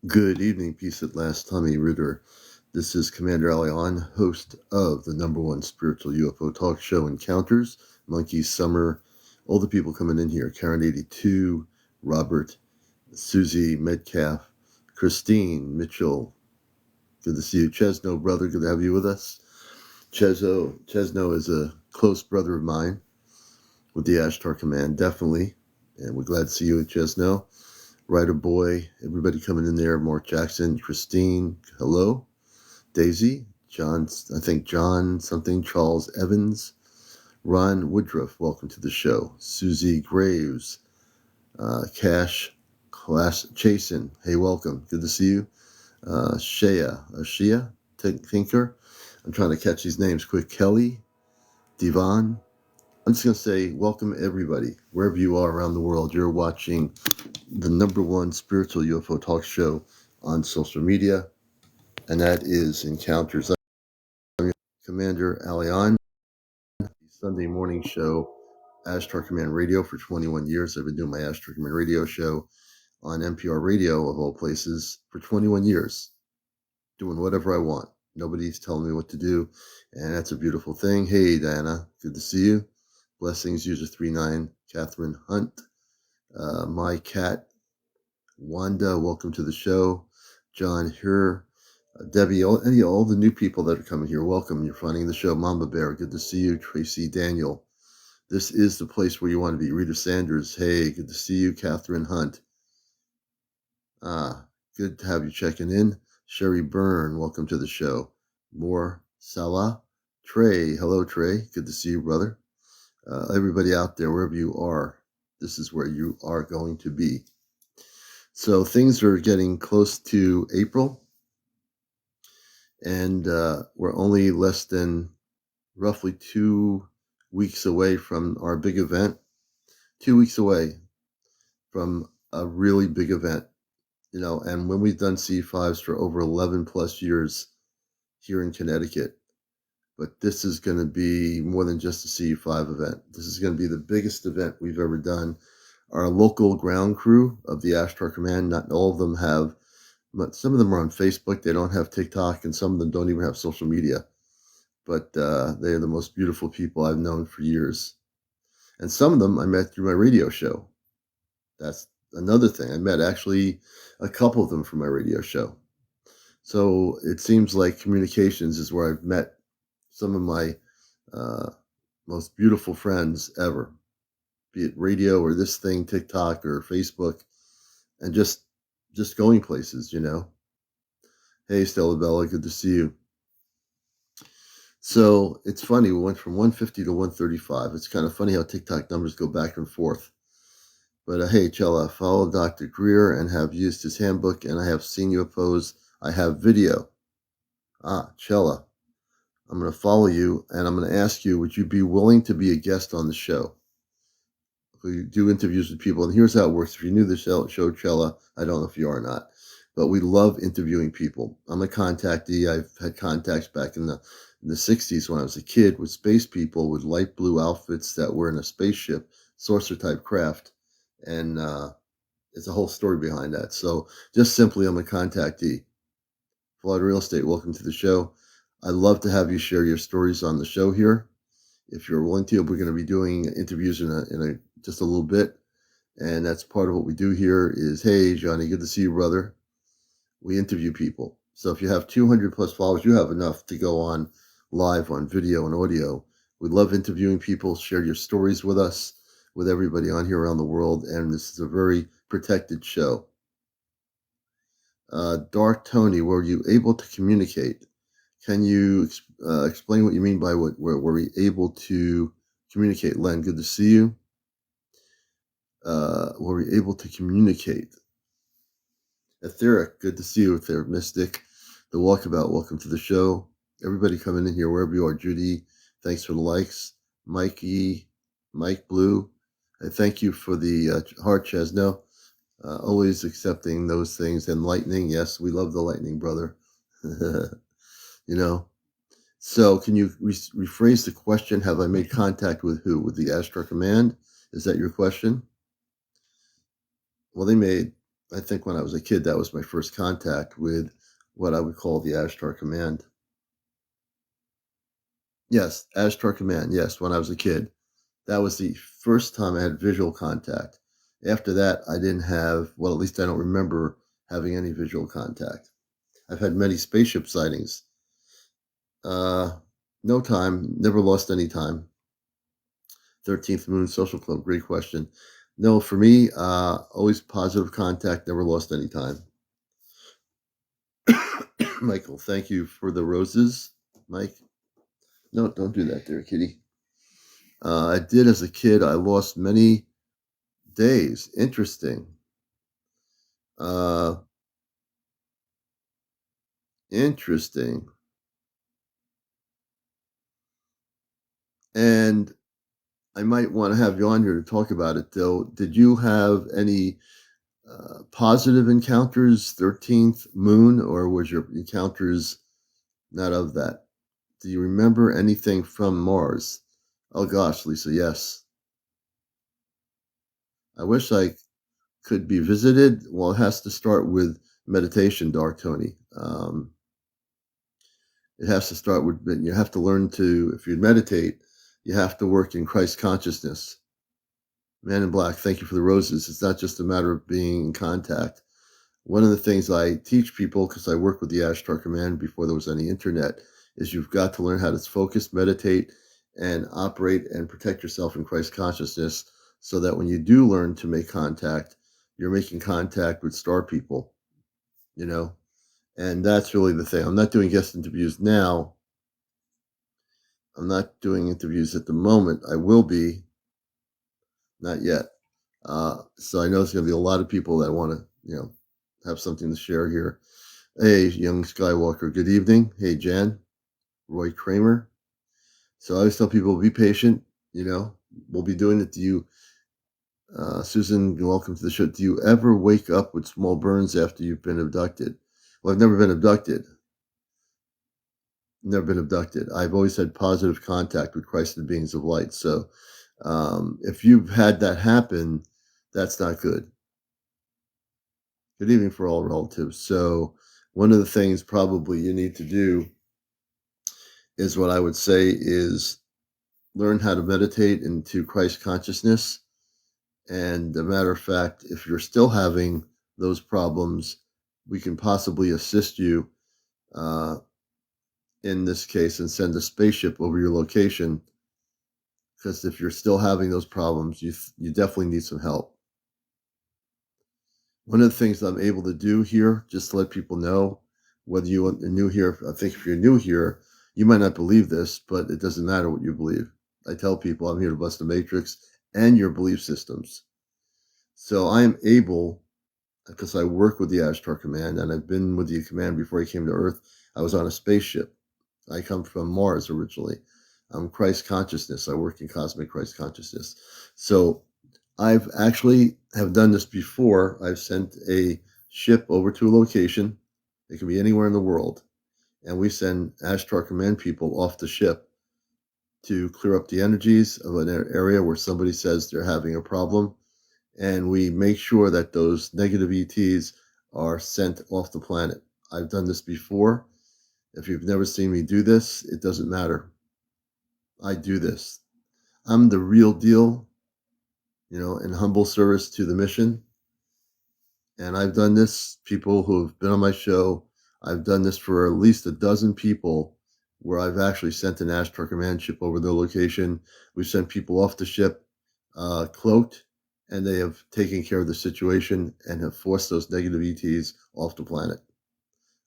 Good evening, peace at last, Tommy Ritter. This is CmdrAleon, host of the number one spiritual UFO talk show, Encounters, Monkey Summer, all the people coming in here, Karen 82, Robert, Susie, Metcalf, Christine, Mitchell, good to see you. Chesno, brother, good to have you with us. Chesno is a close brother of mine with the Ashtar Command, definitely, and we're glad to see you, Chesno. Ryder Boy, everybody coming in there, Mark Jackson, Christine, hello, Daisy, John, I think John something, Charles Evans, Ron Woodruff, welcome to the show, Susie Graves, Cash, Class Chasen, hey, welcome, good to see you, Shea, Tinker, I'm trying to catch these names quick, Kelly, Devon, I'm just going to say welcome everybody, wherever you are around the world, you're watching the number one spiritual UFO talk show on social media, and that is Encounters. I'm your CmdrAleon, Sunday morning show, Ashtar Command Radio for 21 years. I've been doing my Ashtar Command Radio show on NPR Radio, of all places, for 21 years, doing whatever I want. Nobody's telling me what to do, and that's a beautiful thing. Hey, Diana, good to see you. Blessings, user 39, Catherine Hunt, my cat, Wanda, welcome to the show. John here, Debbie, all the new people that are coming here, welcome. You're finding the show. Mamba Bear, good to see you. Tracy Daniel, this is the place where you want to be. Rita Sanders, hey, good to see you. Catherine Hunt, good to have you checking in. Sherry Byrne, welcome to the show. More Salah, Trey, hello Trey, good to see you, brother. Everybody out there, wherever you are, this is where you are going to be. So things are getting close to April, and we're only less than roughly 2 weeks away from our big event. 2 weeks away from a really big event, and when we've done C5s for over 11 plus years here in Connecticut, but this is going to be more than just a C5 event. This is going to be the biggest event we've ever done. Our local ground crew of the Ashtar Command, not all of them have, but some of them are on Facebook. They don't have TikTok, and some of them don't even have social media. But they are the most beautiful people I've known for years. And some of them I met through my radio show. That's another thing. I met actually a couple of them from my radio show. So it seems like communications is where I've met some of my most beautiful friends ever, be it radio or this thing, TikTok or Facebook, and just going places, Hey, Stella Bella, good to see you. So it's funny, we went from 150 to 135. It's kind of funny how TikTok numbers go back and forth. But hey, Chella, follow Dr. Greer and have used his handbook, and I have seen UFOs. I have video. Chella, I'm going to follow you, and I'm going to ask you, would you be willing to be a guest on the show? We do interviews with people, and here's how it works. If you're new to the show, Chella, I don't know if you are or not, but we love interviewing people. I'm a contactee. I've had contacts back in the 60s when I was a kid with space people with light blue outfits that were in a spaceship, saucer-type craft, and it's a whole story behind that. So just simply, I'm a contactee. Florida Real Estate, welcome to the show. I'd love to have you share your stories on the show here. If you're willing to, we're going to be doing interviews in just a little bit, and that's part of what we do here is, hey, Johnny, good to see you, brother. We interview people. So if you have 200 plus followers, you have enough to go on live on video and audio. We love interviewing people. Share your stories with us, with everybody on here around the world, and this is a very protected show. Dark Tony, were you able to communicate? Can you explain what you mean by were we able to communicate? Len, good to see you. Were we able to communicate? Etheric, good to see you, Etheric Mystic. The Walkabout, welcome to the show. Everybody coming in here, wherever you are. Judy, thanks for the likes. Mikey, Mike Blue, thank you for the heart, Chesno. Always accepting those things. And lightning, yes, we love the lightning, brother. So can you rephrase the question? Have I made contact with who? With the Ashtar Command? Is that your question? Well, they made, I think when I was a kid, that was my first contact with what I would call the Ashtar Command. Yes, Ashtar Command. Yes, when I was a kid. That was the first time I had visual contact. After that, I didn't have, well, at least I don't remember having any visual contact. I've had many spaceship sightings. Uh, no time, never lost any time. 13th Moon Social Club, great question. No, for me, always positive contact, never lost any time. Michael, thank you for the roses. Mike, no, don't do that there, kitty. I did as a kid. I lost many days. Interesting. Uh, interesting. And I might want to have you on here to talk about it, though. Did you have any positive encounters, 13th moon, or was your encounters not of that? Do you remember anything from Mars? Oh gosh, Lisa, yes. I wish I could be visited. Well, it has to start with meditation, Dark Tony. It has to start with, you have to learn to, if you meditate, you have to work in Christ consciousness. Man in Black, thank you for the roses. It's not just a matter of being in contact. One of the things I teach people, because I worked with the Ashtar Command before there was any internet, is you've got to learn how to focus, meditate, and operate and protect yourself in Christ consciousness so that when you do learn to make contact, you're making contact with star people, you know? And that's really the thing. I'm not doing guest interviews now. I'm not doing interviews at the moment. I will be, not yet. So I know there's going to be a lot of people that want to, have something to share here. Hey, young Skywalker, good evening. Hey, Jan, Roy Kramer. So I always tell people, be patient. We'll be doing it. Do you, Susan, welcome to the show. Do you ever wake up with small burns after you've been abducted? Well, I've never been abducted. Never been abducted. I've always had positive contact with Christ and beings of light. So if you've had that happen, that's not good. Good evening for all relatives. So one of the things probably you need to do is what I would say is learn how to meditate into Christ consciousness. And a matter of fact, if you're still having those problems, we can possibly assist you in this case and send a spaceship over your location. Because if you're still having those problems, you definitely need some help. One of the things I'm able to do here, just to let people know, whether you are new here, I think if you're new here, you might not believe this, but it doesn't matter what you believe. I tell people I'm here to bust the matrix and your belief systems. So I am able, because I work with the Ashtar Command, and I've been with the command before I came to Earth. I was on a spaceship. I come from Mars originally. I'm Christ consciousness. I work in cosmic Christ consciousness. So I've actually have done this before. I've sent a ship over to a location. It can be anywhere in the world. And we send Ashtar Command people off the ship to clear up the energies of an area where somebody says they're having a problem. And we make sure that those negative ETs are sent off the planet. I've done this before. If you've never seen me do this, it doesn't matter. I do this. I'm the real deal, in humble service to the mission. And I've done this, people who have been on my show, I've done this for at least a dozen people where I've actually sent an Ashtar Command ship over their location. We've sent people off the ship cloaked, and they have taken care of the situation and have forced those negative ETs off the planet.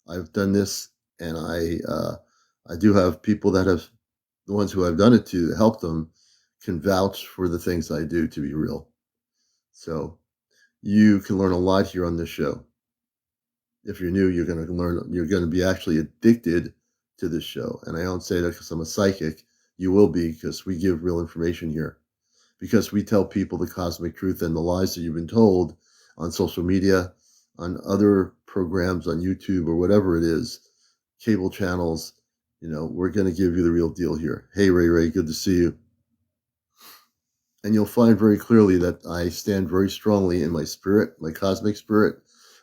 I've done this, and I do have people that have, the ones who I've done it to help them, can vouch for the things I do to be real. So you can learn a lot here on this show. If you're new, you're going to learn, you're going to be actually addicted to this show. And I don't say that because I'm a psychic. You will be, because we give real information here. Because we tell people the cosmic truth and the lies that you've been told on social media, on other programs, on YouTube or whatever it is, cable channels. We're going to give you the real deal here. Hey, Ray, good to see you. And you'll find very clearly that I stand very strongly in my spirit, my cosmic spirit,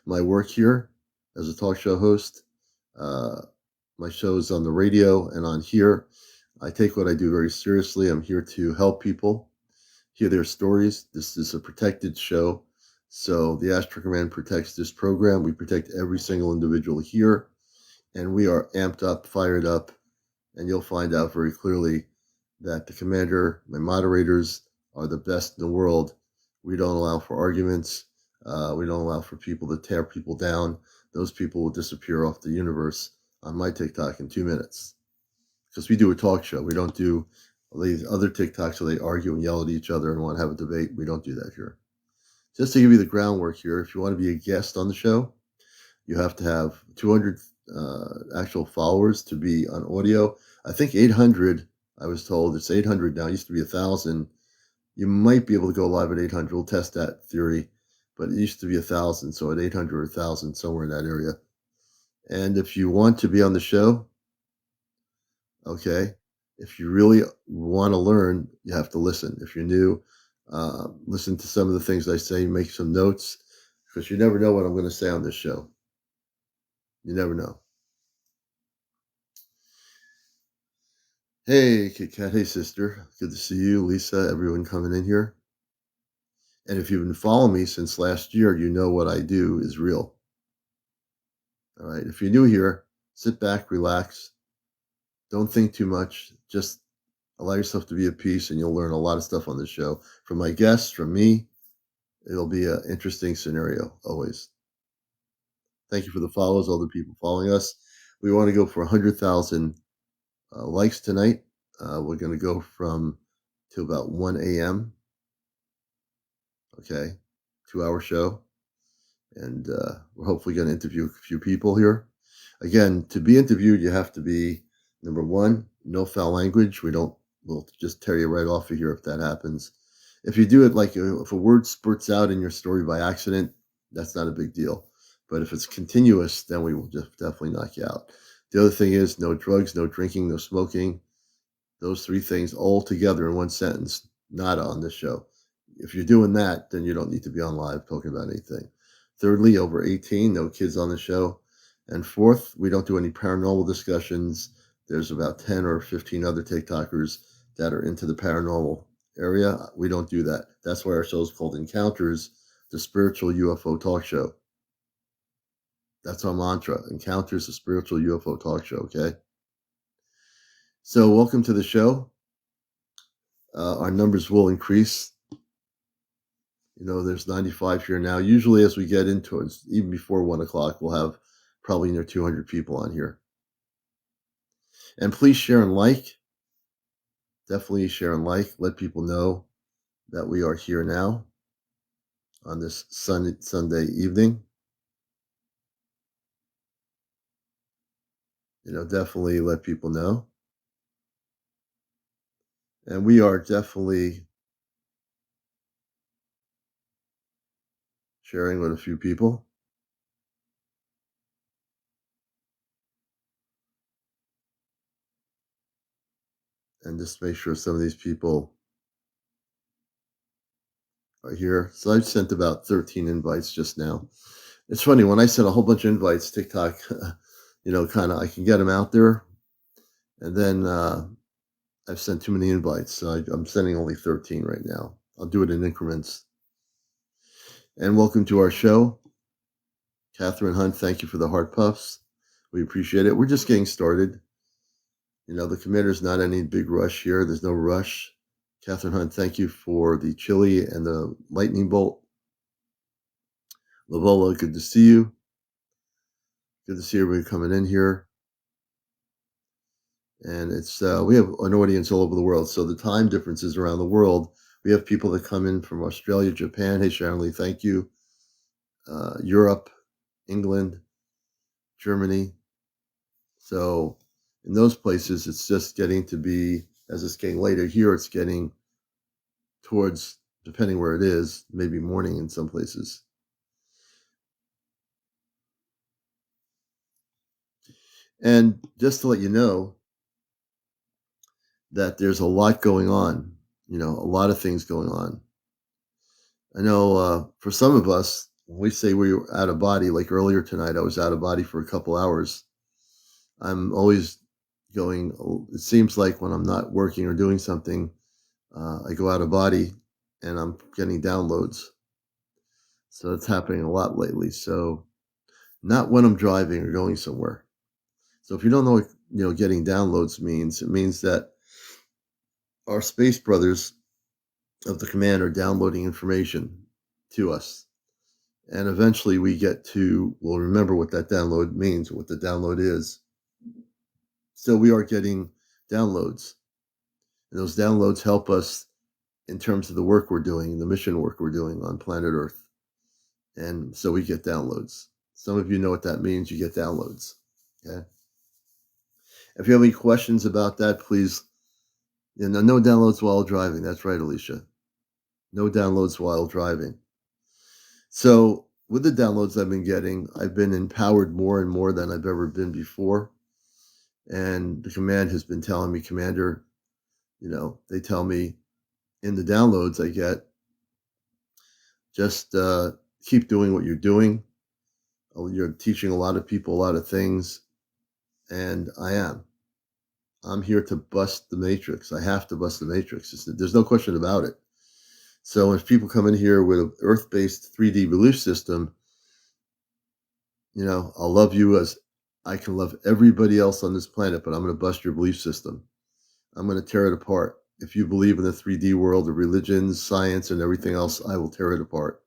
my work here as a talk show host, uh, my shows on the radio and on here. I take what I do very seriously. I'm here to help people hear their stories. This is a protected show. So the Ashtar Command protects this program. We protect every single individual here. And we are amped up, fired up. And you'll find out very clearly that the commander, my moderators, are the best in the world. We don't allow for arguments. We don't allow for people to tear people down. Those people will disappear off the universe on my TikTok in 2 minutes. Because we do a talk show. We don't do these other TikToks where they argue and yell at each other and want to have a debate. We don't do that here. Just to give you the groundwork here, if you want to be a guest on the show, you have to have 200 actual followers to be on audio. I think 800, I was told it's 800 now. It used to be 1,000. You might be able to go live at 800. We'll test that theory. But it used to be 1,000. So at 800 or 1,000, somewhere in that area. And if you want to be on the show, okay, if you really want to learn, you have to listen. If you're new, listen to some of the things I say, make some notes, because you never know what I'm going to say on this show. You never know. Hey, Kit Kat. Hey, sister. Good to see you, Lisa, everyone coming in here. And if you've been following me since last year, you know what I do is real. All right. If you're new here, sit back, relax. Don't think too much. Just allow yourself to be at peace, and you'll learn a lot of stuff on this show from my guests, from me. It'll be an interesting scenario always. Thank you for the follows, all the people following us. We want to go for 100,000 likes tonight. We're going to go from to about 1 a.m. Okay, 2-hour show. And we're hopefully going to interview a few people here. Again, to be interviewed, you have to be, number one, no foul language. We'll just tear you right off of here if that happens. If you do it like if a word spurts out in your story by accident, that's not a big deal. But if it's continuous, then we will just definitely knock you out. The other thing is no drugs, no drinking, no smoking. Those 3 things all together in one sentence, not on this show. If you're doing that, then you don't need to be on live talking about anything. Thirdly, over 18, no kids on the show. And fourth, we don't do any paranormal discussions. There's about 10 or 15 other TikTokers that are into the paranormal area. We don't do that. That's why our show is called Encounters, the spiritual UFO talk show. That's our mantra, Encounters, the spiritual UFO talk show, okay? So welcome to the show. Our numbers will increase. You know, there's 95 here now. Usually as we get into it, even before 1 o'clock, we'll have probably near 200 people on here. And please share and like. Definitely share and like. Let people know that we are here now on this Sunday evening. You know, definitely let people know. And we are definitely sharing with a few people. And just make sure some of these people are here. So I've sent about 13 invites just now. It's funny, when I send a whole bunch of invites, TikTok, you know, kind of, I can get them out there. And then I've sent too many invites. So I'm sending only 13 right now. I'll do it in increments. And welcome to our show. Catherine Hunt, thank you for the heart puffs. We appreciate it. We're just getting started. You know, the commander's not any big rush here. There's no rush. Catherine Hunt, thank you for the chili and the lightning bolt. Lavola, good to see you. Good to see everybody coming in here. And it's we have an audience all over the world. So the time differences around the world, we have people that come in from Australia, Japan. Hey, Sharon Lee, thank you. Europe, England, Germany. So in those places, it's just getting to be, as it's getting later here, it's getting towards, depending where it is, maybe morning in some places. And just to let you know that there's a lot going on. A lot of things going on. I know for some of us, when we say we're out of body, like earlier tonight, I was out of body for a couple hours. I'm always going, it seems like when I'm not working or doing something, I go out of body and I'm getting downloads. So that's happening a lot lately. So not when I'm driving or going somewhere. So if you don't know what getting downloads means, it means that our space brothers of the command are downloading information to us. And eventually we'll remember what that download means, what the download is. So we are getting downloads. And those downloads help us in terms of the work we're doing, the mission work we're doing on planet Earth. And so we get downloads. Some of you know what that means. You get downloads. Okay. If you have any questions about that, please. No downloads while driving. That's right, Alicia. No downloads while driving. So with the downloads I've been getting, I've been empowered more and more than I've ever been before. And the command has been telling me, Commander, they tell me in the downloads I get, just keep doing what you're doing. You're teaching a lot of people a lot of things. And I'm here to bust the matrix. I have to bust the matrix. There's no question about it. So if people come in here with an Earth-based 3D belief system, I'll love you as I can love everybody else on this planet, but I'm going to bust your belief system. I'm going to tear it apart. If you believe in the 3D world of religions, science, and everything else, I will tear it apart.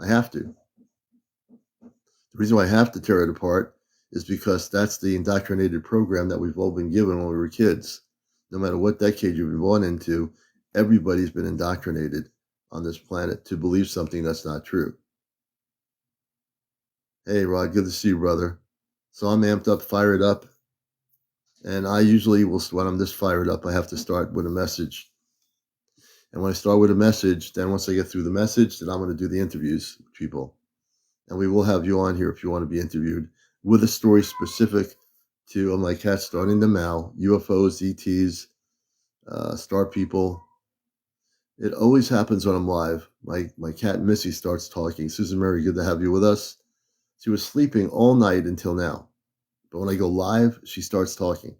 I have to. The reason why I have to tear it apart is because that's the indoctrinated program that we've all been given when we were kids. No matter what decade you've been born into, everybody's been indoctrinated on this planet to believe something that's not true. Hey, Rod, good to see you, brother. So I'm amped up, fired up. And I usually will, when I'm this fired up, I have to start with a message. And when I start with a message, then once I get through the message, then I'm going to do the interviews with people. And we will have you on here if you want to be interviewed with a story specific to my cat starting to meow, UFOs, ETs, star people. It always happens when I'm live. My cat Missy starts talking. Susan Mary, good to have you with us. She was sleeping all night until now. But when I go live, she starts talking.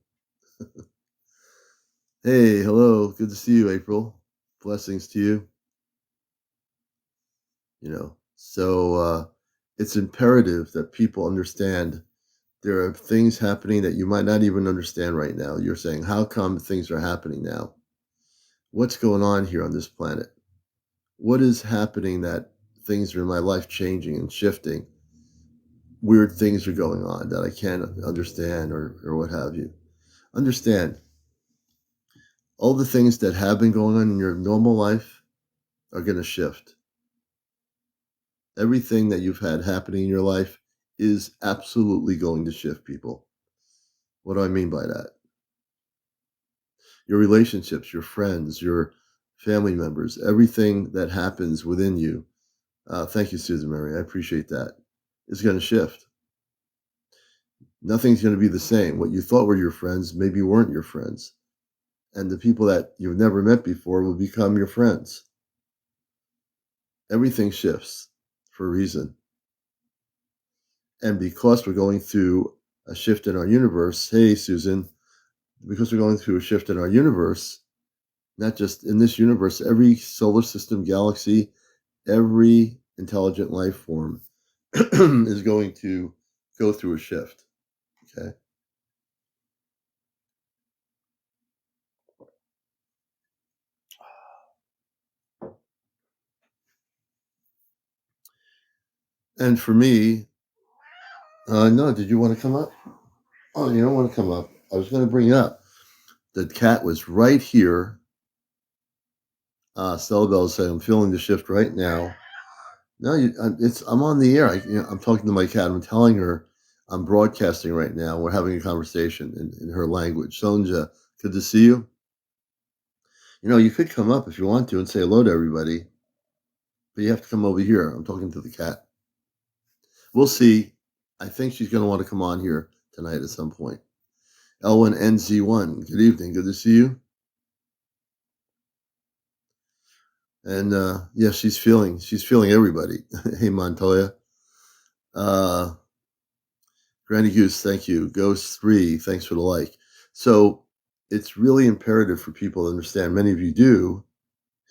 Hey, hello. Good to see you, April. Blessings to you. So it's imperative that people understand there are things happening that you might not even understand right now. You're saying, how come things are happening now? What's going on here on this planet? What is happening that things are in my life changing and shifting? Weird things are going on that I can't understand or what have you. Understand, all the things that have been going on in your normal life are going to shift. Everything that you've had happening in your life is absolutely going to shift, people. What do I mean by that? Your relationships, your friends, your family members, everything that happens within you. Thank you, Susan Mary. I appreciate that. Is going to shift. Nothing's going to be the same. What you thought were your friends maybe weren't your friends. And the people that you've never met before will become your friends. Everything shifts for a reason. And because we're going through a shift in our universe, hey, Susan, because we're going through a shift in our universe, not just in this universe, every solar system, galaxy, every intelligent life form is going to go through a shift. Okay. And for me, no, did you want to come up? Oh, you don't want to come up. I was going to bring it up. The cat was right here. Stella Bell said, I'm feeling the shift right now. No, I'm on the air. I'm talking to my cat. I'm telling her I'm broadcasting right now. We're having a conversation in her language. Sonja, good to see you. You could come up if you want to and say hello to everybody, but you have to come over here. I'm talking to the cat. We'll see. I think she's going to want to come on here tonight at some point. L1NZ1, good evening. Good to see you. And yeah, she's feeling everybody. Hey, Montoya. Uh, Granny Goose, thank you. Ghost 3, thanks for the like. So it's really imperative for people to understand. Many of you do,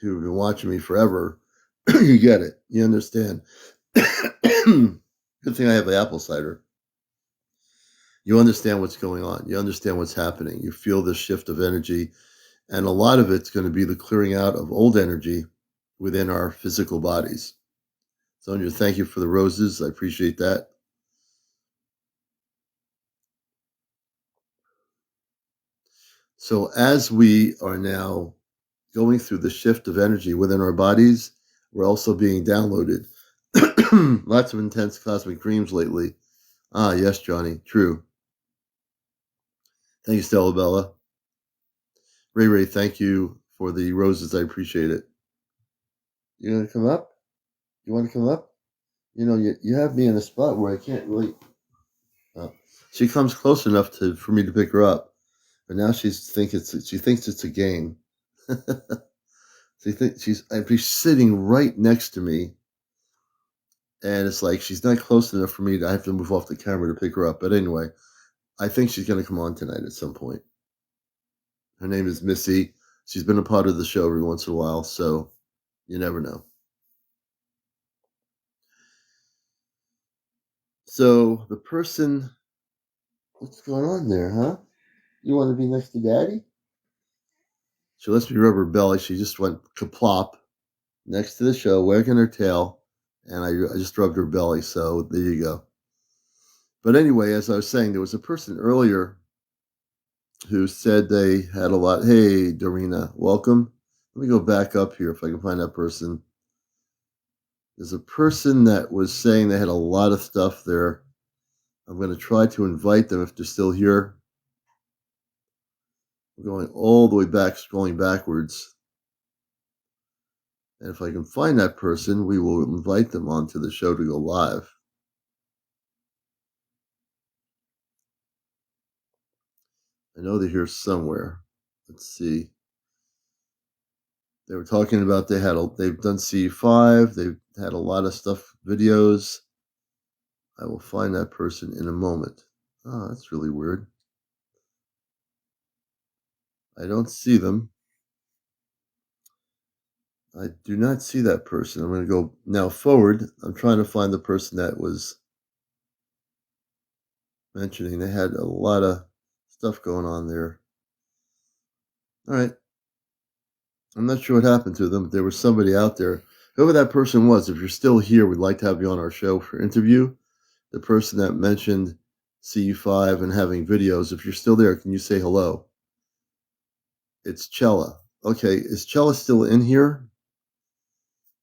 who've been watching me forever. You get it. You understand. Good thing I have the apple cider. You understand what's going on. You understand what's happening. You feel this shift of energy. And a lot of it's going to be the clearing out of old energy within our physical bodies. Sonia, thank you for the roses. I appreciate that. So as we are now going through the shift of energy within our bodies, we're also being downloaded. Lots of intense cosmic dreams lately. Ah, yes, Johnny. True. Thank you, Stella Bella. Ray, thank you for the roses. I appreciate it. You want to come up? You want to come up? You know, you have me in a spot where I can't really. She comes close enough for me to pick her up, but now she thinks it's a game. She's sitting right next to me, and it's like she's not close enough for me. I have to move off the camera to pick her up. But anyway, I think she's going to come on tonight at some point. Her name is Missy. She's been a part of the show every once in a while, so you never know. So the person, what's going on there, huh? You want to be next to Daddy? She lets me rub her belly. She just went kaplop next to the show, wagging her tail, and I just rubbed her belly. So there you go. But anyway, as I was saying, there was a person earlier who said they had a lot. Hey, Dorina, welcome. Let me go back up here if I can find that person. There's a person that was saying they had a lot of stuff there. I'm going to try to invite them if they're still here. I'm going all the way back, scrolling backwards. And if I can find that person, we will invite them onto the show to go live. I know they're here somewhere. Let's see. They were talking about they've done C5. They've had a lot of stuff, videos. I will find that person in a moment. Oh, that's really weird. I don't see them. I do not see that person. I'm going to go now forward. I'm trying to find the person that was mentioning. They had a lot of stuff going on there. All right. I'm not sure what happened to them, but there was somebody out there. Whoever that person was, if you're still here, we'd like to have you on our show for interview. The person that mentioned CU5 and having videos, if you're still there, can you say hello? It's Chella. Okay, is Chella still in here?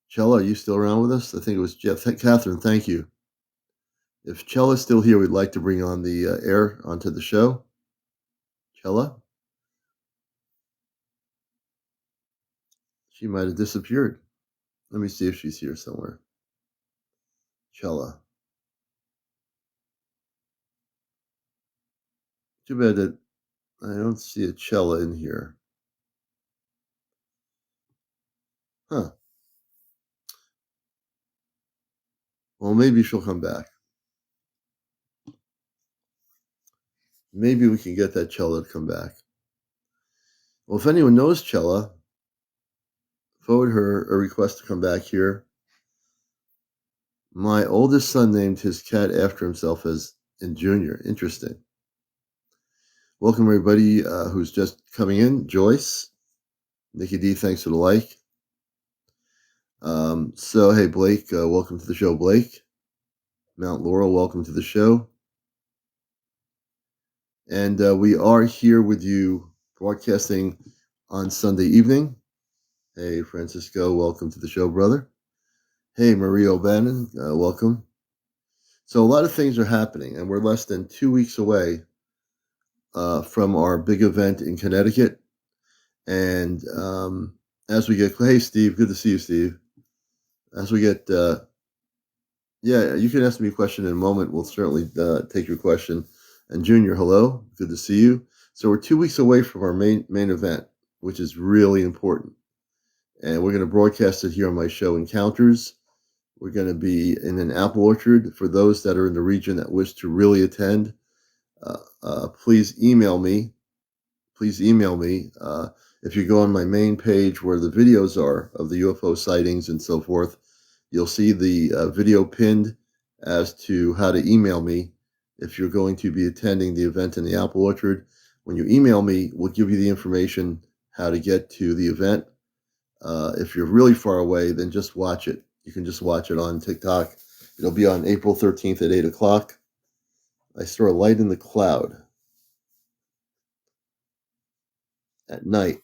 Chella, are you still around with us? I think it was Jeff. Catherine, thank you. If Chella's still here, we'd like to bring on the air onto the show. Chella? She might have disappeared. Let me see if she's here somewhere. Chella. Too bad that I don't see a Chella in here. Huh. Well, maybe she'll come back. Maybe we can get that Chella to come back. Well, if anyone knows Chella, forward her a request to come back here. My oldest son named his cat after himself as in Junior. Interesting. Welcome, everybody who's just coming in. Joyce, Nikki D, thanks for the like. So, hey, Blake, welcome to the show, Blake. Mount Laurel, welcome to the show. And we are here with you broadcasting on Sunday evening. Hey, Francisco, welcome to the show, brother. Hey, Maria O'Bannon, welcome. So a lot of things are happening, and we're less than 2 weeks away from our big event in Connecticut. And as we get, hey, Steve, good to see you, Steve. As we get, yeah, you can ask me a question in a moment. We'll certainly take your question. And Junior, hello, good to see you. So we're 2 weeks away from our main event, which is really important. and we're going to broadcast it here on my show Encounters. We're going to be in an apple orchard. For those that are in the region that wish to really attend, please email me. Please email me. If you go on my main page where the videos are of the UFO sightings and so forth, you'll see the video pinned as to how to email me if you're going to be attending the event in the apple orchard. When you email me, we'll give you the information how to get to the event. If you're really far away, then just watch it. You can just watch it on TikTok. It'll be on April 13th at 8 o'clock. I saw a light in the cloud at night.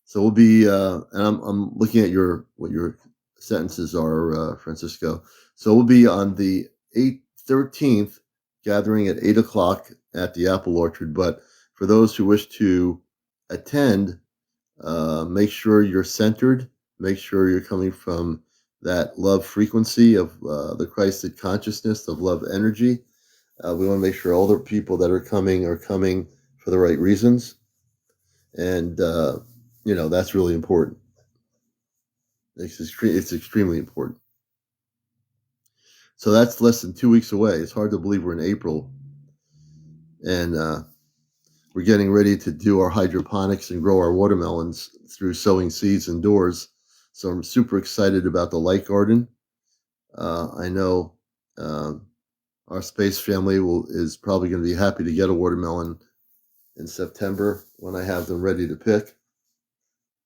So we'll be, and I'm looking at what your sentences are, Francisco. So we'll be on the 13th, gathering at 8 o'clock at the apple orchard. But for those who wish to attend, make sure you're centered. Make sure you're coming from that love frequency of the Christed consciousness of love energy. We want to make sure all the people that are coming for the right reasons. And, that's really important. It's extremely important. So that's less than 2 weeks away. It's hard to believe we're in April. And we're getting ready to do our hydroponics and grow our watermelons through sowing seeds indoors. So I'm super excited about the light garden. I know our space family is probably going to be happy to get a watermelon in September when I have them ready to pick.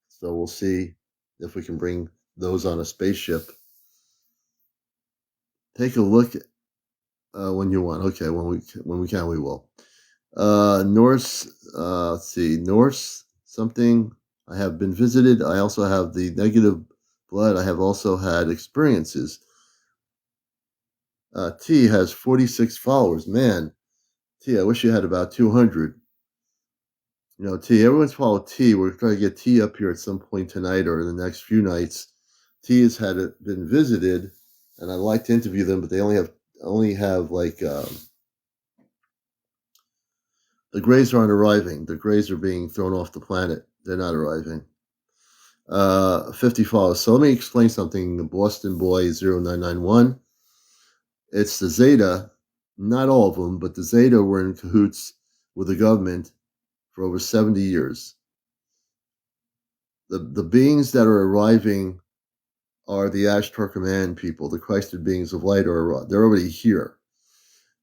So we'll see if we can bring those on a spaceship. Take a look when you want. Okay, when we can, we will. Norse, let's see, Norse something. I have been visited. I also have the negative blood. I have also had experiences. T has 46 followers. Man, T, I wish you had about 200. T, everyone's followed T. We're trying to get T up here at some point tonight or in the next few nights. T has been visited, and I'd like to interview them, but they only have like the Greys aren't arriving. The Greys are being thrown off the planet. They're not arriving. 50 followers. So let me explain something. The Boston Boy 0991. It's the Zeta, not all of them, but the Zeta were in cahoots with the government for over 70 years. The beings that are arriving are the Ashtar Command people, the Christed beings of light. They're already here.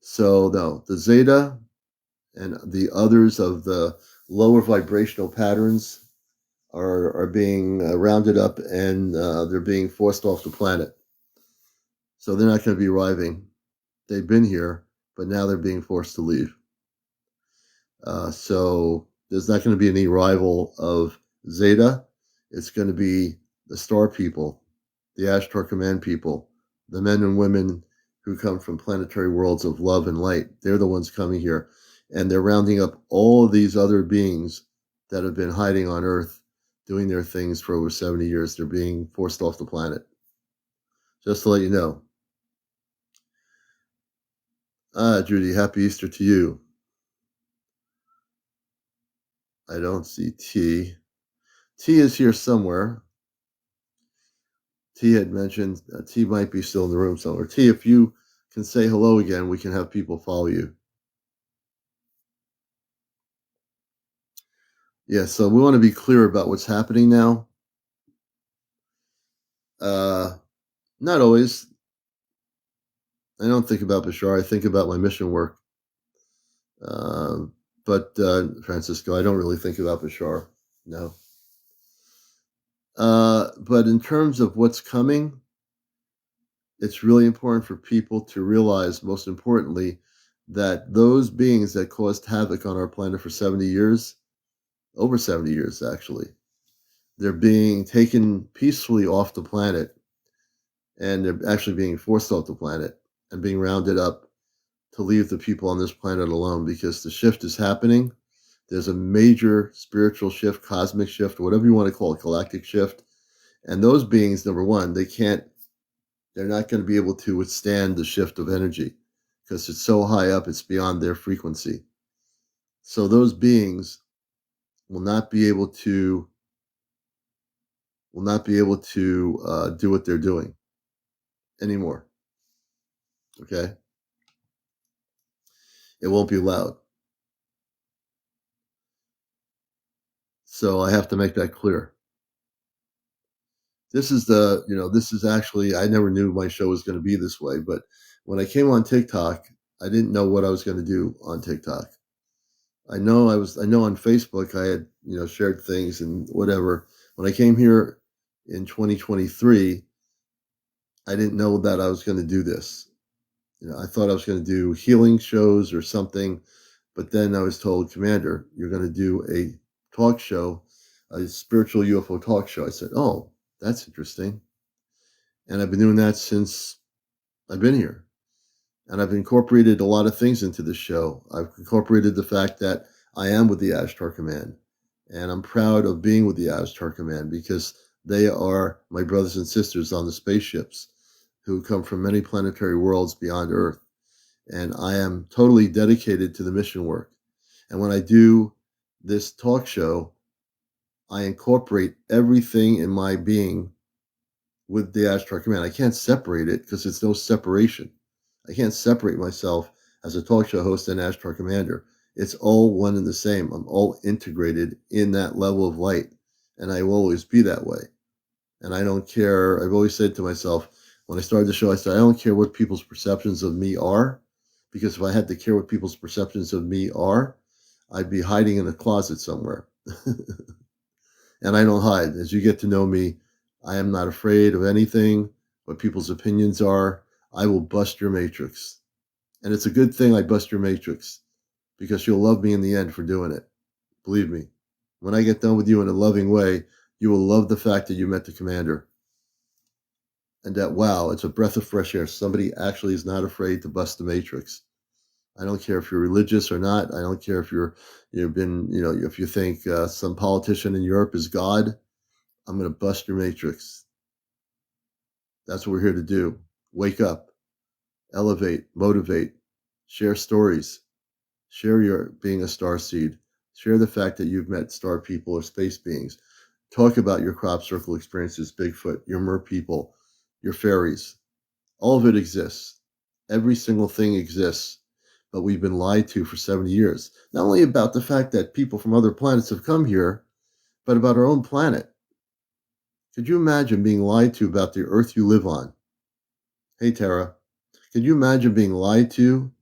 So no, the Zeta and the others of the lower vibrational patterns are being rounded up, and they're being forced off the planet. So they're not going to be arriving. They've been here, but now they're being forced to leave. So there's not going to be any arrival of Zeta. It's going to be the star people, the Ashtar Command people, the men and women who come from planetary worlds of love and light. They're the ones coming here. And they're rounding up all of these other beings that have been hiding on Earth, doing their things for over 70 years. They're being forced off the planet. Just to let you know. Judy, happy Easter to you. I don't see T. T is here somewhere. T had mentioned T might be still in the room somewhere. T, if you can say hello again, we can have people follow you. Yeah, so we want to be clear about what's happening now. Not always. I don't think about Bashar. I think about my mission work. But Francisco, I don't really think about Bashar. No. But in terms of what's coming, it's really important for people to realize, most importantly, that those beings that caused havoc on our planet for 70 years, over 70 years actually, they're being taken peacefully off the planet, and they're actually being forced off the planet and being rounded up to leave the people on this planet alone, because the shift is happening. There's a major spiritual shift, cosmic shift, whatever you want to call it, galactic shift. And those beings, number one, they're not going to be able to withstand the shift of energy because it's so high up, it's beyond their frequency. So those beings will not be able to will not be able to do what they're doing anymore. Okay? It won't be allowed. So I have to make that clear. This is actually, I never knew my show was going to be this way, but when I came on TikTok, I didn't know what I was going to do on TikTok. I know on Facebook I had, shared things and whatever. When I came here in 2023, I didn't know that I was going to do this. I thought I was going to do healing shows or something, but then I was told, Commander, you're going to do a talk show, a spiritual UFO talk show. I said, oh, that's interesting. And I've been doing that since I've been here. And I've incorporated a lot of things into the show. I've incorporated the fact that I am with the Ashtar Command. And I'm proud of being with the Ashtar Command because they are my brothers and sisters on the spaceships who come from many planetary worlds beyond Earth. And I am totally dedicated to the mission work. And when I do this talk show, I incorporate everything in my being with the Ashtar Command. I can't separate it because it's no separation. I can't separate myself as a talk show host and Ashtar Commander. It's all one and the same. I'm all integrated in that level of light, and I will always be that way. And I don't care. I've always said to myself, when I started the show, I said, I don't care what people's perceptions of me are, because if I had to care what people's perceptions of me are, I'd be hiding in a closet somewhere. And I don't hide. As you get to know me, I am not afraid of anything, what people's opinions are. I will bust your matrix. And it's a good thing I bust your matrix because you'll love me in the end for doing it. Believe me. When I get done with you in a loving way, you will love the fact that you met the commander. And that, wow, it's a breath of fresh air. Somebody actually is not afraid to bust the matrix. I don't care if you're religious or not. I don't care if if you think some politician in Europe is God. I'm going to bust your matrix. That's what we're here to do. Wake up, elevate, motivate, share stories, share your being a star seed, share the fact that you've met star people or space beings. Talk about your crop circle experiences, Bigfoot, your mer people, your fairies. All of it exists. Every single thing exists, but we've been lied to for 70 years. Not only about the fact that people from other planets have come here, but about our own planet. Could you imagine being lied to about the Earth you live on? Hey, Tara. Could you imagine being lied to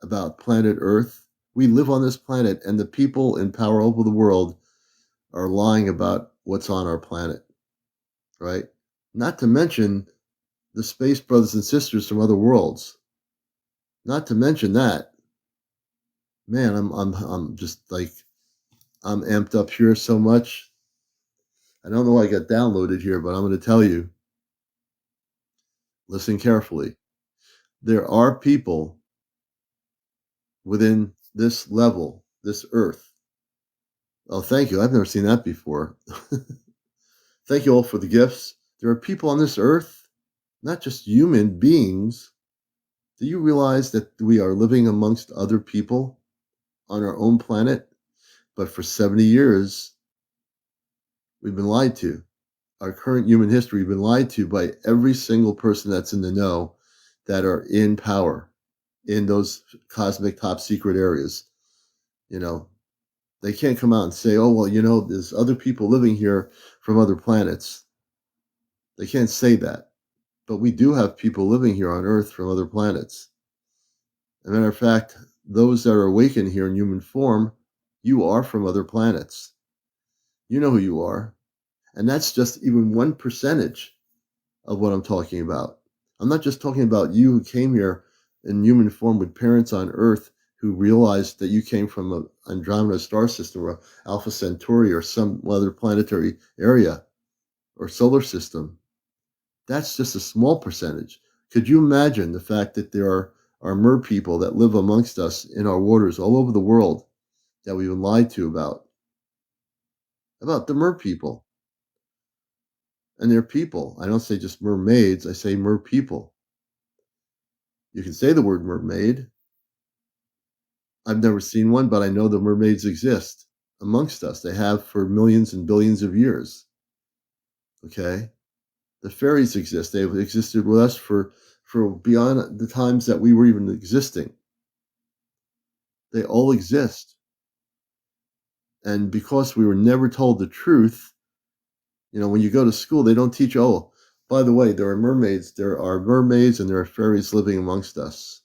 about planet Earth? We live on this planet, and the people in power over the world are lying about what's on our planet, right? Not to mention the space brothers and sisters from other worlds. Not to mention that, man, I'm just like I'm amped up here so much. I don't know why I got downloaded here, but I'm going to tell you. Listen carefully. There are people within this level, this Earth. Oh, thank you. I've never seen that before. Thank you all for the gifts. There are people on this Earth, not just human beings. Do you realize that we are living amongst other people on our own planet? But for 70 years, we've been lied to. Our current human history, we've been lied to by every single person that's in the know that are in power in those cosmic top secret areas. They can't come out and say, oh, well, there's other people living here from other planets. They can't say that. But we do have people living here on Earth from other planets. As a matter of fact, those that are awakened here in human form, you are from other planets. You know who you are. And that's just even 1% of what I'm talking about. I'm not just talking about you who came here in human form with parents on Earth who realized that you came from an Andromeda star system or Alpha Centauri or some other planetary area or solar system. That's just a small percentage. Could you imagine the fact that there are mer people that live amongst us in our waters all over the world that we've been lied to about? About the mer people. And they're people. I don't say just mermaids, I say mer people. You can say the word mermaid. I've never seen one, but I know the mermaids exist amongst us. They have for millions and billions of years. Okay? The fairies exist. They've existed with us for beyond the times that we were even existing. They all exist. And because we were never told the truth, when you go to school, they don't teach, oh, by the way, there are mermaids. There are mermaids and there are fairies living amongst us.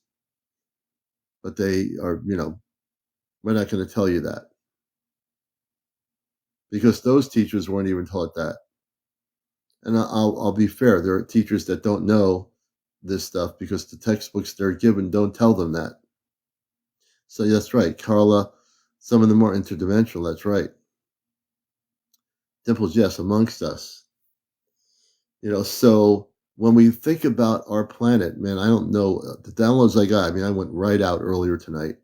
But they are, we're not going to tell you that because those teachers weren't even taught that. And I'll be fair. There are teachers that don't know this stuff because the textbooks they're given don't tell them that. So that's right, Carla. Some of them are interdimensional. That's right. Dimples, yes, amongst us. So when we think about our planet, man, I don't know the downloads I got. I mean, I went right out earlier tonight.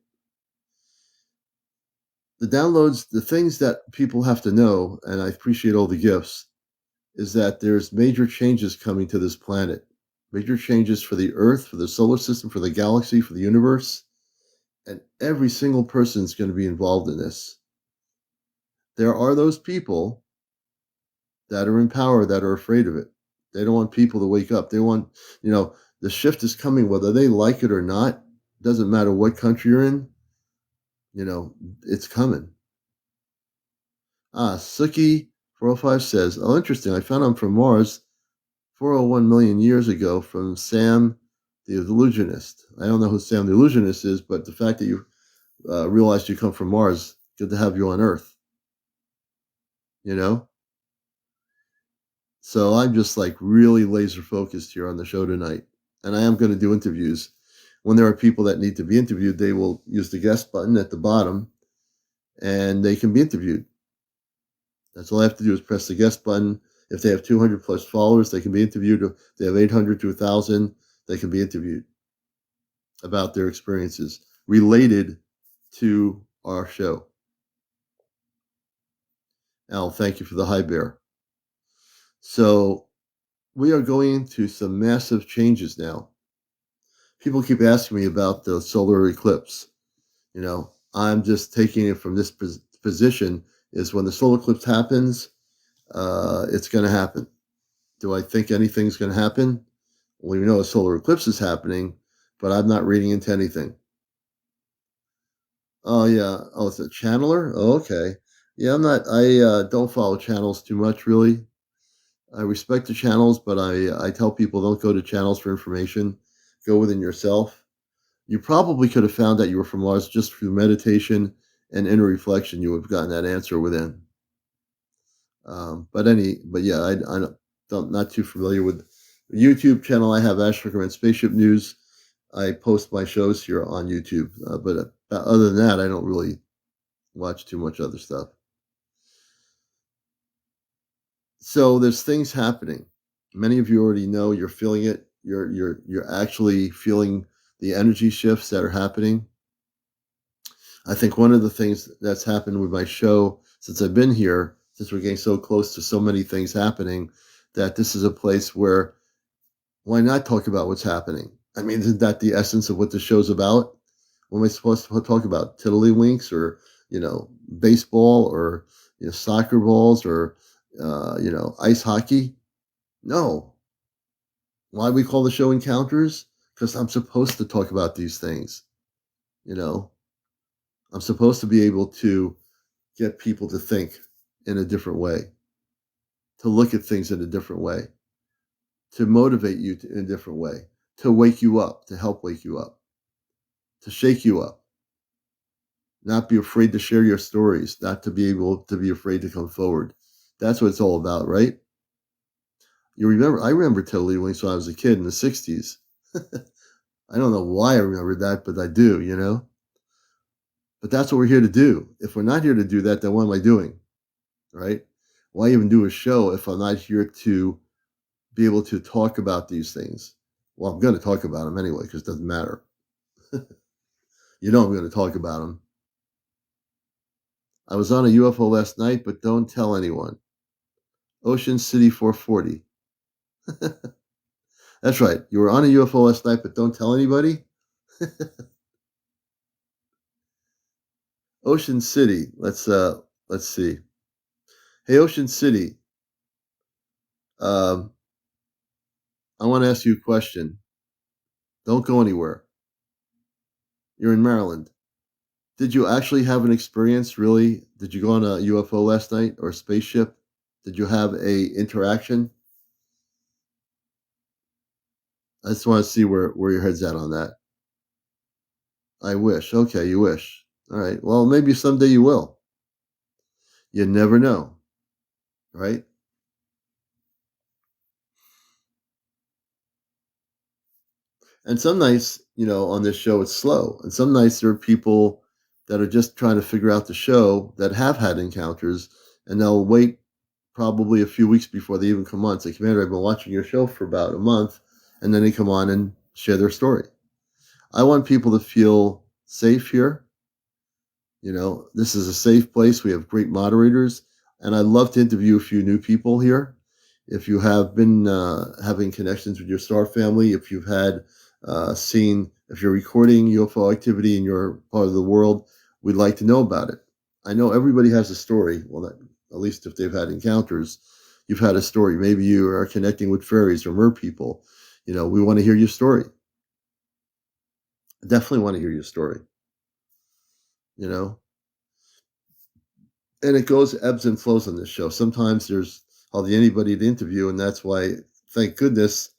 The downloads, the things that people have to know, and I appreciate all the gifts, is that there's major changes coming to this planet. Major changes for the Earth, for the solar system, for the galaxy, for the universe. And every single person is going to be involved in this. There are those people that are in power that are afraid of it. They don't want people to wake up. They want, the shift is coming, whether they like it or not. Doesn't matter what country you're in, it's coming. Suki 405 says, oh, interesting. I found I'm from Mars 401 million years ago from Sam the Illusionist. I don't know who Sam the Illusionist is, but the fact that you realized you come from Mars, good to have you on Earth. So I'm just like really laser focused here on the show tonight. And I am going to do interviews. When there are people that need to be interviewed, they will use the guest button at the bottom and they can be interviewed. That's all I have to do is press the guest button. If they have 200 plus followers, they can be interviewed. If they have 800 to 1,000, they can be interviewed about their experiences related to our show. Al, thank you for the high bear. So we are going into some massive changes now. People keep asking me about the solar eclipse. I'm just taking it from this position is when the solar eclipse happens, it's going to happen. Do I think anything's going to happen? Well, we know a solar eclipse is happening, but I'm not reading into anything. Oh, yeah. Oh, it's a channeler? Oh, okay. Yeah, I don't follow channels too much, really. I respect the channels, but I tell people don't go to channels for information. Go within yourself. You probably could have found that you were from Mars just through meditation and inner reflection. You would have gotten that answer within. But yeah, I'm not too familiar with the YouTube channel. I have Ashtar Command Spaceship News. I post my shows here on YouTube. But other than that, I don't really watch too much other stuff. So there's things happening. Many of you already know. You're feeling it. You're actually feeling the energy shifts that are happening. I think one of the things that's happened with my show since I've been here, since we're getting so close to so many things happening, that this is a place where why not talk about what's happening? I mean, isn't that the essence of what the show's about? What am I supposed to talk about? Tiddlywinks or, baseball or, soccer balls or, ice hockey? No. Why we call the show Encounters? Because I'm supposed to talk about these things. I'm supposed to be able to get people to think in a different way, to look at things in a different way, to motivate you in a different way, to wake you up, to help wake you up, to shake you up, not be afraid to share your stories, not to be able to be afraid to come forward. That's what it's all about, right? I remember Tiddlywinks when I was a kid in the 60s. I don't know why I remember that, but I do. But that's what we're here to do. If we're not here to do that, then what am I doing? Right? Why even do a show if I'm not here to be able to talk about these things? Well, I'm going to talk about them anyway because it doesn't matter. I'm going to talk about them. I was on a UFO last night, but don't tell anyone. Ocean City 440. That's right. You were on a UFO last night, but don't tell anybody. Ocean City. Let's see. Hey, Ocean City. Um, I want to ask you a question. Don't go anywhere. You're in Maryland. Did you actually have an experience, really? Did you go on a UFO last night or a spaceship? Did you have a interaction? I just want to see where your head's at on that. I wish. Okay, you wish. All right. Well, maybe someday you will. You never know, right? And some nights, on this show, it's slow. And some nights there are people that are just trying to figure out the show that have had encounters, and they'll wait probably a few weeks before they even come on. Say, Commander, I've been watching your show for about a month, and then they come on and share their story. I want people to feel safe here. This is a safe place. We have great moderators, and I'd love to interview a few new people here. If you have been having connections with your star family, if you've had if you're recording UFO activity in your part of the world, we'd like to know about it. I know everybody has a story. Well, at least if they've had encounters, you've had a story. Maybe you are connecting with fairies or mer people. We want to hear your story. Definitely want to hear your story. You know, and it goes ebbs and flows on this show. Sometimes there's hardly anybody to interview, and that's why, thank goodness,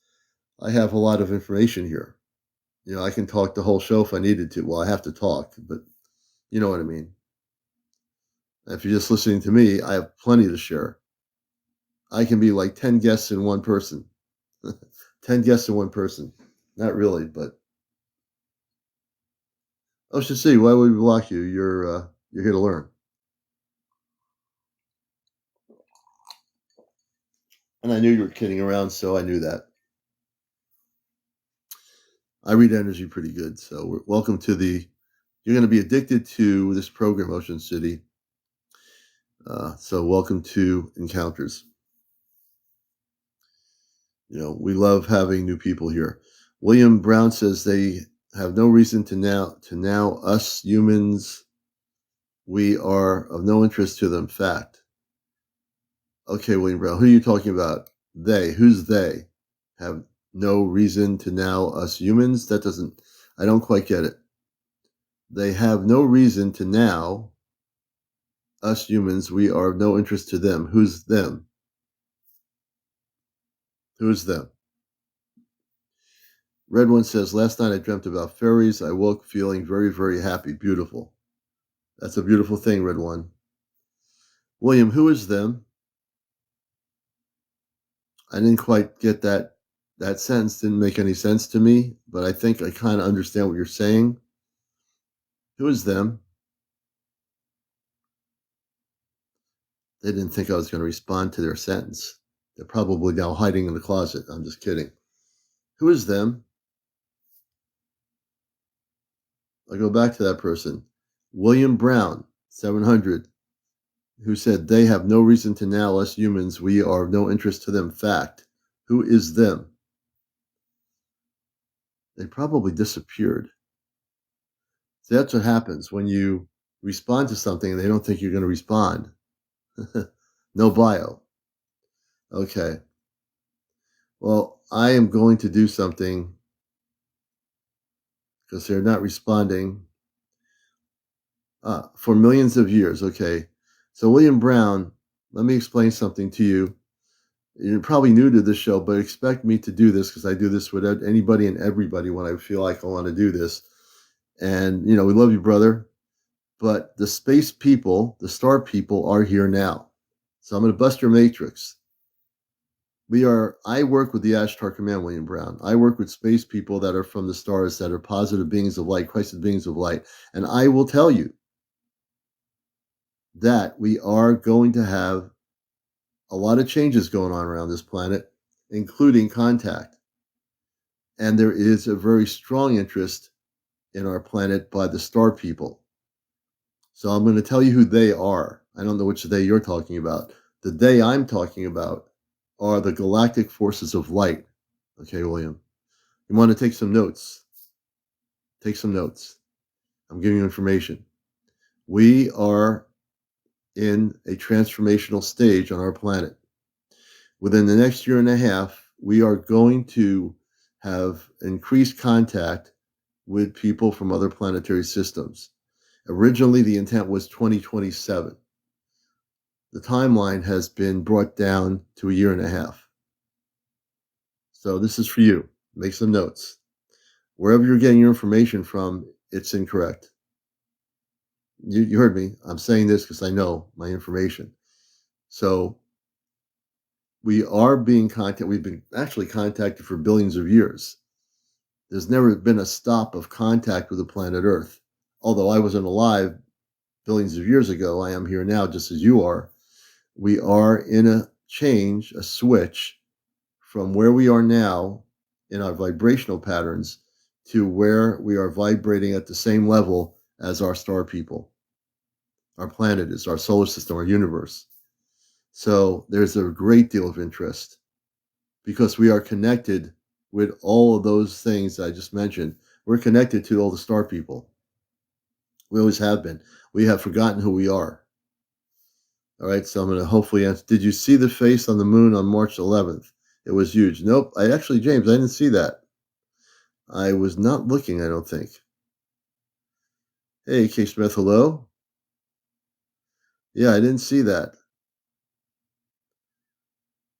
I have a lot of information here. I can talk the whole show if I needed to. Well, I have to talk, but you know what I mean. If you're just listening to me, I have plenty to share. I can be like 10 guests in one person. 10 guests in one person. Not really, but I should see. Why would we block you? You're here to learn. And I knew you were kidding around, so I knew that. I read energy pretty good. So welcome to you're going to be addicted to this program, Ocean City. So welcome to Encounters. We love having new people here. William Brown says they have no reason to now us humans, we are of no interest to them. Fact. Okay, William Brown, who are you talking about? They. Who's they? Have no reason to now us humans? I don't quite get it. They have no reason to now us humans, we are of no interest to them. Who's them? Who's them? Red One says, last night I dreamt about fairies. I woke feeling very, very happy. Beautiful. That's a beautiful thing, Red One. William, who is them? I didn't quite get that. That sentence didn't make any sense to me, but I think I kind of understand what you're saying. Who is them? They didn't think I was going to respond to their sentence. They're probably now hiding in the closet. I'm just kidding. Who is them? I'll go back to that person. William Brown, 700, who said, they have no reason to now us humans. We are of no interest to them. Fact. Who is them? They probably disappeared. So that's what happens when you respond to something and they don't think you're going to respond. No bio. Okay. Well, I am going to do something because they're not responding for millions of years. Okay. So, William Brown, let me explain something to you. You're probably new to this show, but expect me to do this because I do this with anybody and everybody when I feel like I want to do this. And, we love you, brother. But the space people, the star people are here now. So I'm going to bust your matrix. I work with the Ashtar Command, William Brown. I work with space people that are from the stars, that are positive beings of light, Christed beings of light. And I will tell you that we are going to have a lot of changes going on around this planet, including contact. And there is a very strong interest in our planet by the star people. So I'm going to tell you who they are. I don't know which they you're talking about. The they I'm talking about are the galactic forces of light. Okay, William. You want to take some notes? Take some notes. I'm giving you information. We are in a transformational stage on our planet. within the next year and a half, we are going to have increased contact with people from other planetary systems. Originally, the intent was 2027. The timeline has been brought down to a year and a half. So this is for you. Make some notes. Wherever you're getting your information from, it's incorrect. You heard me. I'm saying this because I know my information. So we are being contacted. We've been actually contacted for billions of years. There's never been a stop of contact with the planet Earth. Although I wasn't alive billions of years ago, I am here now, just as you are. We are in a change, a switch from where we are now in our vibrational patterns to where we are vibrating at the same level as our star people. Our planet is, our solar system, our universe. So there's a great deal of interest because we are connected with all of those things I just mentioned. We're connected to all the star people. We always have been. We have forgotten who we are. All right, so I'm going to hopefully answer. Did you see the face on the moon on March 11th? It was huge. Nope. James, I didn't see that. I was not looking, I don't think. Hey, K. Smith, hello? Yeah, I didn't see that.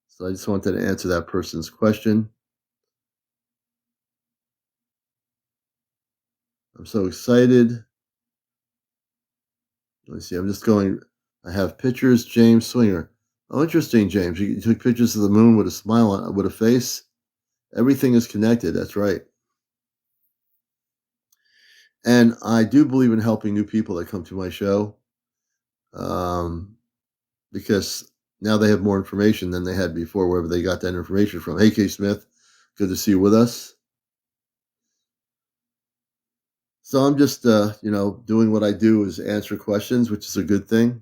So I just wanted to answer that person's question. I'm so excited. Let me see. I'm just going. I have pictures. James Swinger. Oh, interesting, James. You took pictures of the moon with a smile on, with a face. Everything is connected. That's right. And I do believe in helping new people that come to my show, because now they have more information than they had before, wherever they got that information from. Hey, K. Smith, good to see you with us. So I'm just, doing what I do is answer questions, which is a good thing.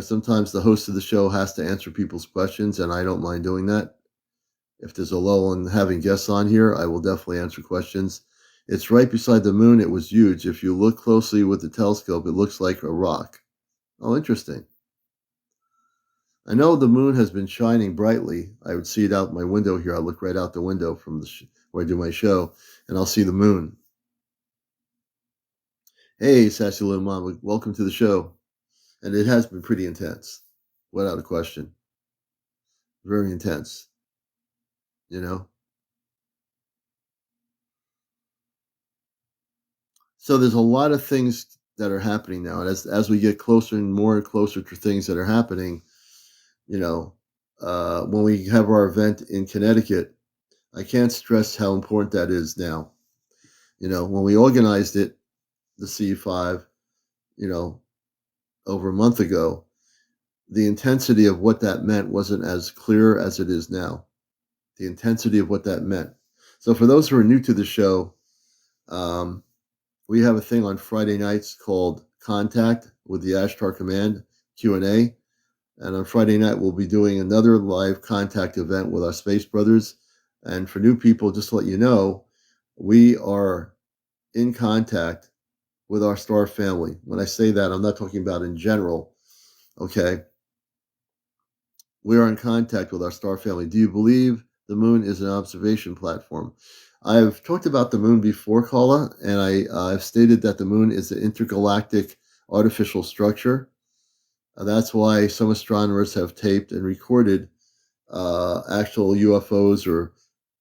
Sometimes the host of the show has to answer people's questions, and I don't mind doing that. If there's a lull in having guests on here, I will definitely answer questions. It's right beside the moon. It was huge. If you look closely with the telescope, it looks like a rock. Oh, interesting. I know the moon has been shining brightly. I would see it out my window here. I look right out the window from where I do my show, and I'll see the moon. Hey, Sassy Little Mom, welcome to the show. And it has been pretty intense, without a question. Very intense, So there's a lot of things that are happening now. And as we get closer and closer to things that are happening, when we have our event in Connecticut, I can't stress how important that is now. When we organized it, the C5, over a month ago, the intensity of what that meant wasn't as clear as it is now. The intensity of what that meant. So for those who are new to the show, we have a thing on Friday nights called Contact with the Ashtar Command Q&A. And on Friday night, we'll be doing another live contact event with our space brothers. And for new people, just to let you know, we are in contact with our star family. When I say that, I'm not talking about in general, okay? We are in contact with our star family. Do you believe the moon is an observation platform? I've talked about the moon before, Carla, and I've stated that the moon is an intergalactic artificial structure. That's why some astronomers have taped and recorded actual UFOs or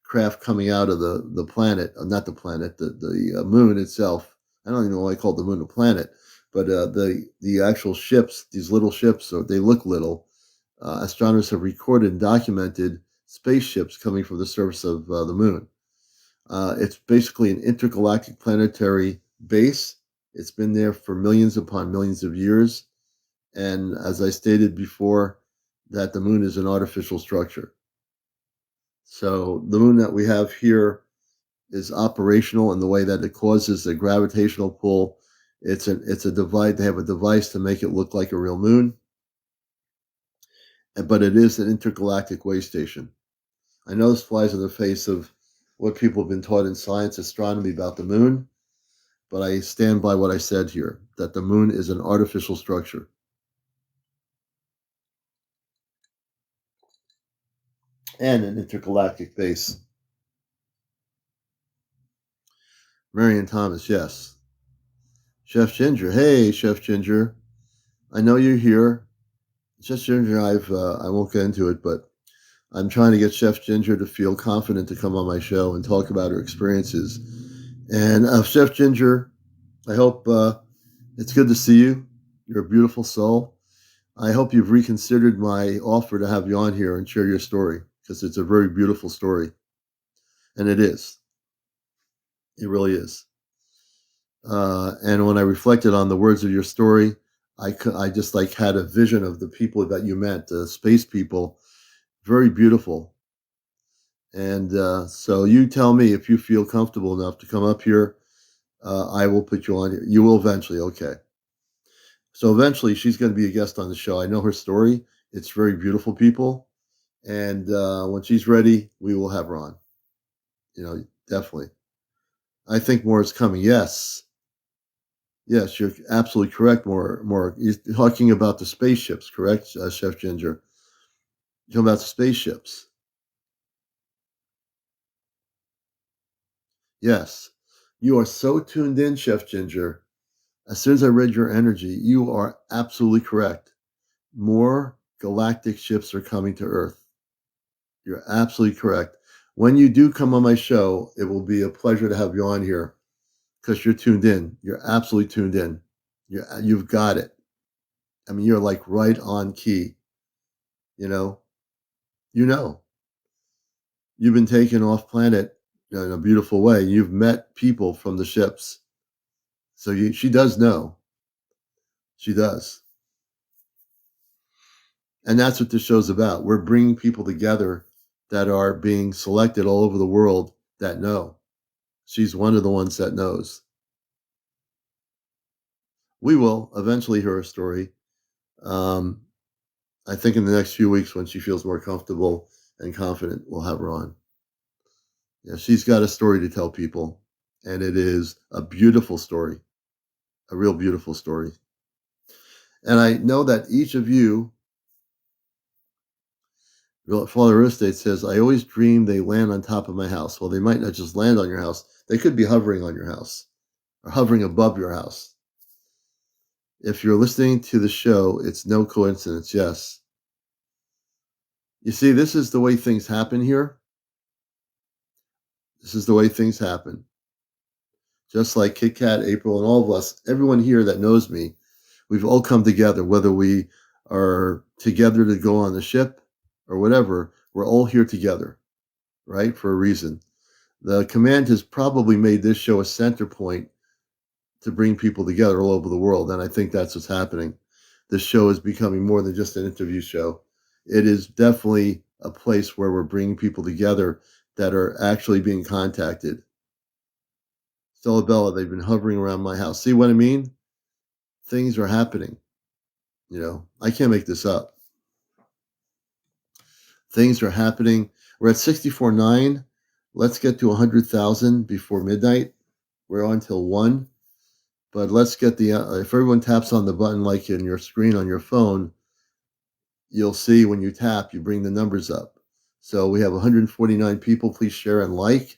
craft coming out of the planet, not the planet, the moon itself. I don't even know why I called the moon a planet, but the actual ships, these little ships, or they look little. Astronomers have recorded and documented spaceships coming from the surface of the moon. It's basically an intergalactic planetary base. It's been there for millions upon millions of years. And as I stated before, that the moon is an artificial structure. So the moon that we have here is operational in the way that it causes a gravitational pull. It's a device. They have a device to make it look like a real moon, but it is an intergalactic way station. I know this flies in the face of what people have been taught in science astronomy about the moon, but I stand by what I said here, that the moon is an artificial structure. and an intergalactic base. Marion Thomas, yes. Chef Ginger, hey, Chef Ginger. I know you're here. Chef Ginger, I won't get into it, but I'm trying to get Chef Ginger to feel confident to come on my show and talk about her experiences. And Chef Ginger, I hope it's good to see you. You're a beautiful soul. I hope you've reconsidered my offer to have you on here and share your story, because it's a very beautiful story. And it is. It really is. And when I reflected on the words of your story, I just like had a vision of the people that you met, the space people, very beautiful. And so you tell me if you feel comfortable enough to come up here. I will put you on here. You will eventually. Okay. So eventually she's going to be a guest on the show. I know her story. It's very beautiful, people. And when she's ready, we will have her on. Definitely. I think more is coming. Yes. Yes, you're absolutely correct. More. You're talking about the spaceships, correct, Chef Ginger? You're talking about the spaceships. Yes. You are so tuned in, Chef Ginger. As soon as I read your energy, you are absolutely correct. More galactic ships are coming to Earth. You're absolutely correct. When you do come on my show, it will be a pleasure to have you on here because you're tuned in. You're absolutely tuned in. You've got it. I mean, you're like right on key. You know, you know, you've been taken off planet in a beautiful way. You've met people from the ships. So she does know. She does. And that's what this show's about. We're bringing people together that are being selected all over the world that know. She's one of the ones that knows. We will eventually hear her story. Um, I think in the next few weeks, when she feels more comfortable and confident, we'll have her on. Yeah, she's got a story to tell people, and it is a beautiful story, a real beautiful story. And I know that each of you, Father Earth State says, I always dream they land on top of my house. Well, they might not just land on your house. They could be hovering on your house or hovering above your house. If you're listening to the show, it's no coincidence, yes. You see, this is the way things happen here. This is the way things happen. Just like Kit Kat, April, and all of us, everyone here that knows me, we've all come together, whether we are together to go on the ship or whatever, we're all here together, right? For a reason. The command has probably made this show a center point to bring people together all over the world. And I think that's what's happening. This show is becoming more than just an interview show. It is definitely a place where we're bringing people together that are actually being contacted. Stella Bella, they've been hovering around my house. See what I mean? Things are happening. I can't make this up. Things are happening. We're at 64.9. Let's get to 100,000 before midnight. We're on till 1. But let's get if everyone taps on the button like in your screen on your phone, you'll see when you tap, you bring the numbers up. So we have 149 people. Please share and like,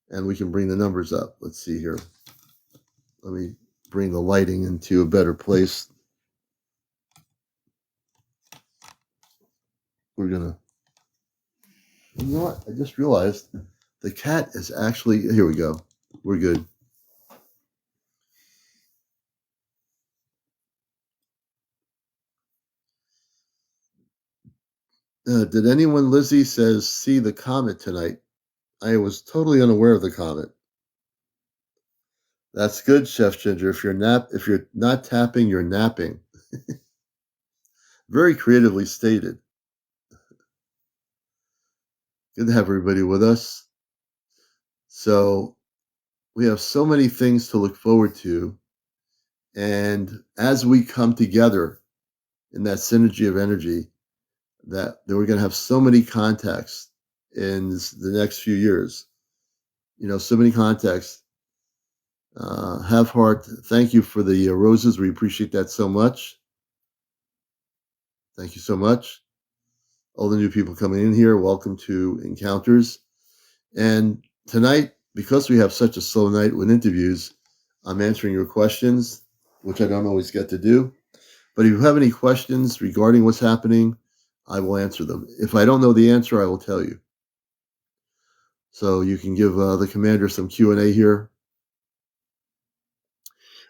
and we can bring the numbers up. Let's see here. Let me bring the lighting into a better place. We're going to, you know what? I just realized the cat is actually, here we go. We're good. Did anyone, Lizzie says, see the comet tonight? I was totally unaware of the comet. That's good, Chef Ginger. If you're not tapping, you're napping. Very creatively stated. Good to have everybody with us. So we have so many things to look forward to. And as we come together in that synergy of energy, that we're going to have so many contacts in the next few years. So many contacts. Have heart. Thank you for the roses. We appreciate that so much. Thank you so much. all the new people coming in here, welcome to Encounters. And tonight, because we have such a slow night with interviews, I'm answering your questions, which I don't always get to do. But if you have any questions regarding what's happening, I will answer them. If I don't know the answer, I will tell you. So you can give the commander some Q&A here.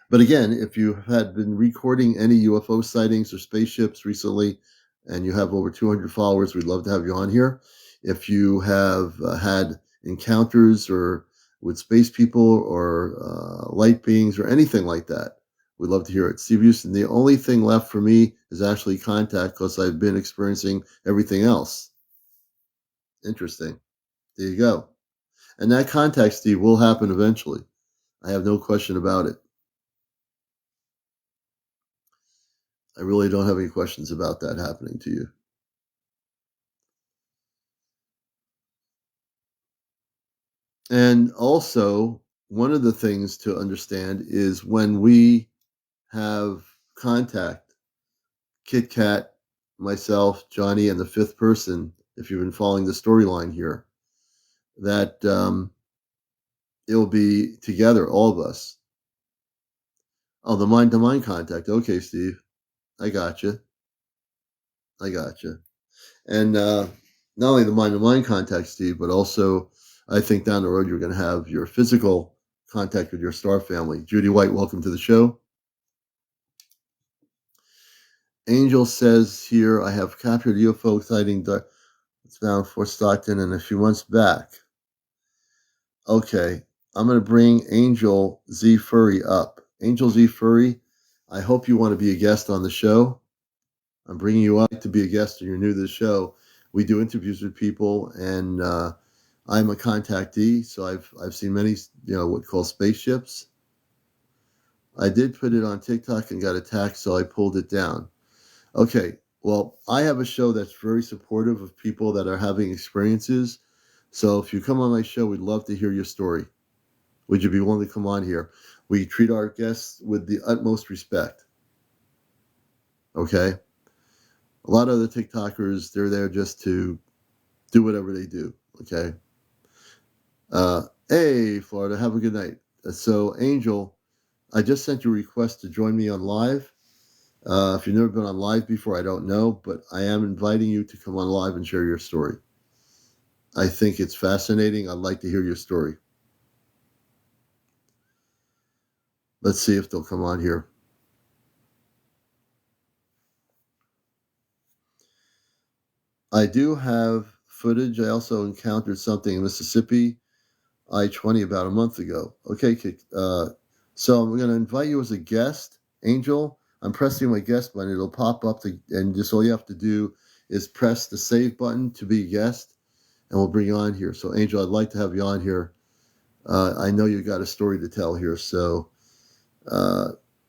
But again, if you had been recording any UFO sightings or spaceships recently, and you have over 200 followers, we'd love to have you on here. If you have had encounters or with space people or light beings or anything like that, we'd love to hear it. Steve Houston, the only thing left for me is actually contact because I've been experiencing everything else. Interesting. There you go. And that contact, Steve, will happen eventually. I have no question about it. I really don't have any questions about that happening to you. And also, one of the things to understand is when we have contact, Kit Kat, myself, Johnny, and the fifth person, if you've been following the storyline here, that it'll be together, all of us. Oh, the mind-to-mind contact. Okay, Steve. I got you. And not only the mind-to-mind contact, Steve, but also I think down the road you're going to have your physical contact with your star family. Judy White, welcome to the show. Angel says here, I have captured a UFO sighting. It's found Fort Stockton and a few months back. Okay, I'm going to bring Angel Z Furry up. Angel Z Furry, I hope you want to be a guest on the show. I'm bringing you up to be a guest, and you're new to the show. We do interviews with people, and I'm a contactee, so I've seen many, what call spaceships. I did put it on TikTok and got attacked, so I pulled it down. Okay, well, I have a show that's very supportive of people that are having experiences. So if you come on my show, we'd love to hear your story. Would you be willing to come on here? We treat our guests with the utmost respect. Okay? A lot of the TikTokers, they're there just to do whatever they do. Okay? Hey, Florida, have a good night. So, Angel, I just sent you a request to join me on live. If you've never been on live before, I don't know, but I am inviting you to come on live and share your story. I think it's fascinating. I'd like to hear your story. Let's see if they'll come on here. I do have footage. I also encountered something in Mississippi, I-20, about a month ago. Okay, so I'm going to invite you as a guest, Angel. I'm pressing my guest button. It'll pop up, and just all you have to do is press the save button to be a guest, and we'll bring you on here. So, Angel, I'd like to have you on here. I know you got a story to tell here, so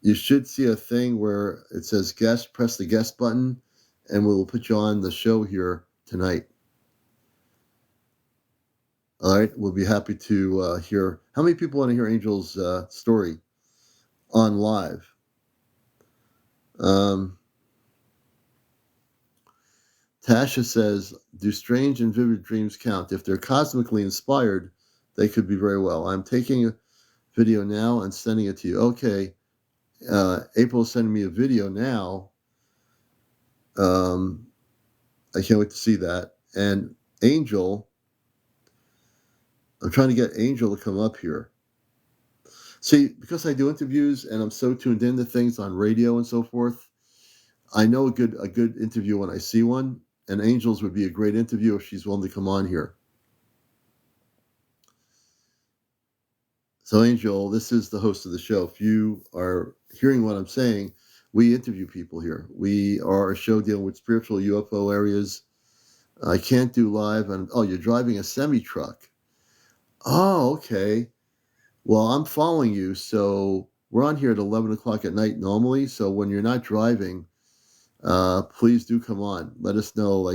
you should see a thing where it says guest. Press the guest button, and we'll put you on the show here tonight. All right, we'll be happy to hear. How many people want to hear Angel's story on live? Tasha says, do strange and vivid dreams count? If they're cosmically inspired, they could be very well. I'm taking a video now and sending it to you. Okay, April's sending me a video now. I can't wait to see that. And Angel, I'm trying to get Angel to come up here. See, because I do interviews and I'm so tuned into things on radio and so forth, I know a good interview when I see one, and Angel's would be a great interview if she's willing to come on here. So, Angel, this is the host of the show. If you are hearing what I'm saying, we interview people here. We are a show dealing with spiritual UFO areas. I can't do live. You're driving a semi-truck. Oh, okay. Well, I'm following you. So we're on here at 11 o'clock at night normally. So when you're not driving, please do come on. Let us know.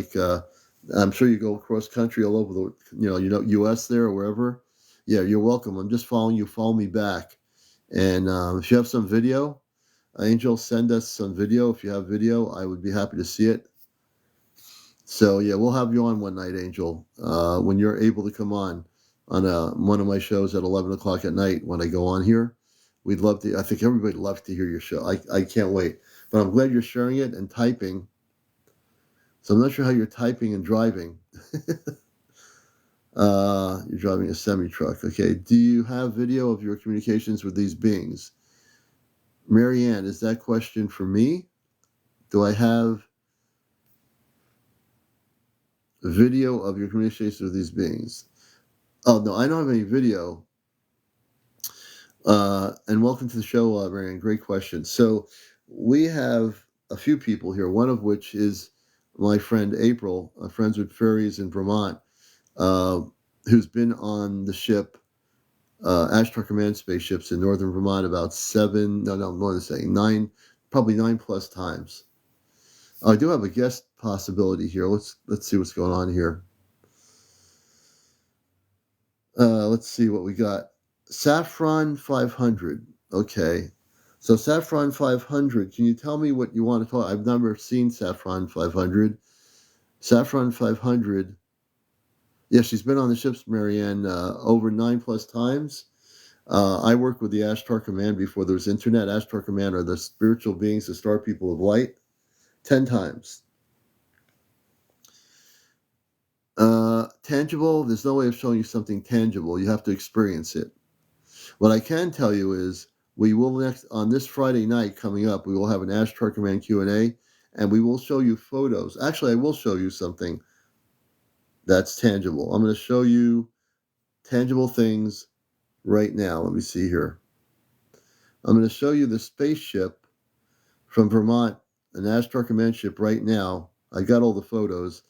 I'm sure you go across country all over the, U.S. there or wherever. Yeah, you're welcome. I'm just following you. Follow me back. And if you have some video, Angel, send us some video. If you have video, I would be happy to see it. So yeah, we'll have you on one night, Angel, when you're able to come on one of my shows at 11 o'clock at night when I go on here. We'd love to. I think everybody loves to hear your show. I can't wait. But I'm glad you're sharing it and typing. So I'm not sure how you're typing and driving. You're driving a semi-truck. Okay. Do you have video of your communications with these beings? Marianne, is that question for me? Do I have video of your communications with these beings? Oh, no, I don't have any video. And welcome to the show, Marianne. Great question. So we have a few people here, one of which is my friend April, Friends with Fairies in Vermont, uh, who's been on the ship, Ashtar Command spaceships in northern Vermont about more than saying, probably 9+ times. I do have a guest possibility here. Let's see what's going on here. Let's see what we got. Saffron 500. Okay. So Saffron 500, can you tell me what you want to talk? I've never seen Saffron 500. Saffron 500. Yeah, she's been on the ships, Marianne, over 9+ times. I worked with the Ashtar Command before there was internet. Ashtar Command are the spiritual beings, the star people of light. 10 times. Tangible, there's no way of showing you something tangible. You have to experience it. What I can tell you is we will on this Friday night coming up, we will have an Ashtar Command Q&A, and we will show you photos. Actually, I will show you something that's tangible. I'm going to show you tangible things right now. Let me see here. I'm going to show you the spaceship from Vermont, an Ashtar Command ship right now. I got all the photos.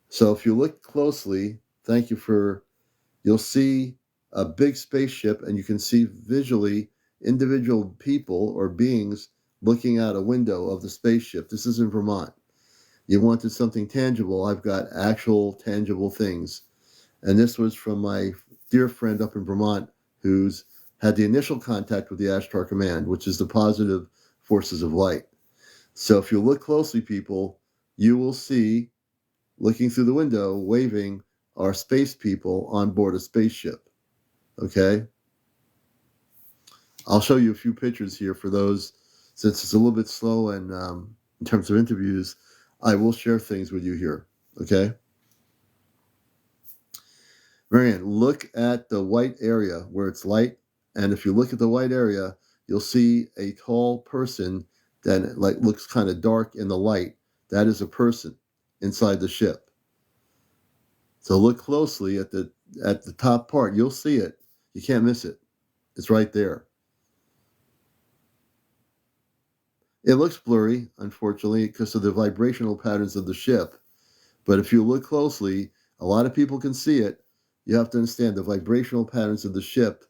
So if you look closely, you'll see a big spaceship, and you can see visually individual people or beings looking out a window of the spaceship. This is in Vermont. You wanted something tangible. I've got actual tangible things. And this was from my dear friend up in Vermont who's had the initial contact with the Ashtar Command, which is the positive forces of light. So if you look closely, people, you will see, looking through the window, waving, are space people on board a spaceship. Okay? I'll show you a few pictures here for those, since it's a little bit slow and in terms of interviews, I will share things with you here. Okay? Marianne, look at the white area where it's light, and if you look at the white area, you'll see a tall person that looks kind of dark in the light. That is a person inside the ship. So look closely at the top part. You'll see it. You can't miss it. It's right there. It looks blurry, unfortunately, because of the vibrational patterns of the ship. But if you look closely, a lot of people can see it. You have to understand the vibrational patterns of the ship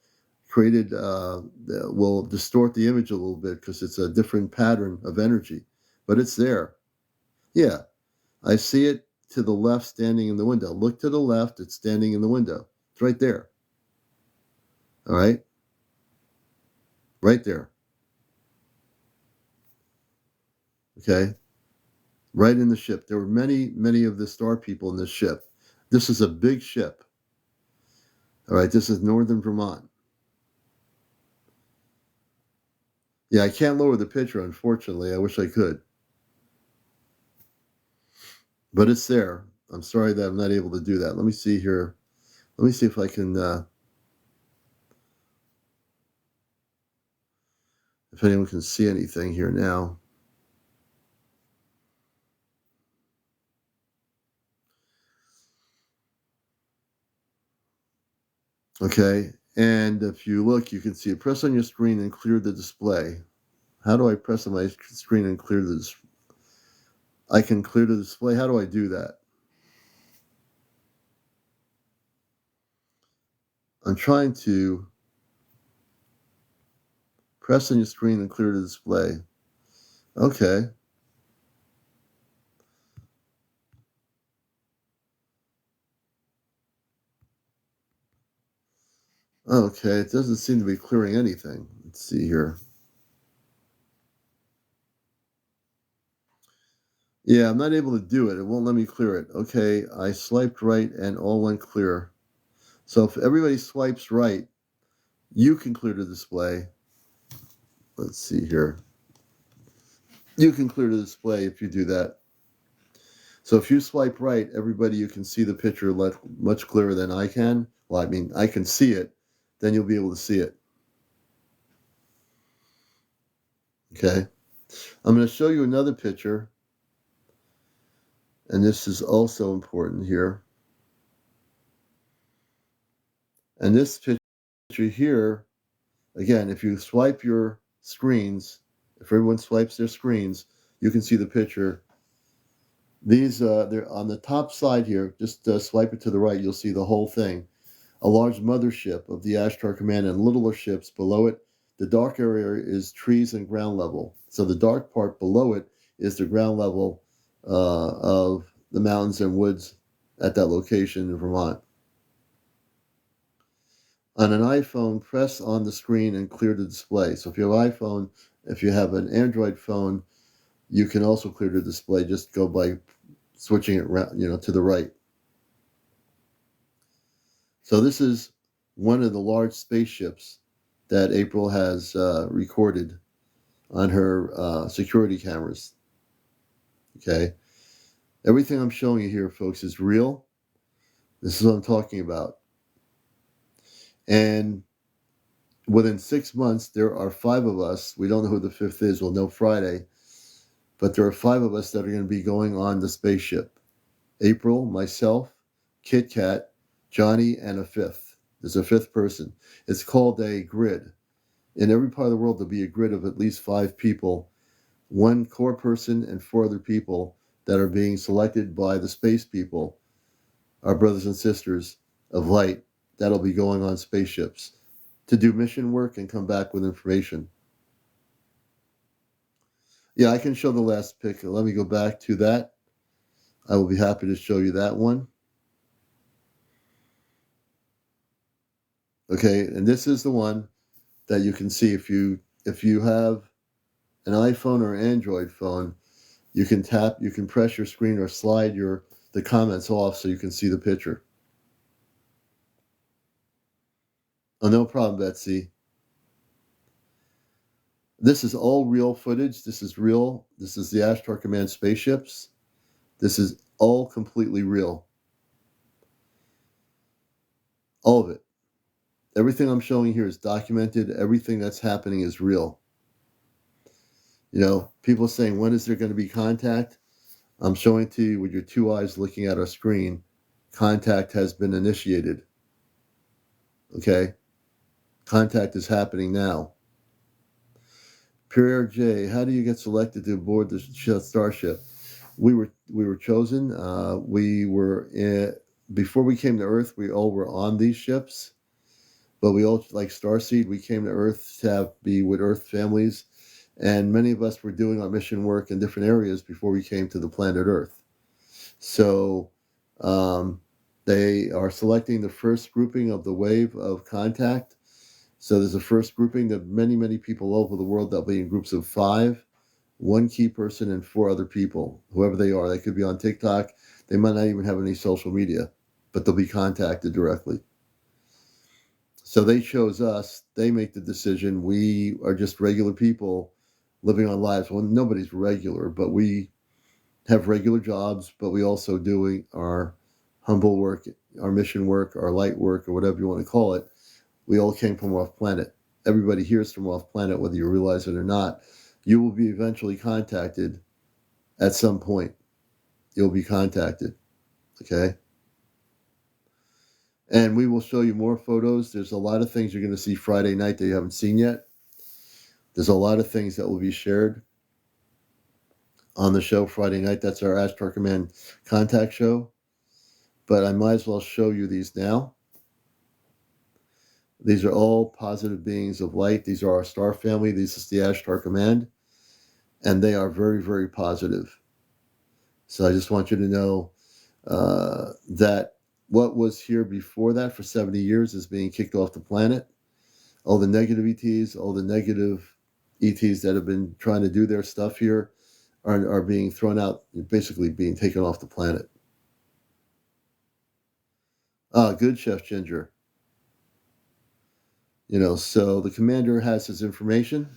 will distort the image a little bit because it's a different pattern of energy. But it's there. Yeah, I see it to the left standing in the window. Look to the left, it's standing in the window. It's right there. All right? Right there. Okay? Right in the ship. There were many, many of the star people in this ship. This is a big ship. All right, this is northern Vermont. Yeah, I can't lower the picture, unfortunately. I wish I could. But it's there. I'm sorry that I'm not able to do that. Let me see here. Let me see if I can, if anyone can see anything here now. Okay, and if you look, you can see it. Press on your screen and clear the display. How do I press on my screen and clear the display? I can clear the display. How do I do that? I'm trying to press on your screen and clear the display. Okay. Okay, it doesn't seem to be clearing anything. Let's see here. Yeah, I'm not able to do it. It won't let me clear it. Okay, I swiped right and all went clear. So if everybody swipes right, you can clear the display. Let's see here. You can clear the display if you do that. So if you swipe right, everybody, you can see the picture much clearer than I can. Well, I mean, I can see it. Then you'll be able to see it. Okay. I'm going to show you another picture. And this is also important here. And this picture here, again, if you swipe your screens, if everyone swipes their screens, you can see the picture. These, they're on the top side here. Just swipe it to the right, you'll see the whole thing. A large mothership of the Ashtar Command and littler ships below it. The dark area is trees and ground level. So the dark part below it is the ground level of the mountains and woods at that location in Vermont. On an iPhone, press on the screen and clear the display. So if you have an iPhone, if you have an Android phone, you can also clear the display. Just go by switching it around, to the right. So this is one of the large spaceships that April has recorded on her security cameras. Okay, everything I'm showing you here, folks, is real. This is what I'm talking about. And within 6 months, there are 5 of us. We don't know who the 5th is. We'll know Friday. But there are 5 of us that are going to be going on the spaceship. April, myself, Kit Kat, Johnny, and a 5th. There's a 5th person. It's called a grid. In every part of the world, there'll be a grid of at least 5 people, 1 core person and 4 other people that are being selected by the space people, our brothers and sisters of light, that'll be going on spaceships to do mission work and come back with information. Yeah, I can show the last pic. Let me go back to that. I will be happy to show you that one. Okay, and this is the one that you can see if you have an iPhone or Android phone, you can press your screen or slide the comments off so you can see the picture. Oh, no problem, Betsy. This is all real footage. This is real. This is the Ashtar Command spaceships. This is all completely real. All of it. Everything I'm showing here is documented. Everything that's happening is real. People saying, when is there going to be contact? I'm showing to you with your 2 eyes looking at our screen. Contact has been initiated. Okay? Contact is happening now. Pierre J., how do you get selected to board the starship? We were chosen. Before we came to Earth, we all were on these ships. But we all, like Starseed, we came to Earth to be with Earth families. And many of us were doing our mission work in different areas before we came to the planet Earth. So they are selecting the first grouping of the wave of contact. So there's a first grouping that many people all over the world that'll be in groups of 5, 1 key person and 4 other people, whoever they are. They could be on TikTok. They might not even have any social media, but they'll be contacted directly. So they chose us. They make the decision. We are just regular people living our lives. Well, nobody's regular, but we have regular jobs, but we also doing our humble work, our mission work, our light work, or whatever you want to call it. We all came from off planet. Everybody here is from off planet, whether you realize it or not. You will be eventually contacted at some point. You'll be contacted. Okay? And we will show you more photos. There's a lot of things you're going to see Friday night that you haven't seen yet. There's a lot of things that will be shared on the show Friday night. That's our Ashtar Command contact show. But I might as well show you these now. These are all positive beings of light. These are our star family. This is the Ashtar Command. And they are very, very positive. So I just want you to know that what was here before that for 70 years is being kicked off the planet. All the negative ETs, all the negative ETs that have been trying to do their stuff here are being thrown out, basically being taken off the planet. Good, Chef Ginger. So the commander has his information,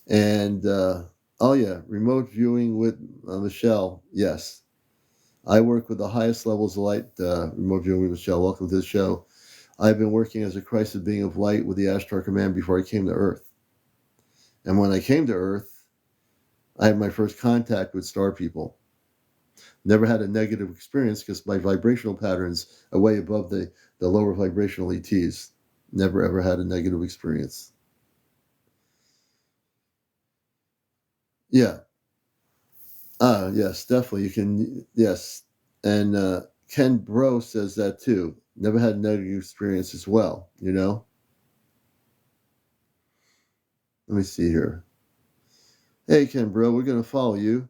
and oh yeah, remote viewing with Michelle. Yes, I work with the highest levels of light. Remote viewing with Michelle. Welcome to the show. I've been working as a Christed being of light with the Ashtar Command before I came to Earth. And when I came to Earth, I had my first contact with star people. Never had a negative experience because my vibrational patterns are way above the lower vibrational ETs. Never ever had a negative experience. Yeah. Yes, definitely. You can, yes. And Ken Bro says that too. Never had a negative experience as well, Let me see here. Hey, Ken Bro, we're going to follow you.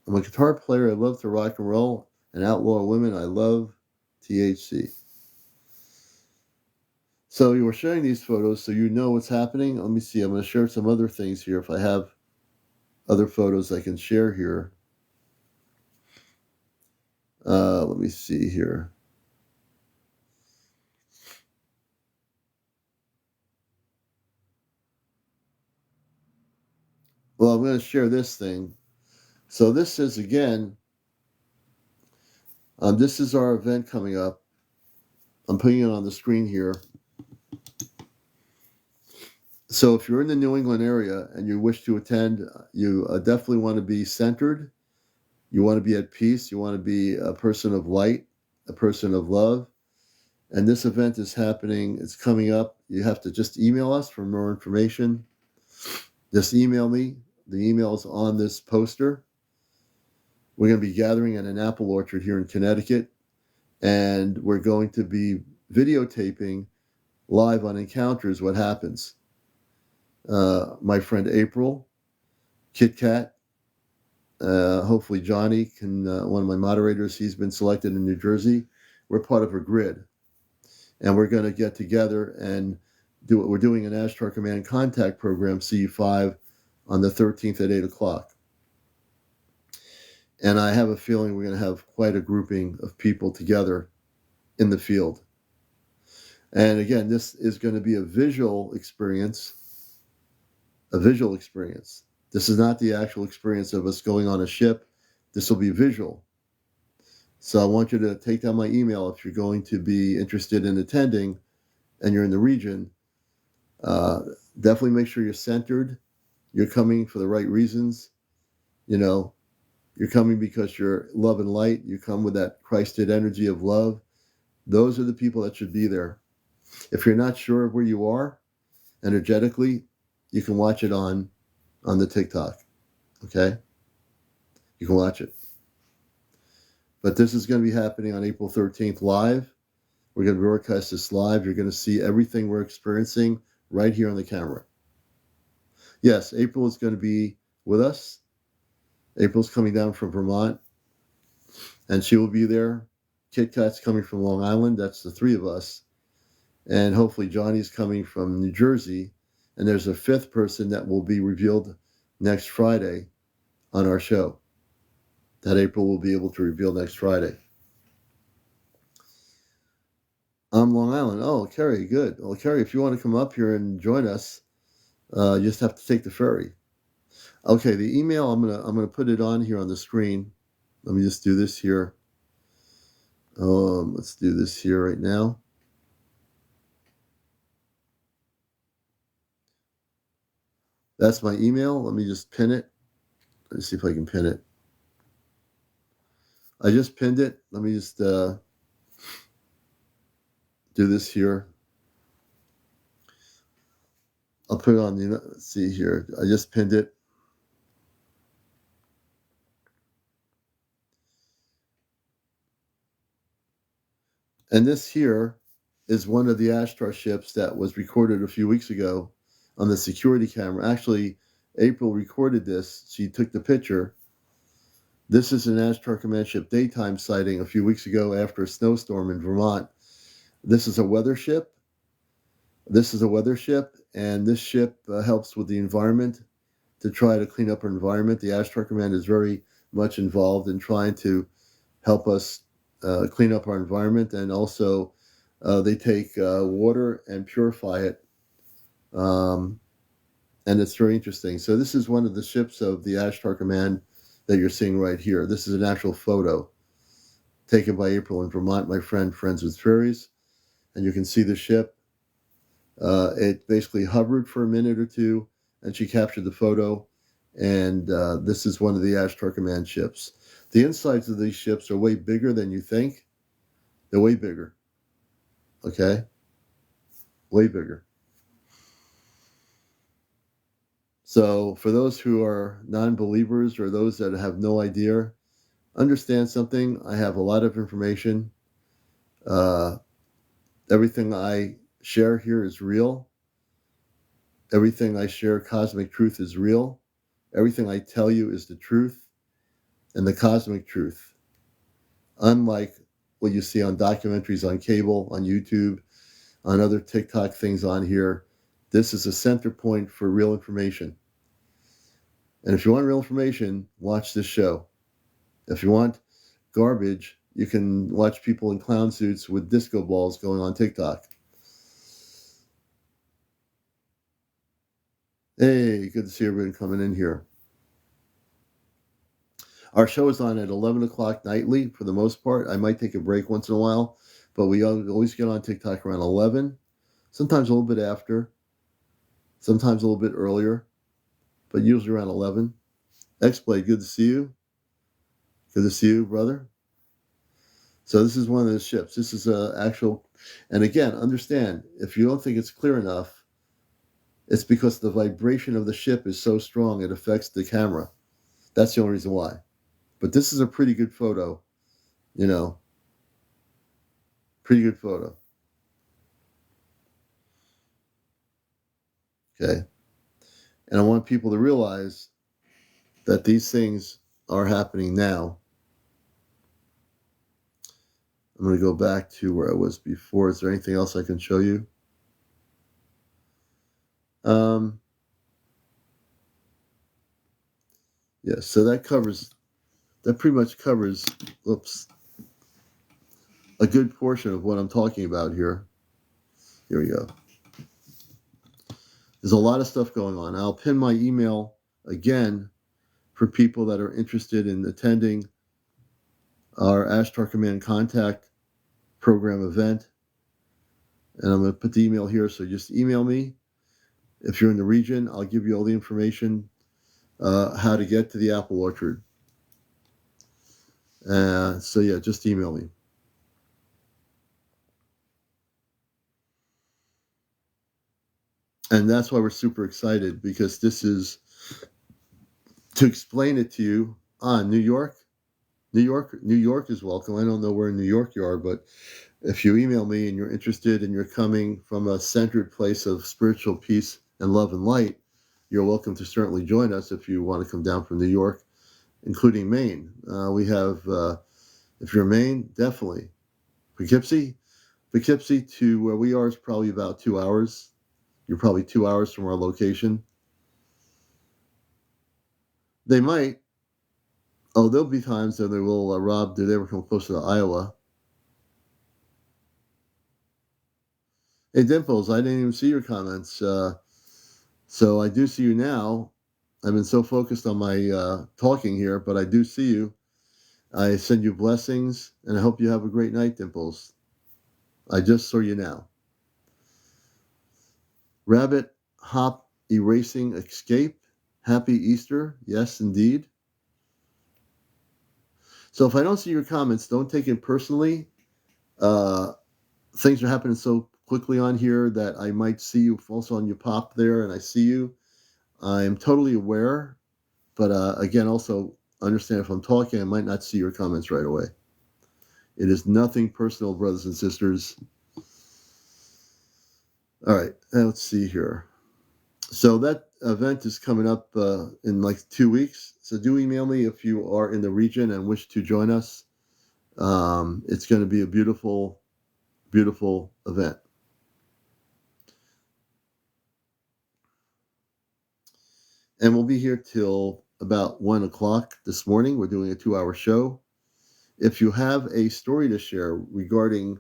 I'm a guitar player. I love to rock and roll and outlaw women. I love THC. So you were sharing these photos so you know what's happening. Let me see. I'm going to share some other things here. If I have other photos I can share here. Let me see here. Well, I'm going to share this thing. So this is, again, this is our event coming up. I'm putting it on the screen here. So if you're in the New England area and you wish to attend, you definitely want to be centered. You want to be at peace. You want to be a person of light, a person of love. And this event is happening. It's coming up. You have to just email us for more information. Just email me. The email is on this poster. We're going to be gathering at an apple orchard here in Connecticut. And we're going to be videotaping live on Encounters what happens. My friend April, Kit Kat, hopefully Johnny, one of my moderators, he's been selected in New Jersey. We're part of a grid. And we're going to get together and do what we're doing an Ashtar Command contact program, CU5, on the 13th at 8 o'clock. And I have a feeling we're going to have quite a grouping of people together in the field. And again, this is going to be a visual experience. This is not the actual experience of us going on a ship. This will be visual. So I want you to take down my email if you're going to be interested in attending and you're in the region. Definitely make sure you're centered. You're coming for the right reasons. You're coming because you're love and light. You come with that Christed energy of love. Those are the people that should be there. If you're not sure of where you are energetically, you can watch it on the TikTok. Okay? You can watch it. But this is going to be happening on April 13th live. We're going to broadcast this live. You're going to see everything we're experiencing right here on the camera. Yes, April is going to be with us. April's coming down from Vermont, and she will be there. Kit Kat's coming from Long Island. That's the three of us. And hopefully Johnny's coming from New Jersey. And there's a fifth person that will be revealed next Friday on our show. That April will be able to reveal next Friday. Long Island. Oh, Kerry, good. Well, Kerry, if you want to come up here and join us, you just have to take the ferry. Okay, the email, I'm gonna put it on here on the screen. Let me just do this here. Let's do this here right now. That's my email. Let me just pin it. Let's see if I can pin it. I just pinned it. Let me just do this here. I'll put it on the, let's see here. I just pinned it. And this here is one of the Ashtar ships that was recorded a few weeks ago on the security camera. Actually, April recorded this. She took the picture. This is an Ashtar Command ship daytime sighting a few weeks ago after a snowstorm in Vermont. This is a weather ship. And this ship helps with the environment to try to clean up our environment. The Ashtar Command is very much involved in trying to help us clean up our environment, and also they take water and purify it, and it's very interesting. So this is one of the ships of the Ashtar Command that you're seeing right here. This is an actual photo taken by April in Vermont, my friend, Friends with Fairies, and you can see the ship. It basically hovered for a minute or two, and she captured the photo. And this is one of the Ashtar Command ships. The insides of these ships are way bigger than you think. They're way bigger. Okay? Way bigger. So for those who are non-believers or those that have no idea, understand something. I have a lot of information. Everything I share here is real. Everything I share, cosmic truth, is real. Everything I tell you is the truth and the cosmic truth. Unlike what you see on documentaries on cable, on YouTube, on other TikTok things on here, this is a center point for real information. And if you want real information, watch this show. If you want garbage, you can watch people in clown suits with disco balls going on TikTok. Hey, good to see everyone coming in here. Our show is on at 11 o'clock nightly for the most part. I might take a break once in a while, but we always get on TikTok around 11, sometimes a little bit after, sometimes a little bit earlier, but usually around 11. X-Blade, good to see you. Good to see you, brother. So this is one of the ships. This is a actual, and again, understand, if you don't think it's clear enough, it's because the vibration of the ship is so strong it affects the camera. That's the only reason why. But this is a pretty good photo, pretty good photo. Okay. And I want people to realize that these things are happening now. I'm going to go back to where I was before. Is there anything else I can show you? Yeah, so that pretty much covers, a good portion of what I'm talking about here. Here we go. There's a lot of stuff going on. I'll pin my email again for people that are interested in attending our Ashtar Command Contact Program event. And I'm going to put the email here, so just email me. If you're in the region, I'll give you all the information how to get to the apple orchard. So yeah, just email me. And that's why we're super excited, because this is to explain it to you. New York is welcome. I don't know where in New York you are, but if you email me and you're interested and you're coming from a centered place of spiritual peace and love and light, you're welcome to certainly join us if you want to come down from New York, including Maine. We have, if you're in Maine, definitely. Poughkeepsie to where we are is probably about 2 hours. You're probably 2 hours from our location. They might. Oh, there'll be times that they will, Rob, did they ever come closer to Iowa? Hey, Dimples, I didn't even see your comments. So I do see you now. I've been so focused on my talking here, but I do see you. I send you blessings, and I hope you have a great night, Dimples. I just saw you now. Rabbit Hop Erasing Escape. Happy Easter. Yes, indeed. So if I don't see your comments, don't take it personally. Things are happening so quickly on here that I might see you also on your pop there, and I see you. I'm totally aware, but again, also understand if I'm talking, I might not see your comments right away. It is nothing personal, brothers and sisters. All right, let's see here. So that event is coming up in like 2 weeks. So do email me if you are in the region and wish to join us. It's going to be a beautiful, beautiful event. and we'll be here till about 1 o'clock this morning. We're doing a 2-hour show. If you have a story to share regarding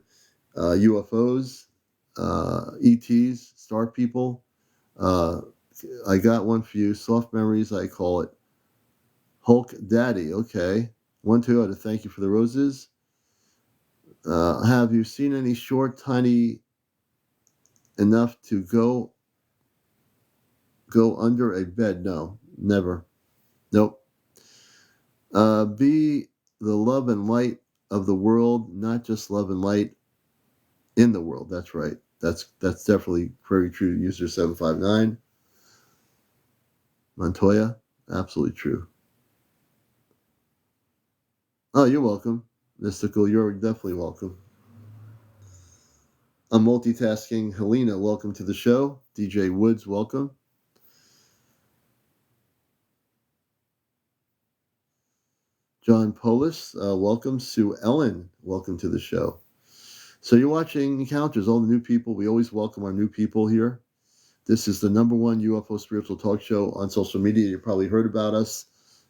UFOs, ETs, star people, I got one for you. Soft memories, I call it. Hulk Daddy. Okay. 1-2 out of thank you for the roses. Have you seen any short, tiny enough to go under a bed? No, never. Nope. Be the love and light of the world, not just love and light in the world. That's right. That's definitely very true. User 759. Montoya, absolutely true. Oh, you're welcome. Mystical, you're definitely welcome. I'm multitasking. Helena, welcome to the show. DJ Woods, welcome. John Polis, welcome. Sue Ellen, welcome to the show. So you're watching Encounters, all the new people. We always welcome our new people here. This is the #1 UFO spiritual talk show on social media. You probably heard about us.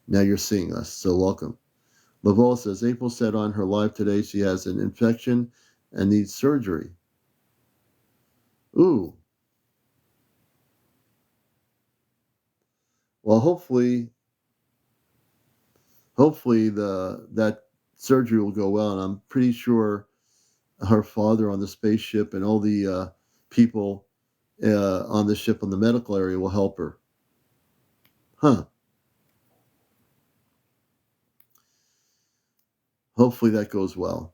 Now you're seeing us, so welcome. Laval says, April said on her live today she has an infection and needs surgery. Ooh. Well, hopefully that surgery will go well, and I'm pretty sure her father on the spaceship and all the people on the ship on the medical area will help her. Huh. Hopefully that goes well.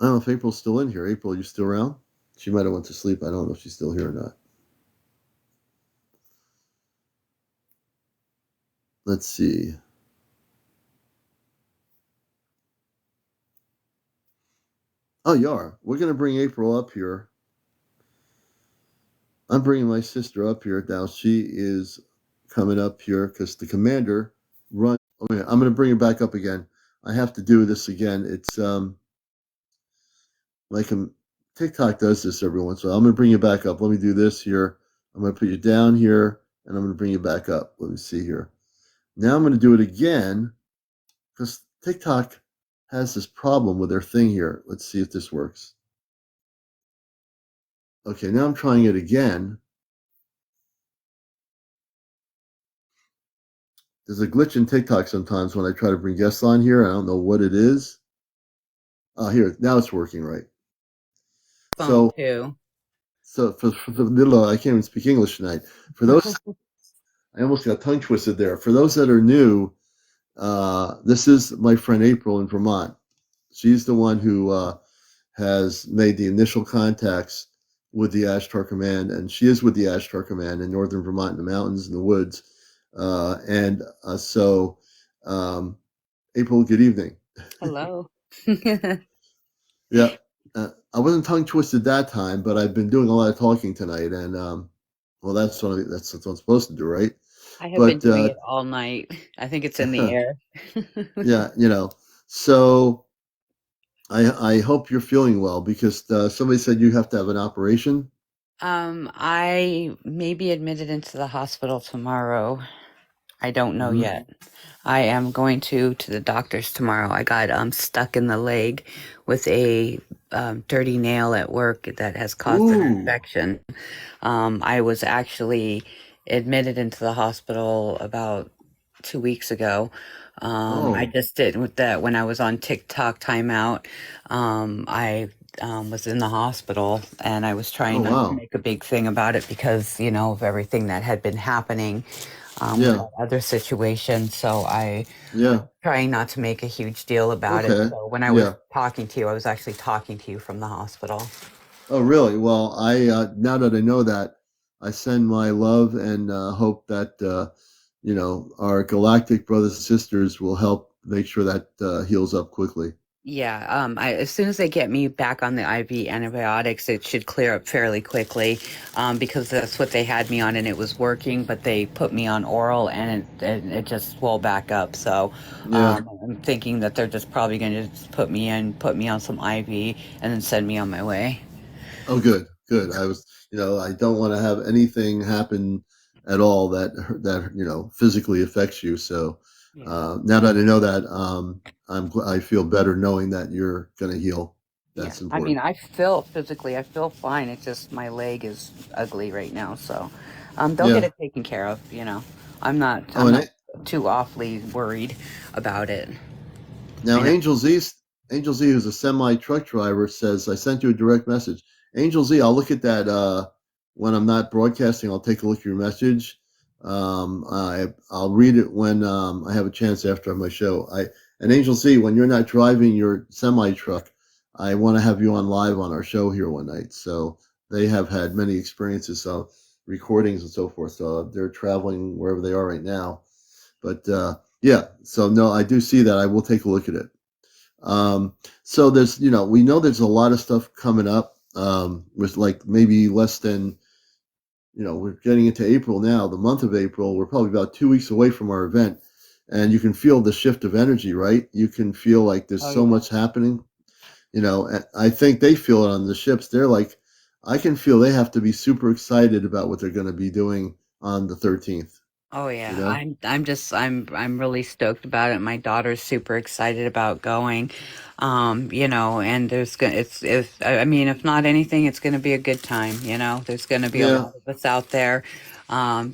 I don't know if April's still in here. April, are you still around? She might have went to sleep. I don't know if she's still here or not. Let's see. Oh, you are. We're going to bring April up here. I'm bringing my sister up here now. She is coming up here because the commander runs. Okay, I'm going to bring her back up again. I have to do this again. It's like TikTok does this every once in a while. I'm going to bring you back up. Let me do this here. I'm going to put you down here, and I'm going to bring you back up. Let me see here. Now I'm going to do it again because TikTok has this problem with their thing here. Let's see if this works. Okay, now I'm trying it again. There's a glitch in TikTok sometimes when I try to bring guests on here. I don't know what it is. Oh, here, now it's working right. Phone too. So for the little, I can't even speak English tonight. For those, I almost got tongue twisted there. For those that are new, this is my friend April in Vermont. She's the one who has made the initial contacts with the Ashtar Command, and she is with the Ashtar Command in northern Vermont in the mountains and the woods. So, April, good evening. Hello. Yeah, I wasn't tongue twisted that time, but I've been doing a lot of talking tonight, and well, that's what I'm supposed to do, right? I have been But doing it all night. I think it's in the air. yeah, so I hope you're feeling well because somebody said you have to have an operation. I may be admitted into the hospital tomorrow. I don't know yet. I am going to the doctor's tomorrow. I got stuck in the leg with a dirty nail at work that has caused an Ooh, infection. I was actually admitted into the hospital about 2 weeks ago. I oh, just did with that when I was on TikTok timeout. I was in the hospital and I was oh trying not to wow, make a big thing about it because, of everything that had been happening with yeah, that other situation. So I was yeah, trying not to make a huge deal about it. okay, So when I was yeah. talking to you, I was actually talking to you from the hospital. Oh, really? Well, I now that I know that, I send my love and hope that our galactic brothers and sisters will help make sure that heals up quickly. Yeah, as soon as they get me back on the IV antibiotics, it should clear up fairly quickly, because that's what they had me on and it was working, but they put me on oral and it just swelled back up. So, Yeah. I'm thinking that they're just probably going to just put me on some IV and then send me on my way. Oh, good, Good. I was, I don't want to have anything happen at all that physically affects you. So Yeah. now that I know that, I feel better knowing that you're going to heal. Yeah. That's I mean, important. I feel physically, I feel fine. It's just my leg is ugly right now. So, they'll get Yeah. it taken care of, you know. Oh, I'm not too awfully worried about it. I now, know. Angel Z, who's a semi truck driver, says I sent you a direct message. Angel Z, I'll look at that when I'm not broadcasting. I'll take a look at your message. I'll read it when I have a chance after my show. And Angel Z, when you're not driving your semi truck, I want to have you on live on our show here one night. So they have had many experiences, recordings and so forth. So they're traveling wherever they are right now. But yeah, so no, I do see that. I will take a look at it. So there's, we know there's a lot of stuff coming up with like maybe less than, we're getting into April now, the month of April. We're probably about 2 weeks away from our event. And you can feel the shift of energy, right? You can feel like there's Oh so yeah. much happening, and I think they feel it on the ships. They're like, I can feel they have to be super excited about what they're going to be doing on the 13th, Oh you yeah, know? I'm really stoked about it. My daughter's super excited about going. And there's gonna it's if I mean if not anything, it's gonna be a good time. There's gonna be a Yeah. lot of us out there. And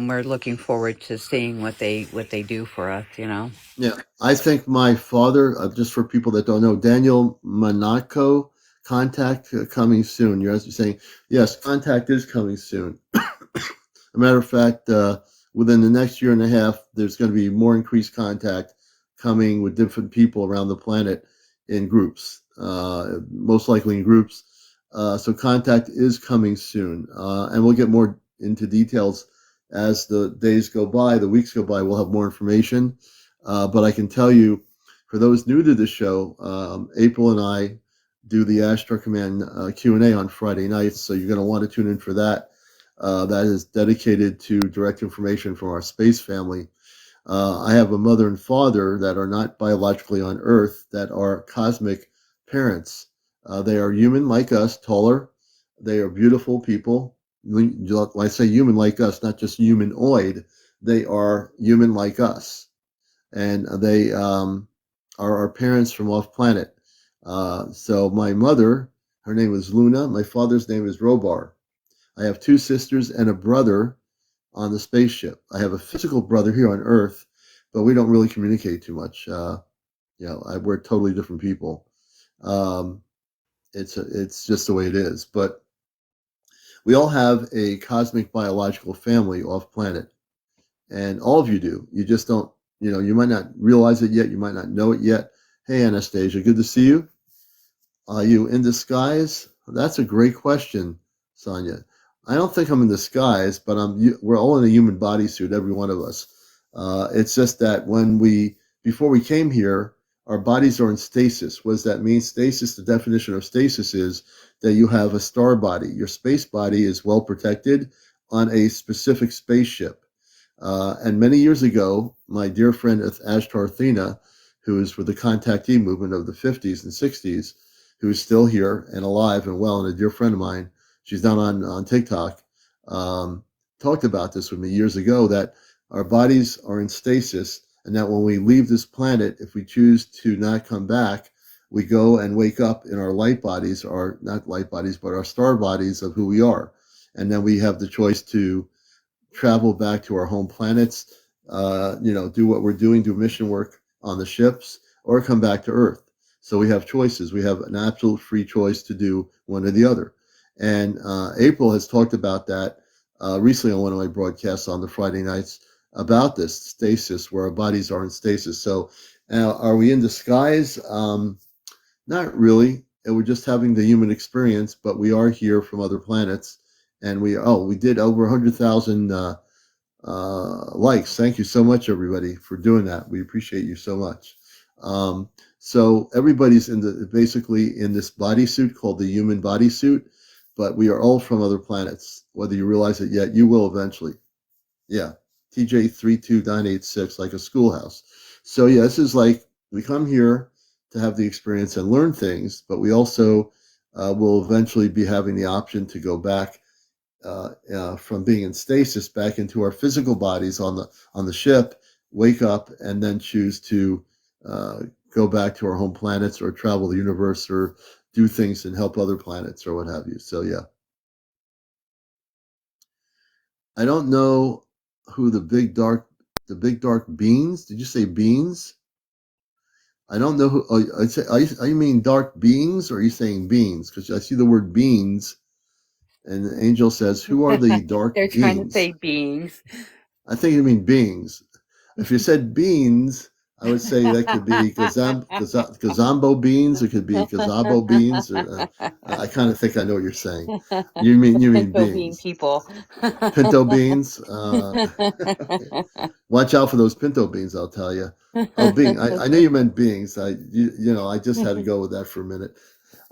we're looking forward to seeing what they do for us. Yeah, I think my father, just for people that don't know, Daniel Monaco, contact coming soon. You're saying, yes, contact is coming soon. A matter of fact, within the next year and a half, there's going to be more increased contact coming with different people around the planet in groups, most likely in groups. So contact is coming soon, and we'll get more into details as the days go by, the weeks go by. We'll have more information, but I can tell you, for those new to the show, April and I do the Ashtar Command Q&A on Friday nights, so you're going to want to tune in for that. That is dedicated to direct information from our space family. I have a mother and father that are not biologically on Earth, that are cosmic parents. They are human like us, taller. They are beautiful people. When I say human like us, not just humanoid, they are human like us. And they are our parents from off planet. So my mother, her name was Luna. My father's name is Robar. I have two sisters and a brother on the spaceship. I have a physical brother here on Earth, but we don't really communicate too much. We're totally different people. Um, it's just the way it is. But we all have a cosmic biological family off planet, and all of you do. You just don't. You might not realize it yet. You might not know it yet. Hey, Anastasia, good to see you. Are you in disguise? That's a great question, Sonia. I don't think I'm in disguise, but we're all in a human bodysuit, every one of us. It's just that before we came here, our bodies are in stasis. What does that mean? Stasis, the definition of stasis is that you have a star body. Your space body is well protected on a specific spaceship. And many years ago, my dear friend Ashtar Athena, who is with the contactee movement of the 50s and 60s, who is still here and alive and well, and a dear friend of mine, she's down on TikTok, talked about this with me years ago, that our bodies are in stasis, and that when we leave this planet, if we choose to not come back, we go and wake up in our light bodies, or not light bodies, but our star bodies of who we are. And then we have the choice to travel back to our home planets, do what we're doing, do mission work on the ships, or come back to Earth. So we have choices. We have an absolute free choice to do one or the other. And April has talked about that recently on one of my broadcasts on the Friday nights about this stasis, where our bodies are in stasis. So are we in disguise? Not really. We're just having the human experience, but we are here from other planets. And we did over 100,000 likes. Thank you so much, everybody, for doing that. We appreciate you so much. So everybody's basically in this bodysuit called the human bodysuit, but we are all from other planets. Whether you realize it yet, you will eventually. Yeah, TJ32986, like a schoolhouse. So yeah, this is like we come here to have the experience and learn things, but we also we'll eventually be having the option to go back from being in stasis back into our physical bodies on the ship, wake up, and then choose to uh, go back to our home planets or travel the universe or do things and help other planets or what have you. So yeah, I don't know who the big dark beings. Did you say beings? I don't know who. Oh, are you mean dark beings or are you saying beings? Because I see the word beings, and the angel says, "Who are the dark They're trying to beings?" say beings. I think you mean beings. If you said beans, I would say that could be gazambo beans. It could be gazabo beans. I kind of think I know what you're saying. You mean Pinto bean beans, people. pinto beans. Watch out for those pinto beans. I'll tell you. Oh, being. I knew you meant beings. I just had to go with that for a minute.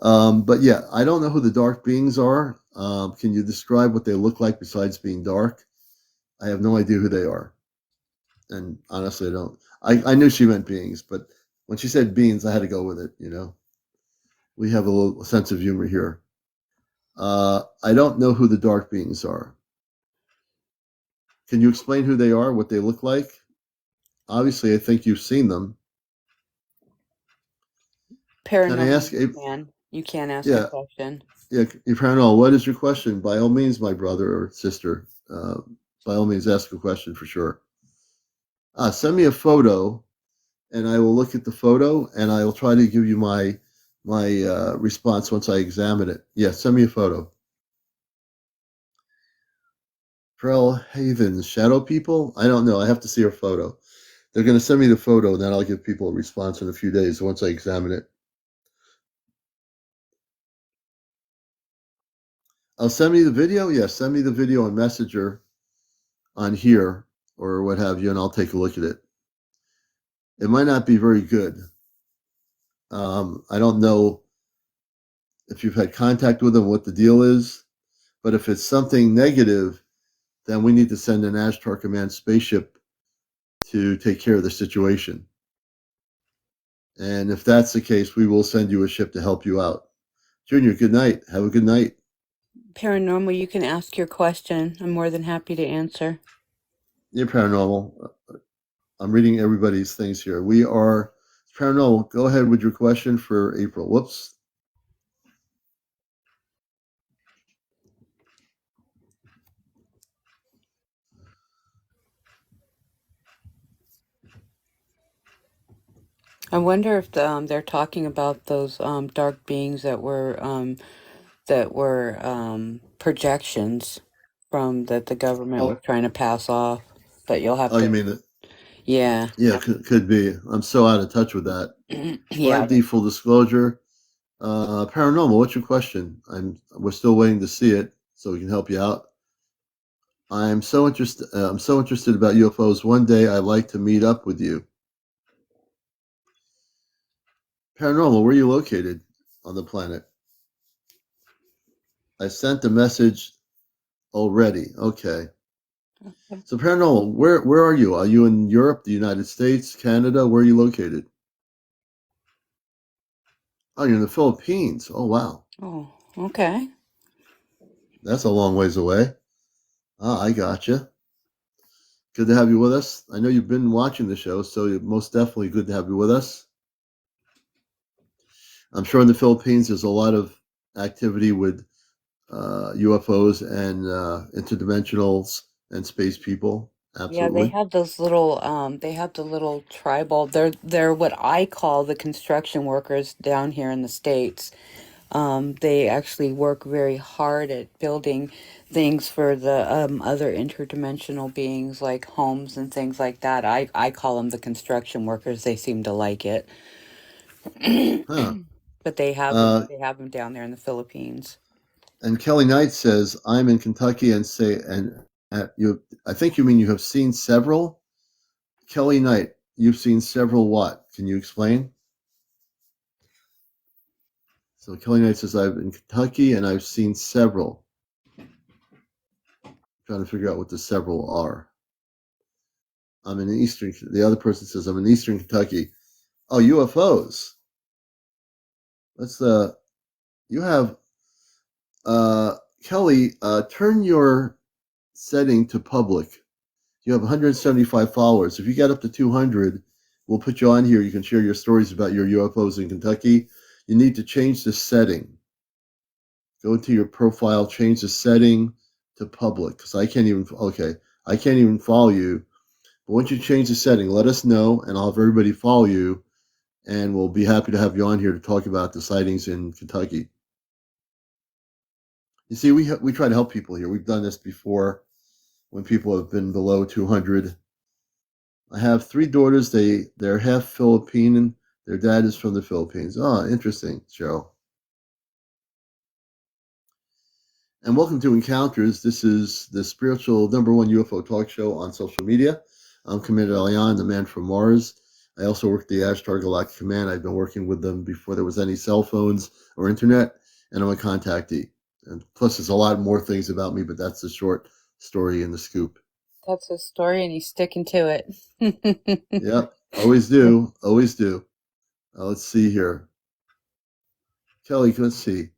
But yeah, I don't know who the dark beings are. Can you describe what they look like besides being dark? I have no idea who they are. And honestly, I don't. I knew she meant beings, but when she said beans, I had to go with it. We have a little sense of humor here. I don't know who the dark beings are. Can you explain who they are, what they look like? Obviously, I think you've seen them. Can I Paranormal, ask? you can. You can ask a Yeah, question. yeah. Paranormal. What is your question? By all means, my brother or sister. By all means, ask a question for sure. Send me a photo and I will look at the photo and I will try to give you my response once I examine it. Yeah, send me a photo. Trail Havens, shadow people? I don't know. I have to see her photo. They're going to send me the photo, and then I'll give people a response in a few days once I examine it. I'll send me the video. Yes, send me the video on Messenger on here or what have you, and I'll take a look at it. It might not be very good. I don't know if you've had contact with them, what the deal is, but if it's something negative, then we need to send an Ashtar Command spaceship to take care of the situation. And if that's the case, we will send you a ship to help you out. Junior, good night. Have a good night. Paranormal, you can ask your question. I'm more than happy to answer. You're paranormal. I'm reading everybody's things here. We are paranormal. Go ahead with your question for April. Whoops. I wonder if they're talking about those dark beings that were projections from that the government was Oh, trying to pass off. But you'll have oh, you to, mean that? yeah, Yeah, could be. I'm so out of touch with that. yeah. 5D full disclosure. Paranormal. What's your question? We're still waiting to see it, so we can help you out. I'm so interested. I'm so interested about UFOs. One day, I'd like to meet up with you. Paranormal. Where are you located on the planet? I sent a message already. Okay. So paranormal. Where are you? Are you in Europe, the United States, Canada? Where are you located? Oh, you're in the Philippines. Oh wow, Oh, okay. that's a long ways away. Ah, I gotcha. Good to have you with us. I know you've been watching the show, so most definitely good to have you with us. I'm sure in the Philippines there's a lot of activity with UFOs and interdimensionals and space people. Yeah, they Absolutely. have those little they have the little tribal they're what I call the construction workers down here in the States. They actually work very hard at building things for the other interdimensional beings like homes and things like that. I call them the construction workers. They seem to like it. Huh. But Uh, they have them down there in the Philippines. and Kelly Knight says, "I'm in Kentucky and say and you. I think you mean you have seen several." Kelly Knight, you've seen several what? Can you explain? So Kelly Knight says, I've in Kentucky and I've seen several. Trying to figure out what the several are. I'm in Eastern. The other person says, I'm in Eastern Kentucky. Oh, UFOs. That's the you have Kelly. Turn your setting to public. You have 175 followers. If you get up to 200, we'll put you on here. You can share your stories about your UFOs in Kentucky. You need to change the setting. Go to your profile, change the setting to public because I can't even. Okay, I can't even follow you. But once you change the setting, let us know, and I'll have everybody follow you, and we'll be happy to have you on here to talk about the sightings in Kentucky. You see, we try to help people here. We've done this before when people have been below 200. I have three daughters. They're half Philippine, and their dad is from the Philippines. Oh, interesting, Cheryl. And welcome to Encounters. This is the spiritual #1 UFO talk show on social media. I'm CmdrAleon, the man from Mars. I also work at the Ashtar Command. I've been working with them before there was any cell phones or internet, and I'm a contactee. And plus, there's a lot more things about me, but that's the short story in the scoop. That's his story, and he's sticking to it. Yep, always do, always do. Let's see here. Kelly, let's see.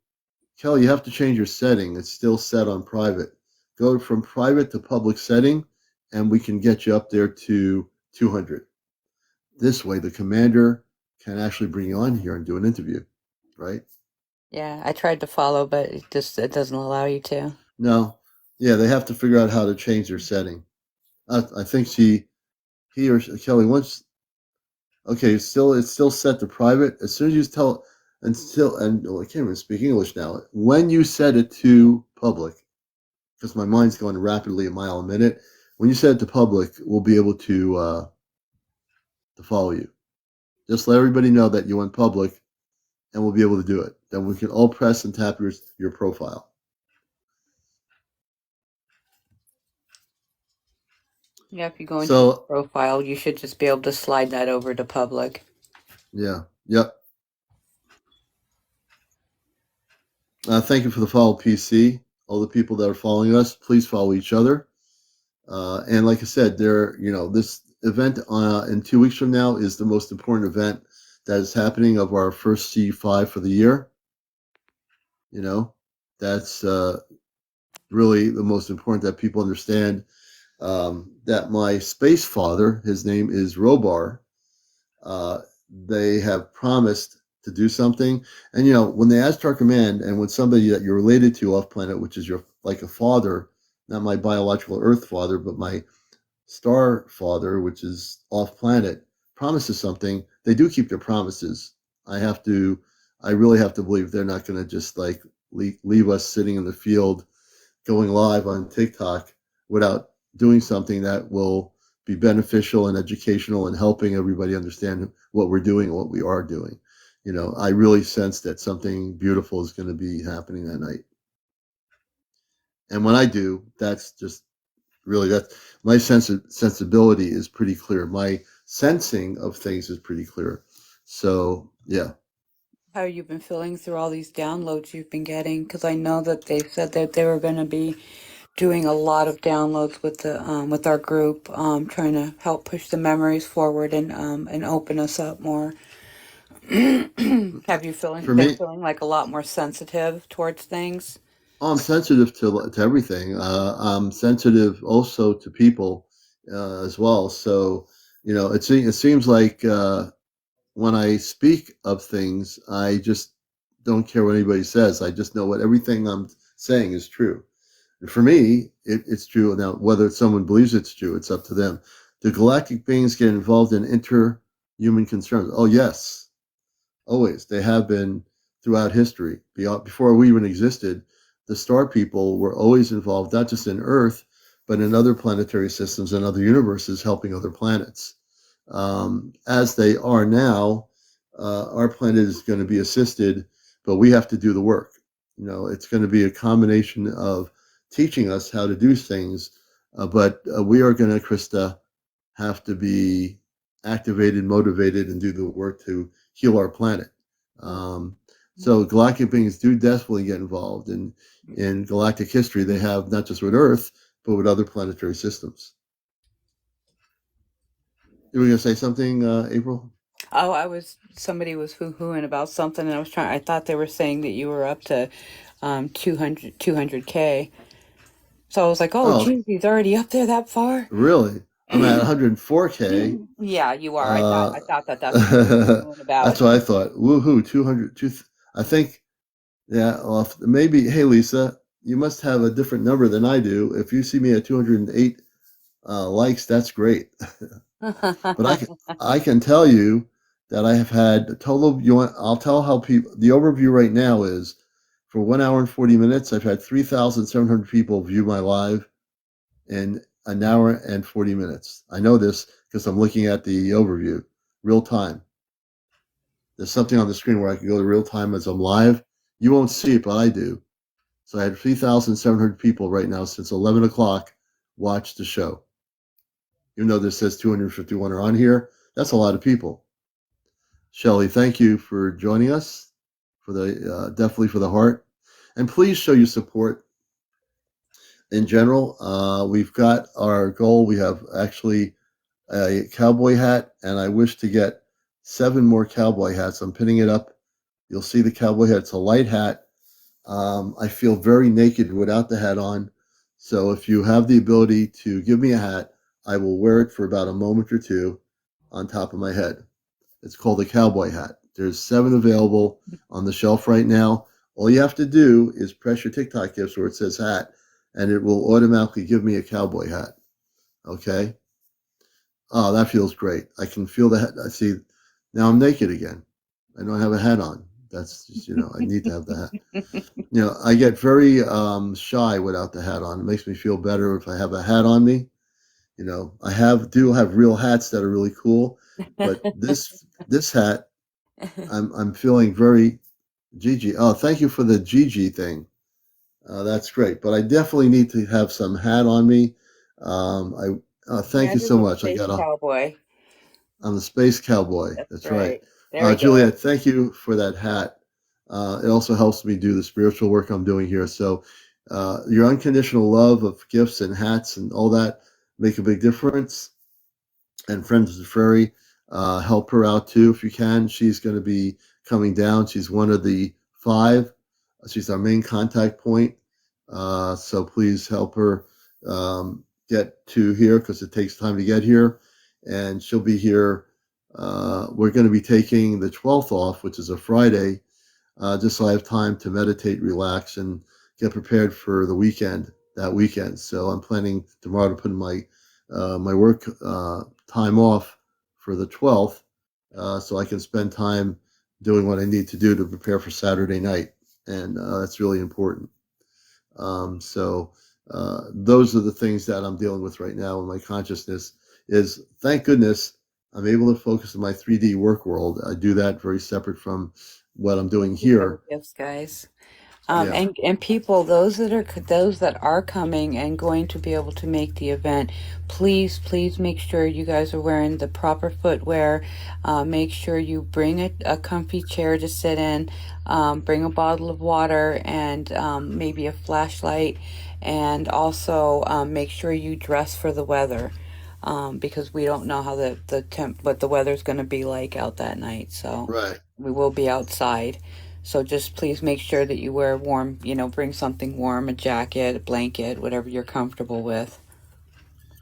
Kelly, you have to change your setting. It's still set on private. Go from private to public setting, and we can get you up there to 200. This way, the commander can actually bring you on here and do an interview, right? Yeah, I tried to follow, but it doesn't allow you to. No, yeah, they have to figure out how to change their setting. I think he or Kelly once. Okay, it's still set to private. As soon as you tell, I can't even speak English now. When you set it to public, because my mind's going rapidly a mile a minute. When you set it to public, we'll be able to follow you. Just let everybody know that you went public, and we'll be able to do it. Then we can all press and tap your profile. Yeah, if you go into your So profile, you should just be able to slide that over to public. yeah, yep. Thank you for the follow, PC. All the people that are following us, please follow each other. And like I said, this event in 2 weeks from now is the most important event that is happening of our first C5 for the year. You know, that's really the most important that people understand. That my space father, his name is Robar, uh, they have promised to do something. And when they asked our command, and when somebody that you're related to off planet, which is your like a father, not my biological Earth father, but my star father, which is off planet, promises something, they do keep their promises. I really have to believe they're not going to just like leave us sitting in the field going live on TikTok without doing something that will be beneficial and educational and helping everybody understand what we're doing and what we are doing. I really sense that something beautiful is going to be happening that night. And when I do, that's just really that my sensibility is pretty clear. My sensing of things is pretty clear. So yeah. How you've been feeling through all these downloads you've been getting? Because I know that they said that they were going to be doing a lot of downloads with our group, trying to help push the memories forward and open us up more. Have you For been me, feeling like a lot more sensitive towards things? I'm sensitive to everything. I'm sensitive also to people as well. So it seems like when I speak of things, I just don't care what anybody says. I just know what everything I'm saying is true. And for me, it's true. Now, whether someone believes it's true, it's up to them. Do galactic beings get involved in interhuman concerns? Oh, yes, always. They have been throughout history. Before we even existed, the star people were always involved, not just in Earth, but in other planetary systems and other universes, helping other planets. As they are now, our planet is going to be assisted, but we have to do the work. It's going to be a combination of teaching us how to do things, but we are going to, Krista, have to be activated, motivated, and do the work to heal our planet. Um, so galactic beings do definitely get involved in galactic history. They have not just with Earth, but with other planetary systems. You were going to say something, April? Oh, somebody was hoo-hooing about something, and I thought they were saying that you were up to 200K. So I was like, oh, Oh, geez, he's already up there that far? really? I'm at 104K. Yeah, you are. Uh, I thought that that's what they were hoo-hooing that's about. what I thought. Woohoo, 200. I think, yeah, well, maybe, hey, Lisa, you must have a different number than I do. If you see me at 208 likes, that's great. But I can tell you that I have had a total. I'll tell how people. The overview right now is for 1 hour and 40 minutes. I've had 3,700 people view my live in an hour and 40 minutes. I know this because I'm looking at the overview, real time. There's something on the screen where I can go to real time as I'm live. You won't see it, but I do. So I had 3,700 people right now since 11 o'clock watch the show. Even though this says 251 are on here, that's a lot of people. Shelley, thank you for joining us for the definitely for the heart, and please show your support in general. We've got our goal. We have actually a cowboy hat, and I wish to get 7 more cowboy hats. I'm pinning it up. You'll see the cowboy hat. It's a light hat. I feel very naked without the hat on. So if you have the ability to give me a hat, I will wear it for about a moment or two on top of my head. It's called a cowboy hat. There's 7 available on the shelf right now. All you have to do is press your TikTok gifts where it says hat, and it will automatically give me a cowboy hat. Okay? Oh, that feels great. I can feel the hat. I see. Now I'm naked again. I don't have a hat on. That's just, I need to have the hat. I get very shy without the hat on. It makes me feel better if I have a hat on me. I do have real hats that are really cool, but this hat, I'm feeling very Gigi. Oh, thank you for the Gigi thing. That's great. But I definitely need to have some hat on me. I thank you Commanders so a much. space cowboy. I'm the space cowboy. That's That's right. right. There we go. Juliet, thank you for that hat. It also helps me do the spiritual work I'm doing here. So your unconditional love of gifts and hats and all that make a big difference. And Friends of Furry, help her out too if you can. She's going to be coming down. She's one of the 5. She's our main contact point. So please help her get to here because it takes time to get here. And she'll be here. We're going to be taking the 12th off, which is a Friday, just so I have time to meditate, relax, and get prepared for the weekend. That weekend, so I'm planning tomorrow to put in my work time off for the 12th, so I can spend time doing what I need to do to prepare for Saturday night, and that's really important. So those are the things that I'm dealing with right now in my consciousness. Is thank goodness I'm able to focus on my 3D work world. I do that very separate from what I'm doing Thank you for the here. gifts, guys. Yeah, And people, those that are coming and going to be able to make the event, please make sure you guys are wearing the proper footwear. Make sure you bring a comfy chair to sit in. Bring a bottle of water and maybe a flashlight, and also make sure you dress for the weather. Because we don't know how what the weather's going to be like out that night. So right. we will be outside. So just please make sure that you wear warm, bring something warm, a jacket, a blanket, whatever you're comfortable with.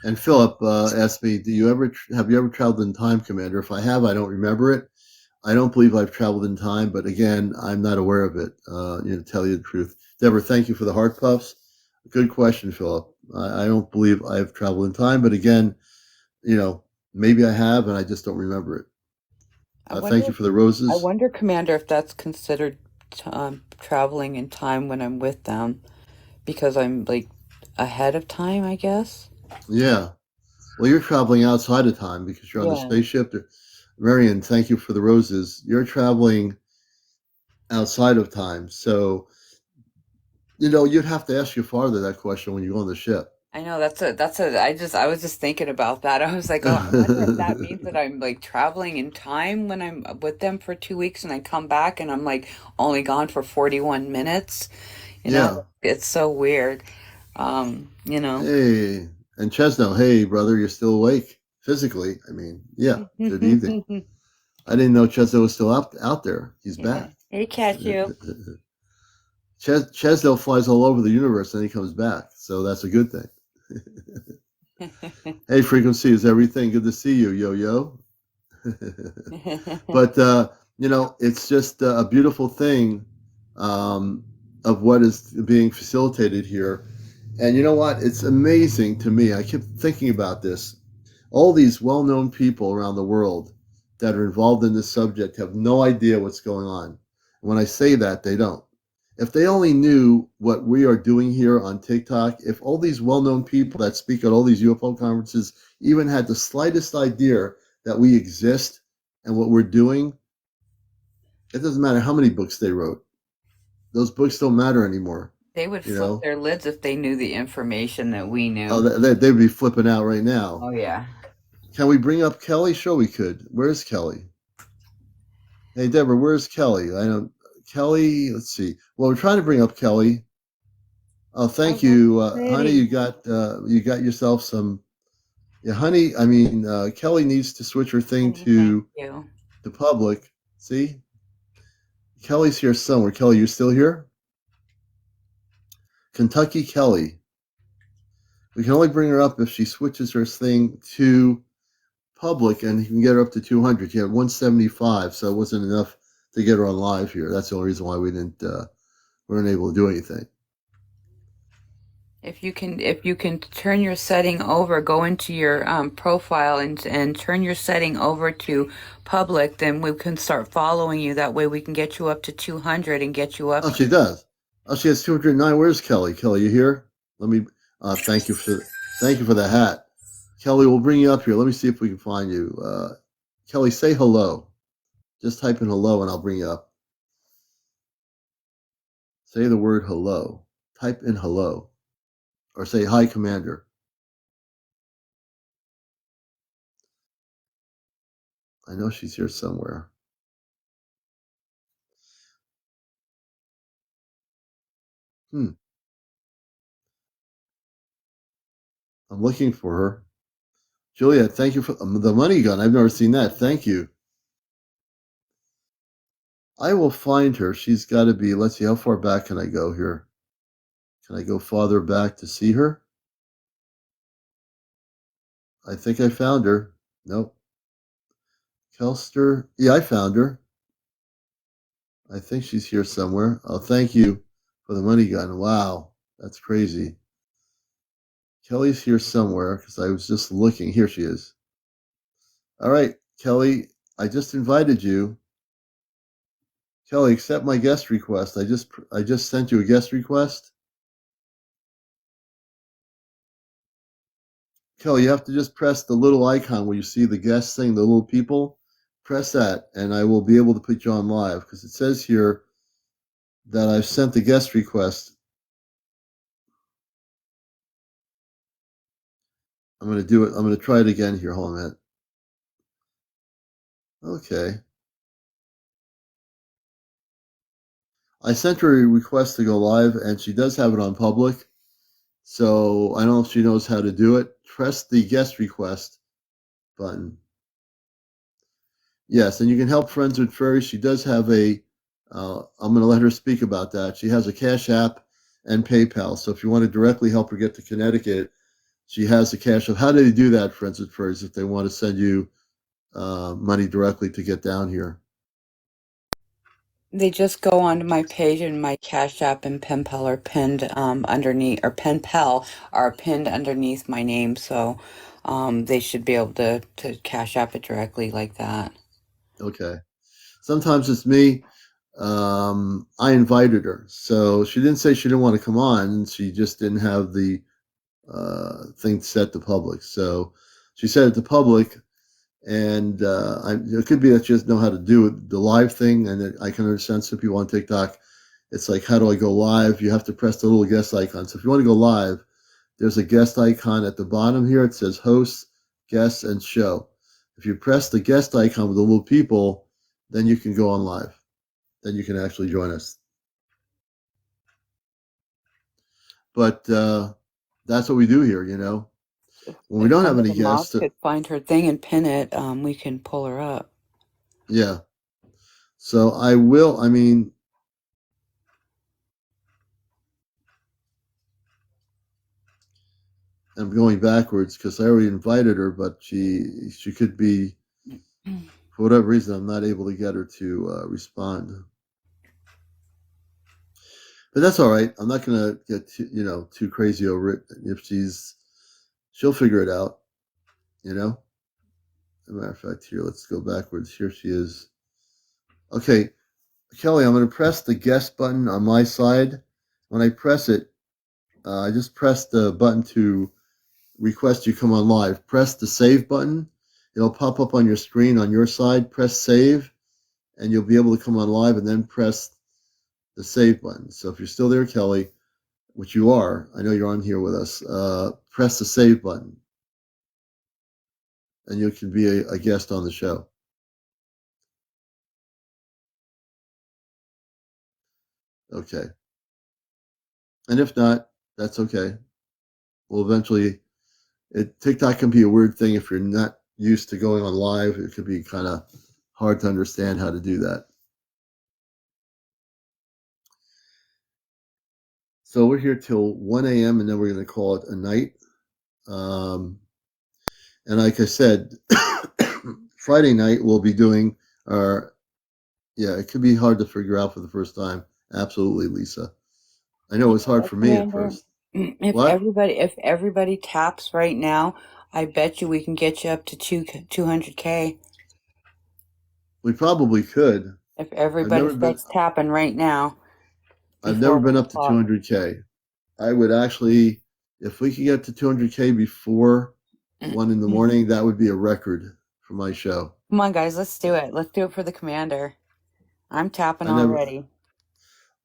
And Philip asked me, have you ever traveled in time, Commander? If I have, I don't remember it. I don't believe I've traveled in time, but again, I'm not aware of it. To tell you the truth, Deborah, thank you for the heart puffs. Good question, Philip. I don't believe I've traveled in time, but again, you know, maybe I have, and I just don't remember it. I wonder, Thank you for the roses. Commander, if that's considered traveling in time when I'm with them, because I'm like ahead of time, I guess. Yeah. Well, you're traveling outside of time because you're on the Yeah. spaceship. Marion, thank you for the roses. You're traveling outside of time, so you'd have to ask your father that question when you go on the ship. I know I was just thinking about that. I was like, oh, I wonder if that means that I'm like traveling in time when I'm with them for 2 weeks and I come back and I'm like only gone for 41 minutes. Yeah. It's so um, you know. Hey, and Chesno, hey, brother, you're still awake physically. I mean, yeah. Good evening. I didn't know Chesdale was still out there. He's Yeah. back. Hey, Cashew. Chesdale flies all over the universe and he comes back, so that's a good thing. Hey, Frequency is everything. Good to see you, yo yo. But it's just a beautiful thing um, of what is being facilitated here. And you know what? It's amazing to me. I kept thinking about this. All these well-known people around the world that are involved in this subject have no idea what's going on. When I say that, they don't. If they only knew what we are doing here on TikTok, if all these well-known people that speak at all these UFO conferences even had the slightest idea that we exist and what we're doing, it doesn't matter how many books they wrote. Those books don't matter anymore. They would You flip know? their lids if they knew the information that we Oh, knew. they'd be flipping out right now. Oh, yeah. Can we bring up Kelly? Sure, we could. Where's Kelly? Hey, Deborah, where's Kelly? I don't. Kelly, let's see. Well, we're trying to bring up Kelly. Oh, Oh, thank that's you, honey. pretty. You got yourself some. Yeah, honey. I mean, Kelly needs to switch her thing Honey, thank to you. the public. See, Kelly's here somewhere. Kelly, you still here? Kentucky Kelly. We can only bring her up if she switches her thing to public, and you can get her up to 200. She had 175, so it wasn't enough to get her on live here. That's the only reason why we weren't able to do anything. If you can turn your setting over, go into your profile and turn your setting over to public, then we can start following you. That way we can get you up to 200 and get you up. Oh, she does. Oh, she has 209. Where's Kelly? Kelly, you here? Let me. Thank you for the hat, Kelly. We'll bring you up here. Let me see if we can find you. Kelly, say hello. Just type in hello, and I'll bring you up. Say the word hello. Type in hello, or say hi, Commander. I know she's here somewhere. I'm looking for her. Juliet, thank you for the money gun. I've never seen that. Thank you. I will find her. She's got to be. Let's see. How far back can I go here? Can I go farther back to see her? I think I found her. Nope. Kelster. Yeah, I found her. I think she's here somewhere. Oh, thank you for the money gun. Wow, that's crazy. Kelly's here somewhere because I was just looking. Here she is. All right, Kelly, I just invited you. Kelly, accept my guest request. I just sent you a guest request. Kelly, you have to just press the little icon where you see the guest thing, the little people. Press that, and I will be able to put you on live because it says here that I've sent the guest request. I'm going to do it. I'm going to try it again here. Hold on a minute. Okay. I sent her a request to go live, and she does have it on public. So I don't know if she knows how to do it. Press the guest request button. Yes, and you can help Friends with Furries. She does have I'm going to let her speak about that. She has a Cash App and PayPal. So if you want to directly help her get to Connecticut, she has a Cash App. How do they do that, Friends with Furries, if they want to send you money directly to get down here? They just go onto my page, and my Cash App and pen pal are pinned underneath, or pen pal are pinned underneath my name. So they should be able to Cash App it directly like that. Okay. Sometimes it's me. I invited her, so she didn't say she didn't want to come on. She just didn't have the thing set to public. So she said it to public, and it could be that she doesn't know how to do it, the live thing. And I can understand some people on TikTok. It's like, how do I go live? You have to press the little guest icon. So if you want to go live, there's a guest icon at the bottom here. It says host, guests, and show. If you press the guest icon with the little people, then you can go on live. Then you can actually join us. But that's what we do here, When we If don't one have of any the moms guests, could find her thing and pin it, we can pull her up. Yeah. So I will. I mean, I'm going backwards because I already invited her, but she could be, for whatever reason, I'm not able to get her to respond. But that's all right. I'm not gonna get too crazy over it. If she'll figure it out. You know. As a matter of fact, here, let's go backwards. Here she is. Okay, Kelly, I'm going to press the guest button on my side. When I press it, I just press the button to request you come on live. Press the save button. It'll pop up on your screen on your side. Press save, and you'll be able to come on live, and then press the save button. So if you're still there, Kelly, which you are, I know you're on here with us, press the save button, and you can be a guest on the show. Okay. And if not, that's okay. We'll eventually TikTok can be a weird thing if you're not used to going on live. It could be kind of hard to understand how to do that. So we're here till 1 a.m. and then we're going to call it a night. Um, and like I said, Friday night we'll be doing our, yeah, it could be hard to figure out for the first time. Absolutely, Lisa. I know it was hard for me at Commander, first. if What? everybody taps right now, I bet you we can get you up to 200K. We probably could. If I've everybody never been. starts tapping right now I've before never one been up to o'clock. 200K. I would actually, if we could get to 200K before 1 in the morning, that would be a record for my show. Come on, guys, let's do it. Let's do it for the commander. I'm tapping I never. already.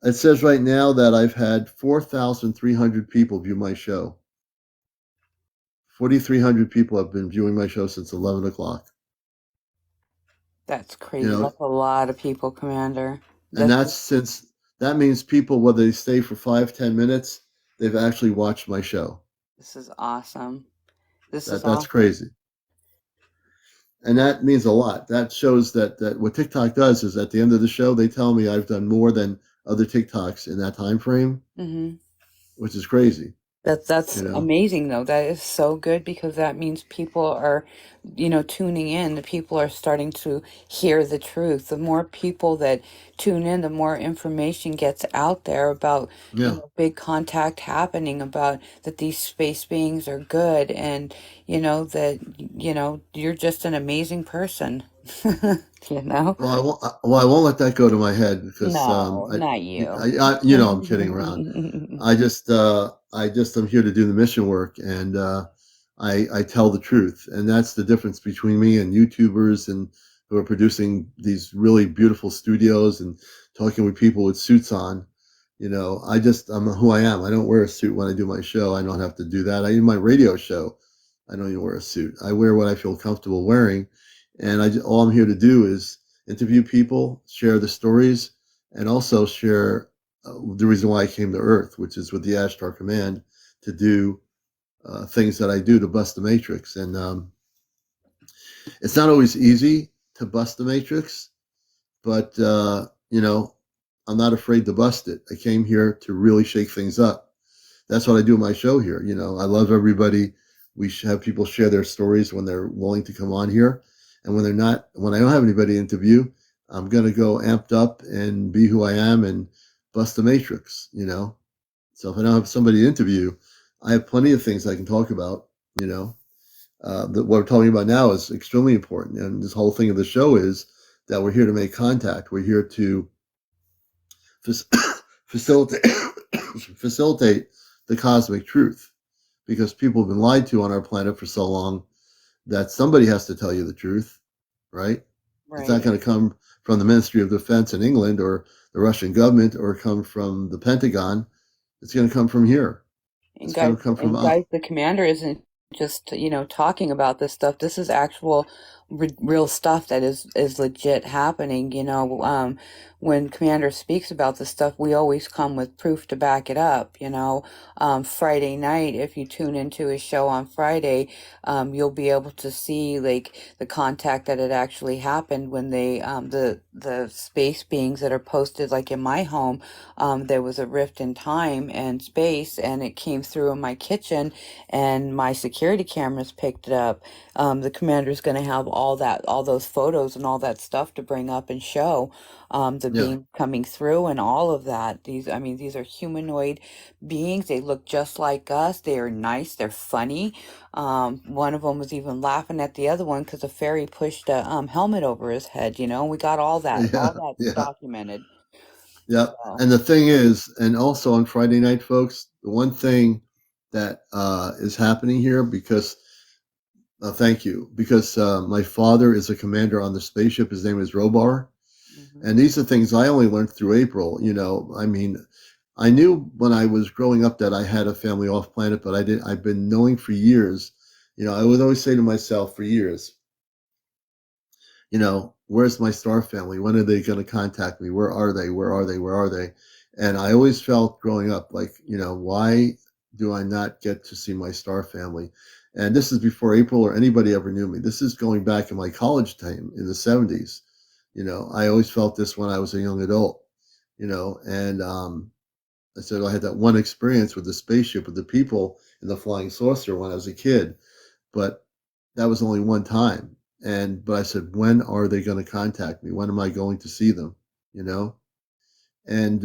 It says right now that I've had 4,300 people view my show. 4,300 people have been viewing my show since 11 o'clock. That's You crazy. know, That's a lot of people, Commander. and That's that's since that means people, whether they stay for 5, 10 minutes, they've actually watched my show. This is awesome. This is That's awesome. crazy. And that means a lot. That shows that what TikTok does is at the end of the show, they tell me I've done more than other TikToks in that time frame, Mm-hmm. which is crazy. That's You know, amazing though. That is so good because that means people are, tuning in. The people are starting to hear the truth. The more people that tune in, the more information gets out there about, yeah. big contact happening, about that these space beings are good and, that, you're just an amazing person. You know? I won't let that go to my head because No, not you. I'm kidding around. I just am here to do the mission work, and I tell the truth, and that's the difference between me and YouTubers and who are producing these really beautiful studios and talking with people with suits on. I'm who I am. I don't wear a suit when I do my show. I don't have to do that. I in my radio show, I don't even wear a suit. I wear what I feel comfortable wearing, and all I'm here to do is interview people, share the stories, and also share the reason why I came to Earth, which is with the Ashtar Command to do things that I do to bust the matrix. And it's not always easy to bust the matrix, but I'm not afraid to bust it. I came here to really shake things up. That's what I do in my show here. I love everybody. We have people share their stories when they're willing to come on here, and when they're not, when I don't have anybody to interview, I'm gonna go amped up and be who I am and bust the matrix. So if I don't have somebody to interview, I have plenty of things I can talk about. You know, what we're talking about now is extremely important, and this whole thing of the show is that we're here to make contact. We're here to facilitate facilitate the cosmic truth, because people have been lied to on our planet for so long that somebody has to tell you the truth, right? It's not Right. going to come from the Ministry of Defense in England or the Russian government or come from the Pentagon. It's going to come from here. And It's going to come from us. guys, the commander isn't just, talking about this stuff. This is actual real stuff that is legit happening. When Commander speaks about the stuff, we always come with proof to back it up. Friday night, if you tune into his show on Friday, you'll be able to see like the contact that had actually happened when the space beings that are posted like in my home. There was a rift in time and space, and it came through in my kitchen, and my security cameras picked it up. The commander's going to have all those photos and all that stuff to bring up and show the Yeah. being coming through and all of that. I mean, these are humanoid beings. They look just like us. They are nice. They're funny. One of them was even laughing at the other one because a fairy pushed a helmet over his head. We got all Yeah. that's Yeah. documented. Yeah. So. And the thing is, and also on Friday night, folks, the one thing that is happening here, because thank you, because my father is a commander on the spaceship. His name is Robar. Mhm. And these are things I only learned through April. I mean, I knew when I was growing up that I had a family off planet, but I've been knowing for years. I would always say to myself for years, where's my star family? When are they going to contact me? Where are they? Where are they? Where are they? And I always felt growing up like, why do I not get to see my star family? And this is before April or anybody ever knew me. This is going back in my college time in the 70s. I always felt this when I was a young adult, and I said I had that one experience with the spaceship, with the people in the flying saucer when I was a kid, but that was only one time. But I said, when are they going to contact me? When am I going to see them? You know, and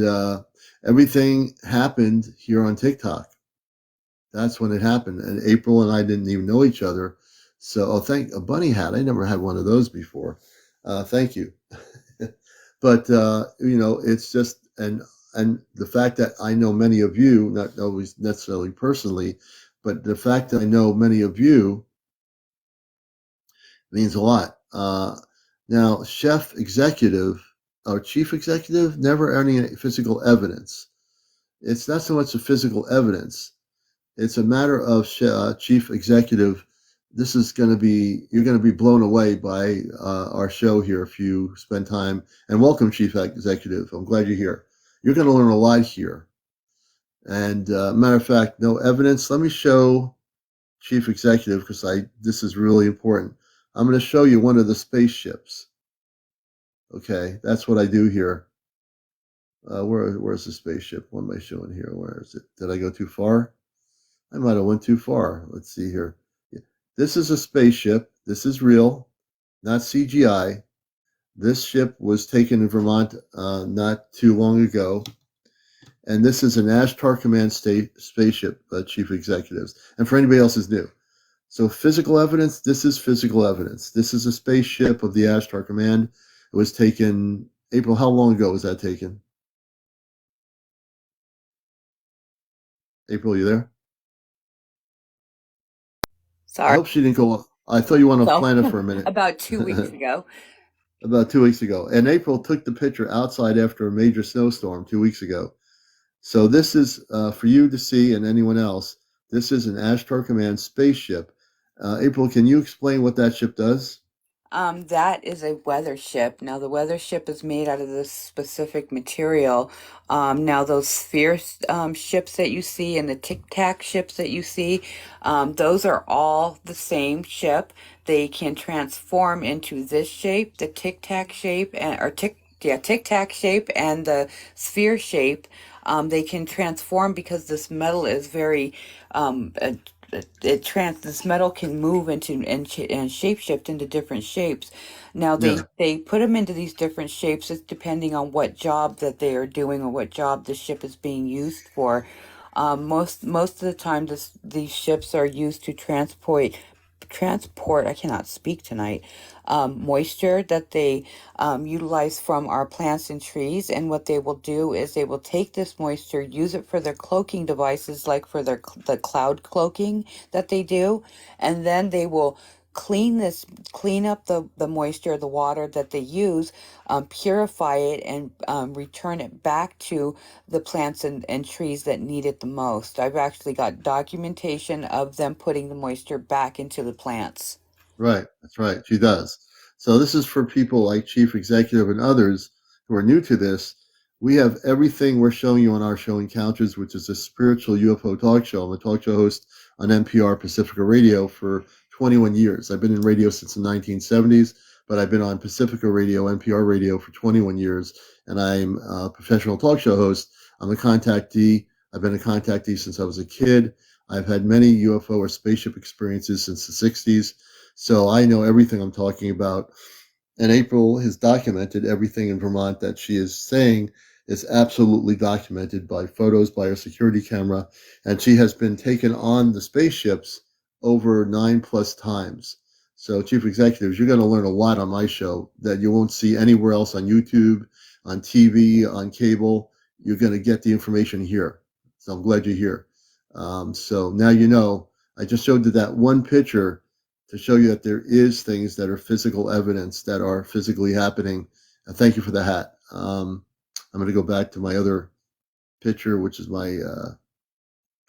everything happened here on TikTok. That's when it happened. And April and I didn't even know each other. So, thank a bunny hat. I never had one of those before. Thank you. But it's just and the fact that I know many of you, not always necessarily personally, but the fact that I know many of you means a lot. Now, chef executive or chief executive, never any physical evidence. It's not so much the physical evidence. It's a matter of chief executive. This is going to be, you're going to be blown away by our show here if you spend time. And welcome, chief executive. I'm glad you're here. You're going to learn a lot here. And matter of fact, no evidence. Let me show chief executive because this is really important. I'm going to show you one of the spaceships. Okay, that's what I do here. Where's the spaceship? What am I showing here? Where is it? Did I go too far? I might have went too far. Let's see here. This is a spaceship. This is real, not CGI. This ship was taken in Vermont not too long ago. And this is an Ashtar Command spaceship, chief executives. And for anybody else who's new. So physical evidence, this is physical evidence. This is a spaceship of the Ashtar Command. It was taken, April, how long ago was that taken? April, you there? I Sorry. hope she didn't go. I thought you went off So, planet for a minute. about 2 weeks ago. About 2 weeks ago. And April took the picture outside after a major snowstorm 2 weeks ago. So this is for you to see and anyone else. This is an Ashtar Command spaceship. April, can you explain what that ship does? That is a weather ship. Now, the weather ship is made out of this specific material. Now, those sphere ships that you see and the Tic Tac ships that you see, those are all the same ship. They can transform into this shape, the Tic Tac shape, Tic Tac shape, and the sphere shape. They can transform because this metal is very this metal can move into and shape shift into different shapes. Now Yeah, they put them into these different shapes. It's depending on what job that they are doing or what job the ship is being used for. Most of the time, these ships are used to transport, I cannot speak tonight, moisture that they utilize from our plants and trees. And what they will do is they will take this moisture, use it for their cloaking devices, like for the cloud cloaking that they do, and then they will clean up the moisture, the water that they use, purify it, and return it back to the plants and trees that need it the most. I've actually got documentation of them putting the moisture back into the plants. Right, that's right. She does. So this is for people like Chief Executive and others who are new to this. We have everything we're showing you on our show Encounters, which is a spiritual UFO talk show. I'm a talk show host on NPR Pacifica Radio for 21 years. I've been in radio since the 1970s, but I've been on Pacifica Radio, NPR Radio for 21 years, and I'm a professional talk show host. I'm a contactee. I've been a contactee since I was a kid. I've had many UFO or spaceship experiences since the 60s. So I know everything I'm talking about. And April has documented everything in Vermont that she is saying is absolutely documented by photos by her security camera. And she has been taken on the spaceships over 9+ times. So, Chief Executives, you're going to learn a lot on my show that you won't see anywhere else on YouTube, on TV, on cable. You're going to get the information here. So, I'm glad you're here. So, now you know. I just showed you that one picture to show you that there is things that are physical evidence that are physically happening. And thank you for the hat. I'm going to go back to my other picture, which is my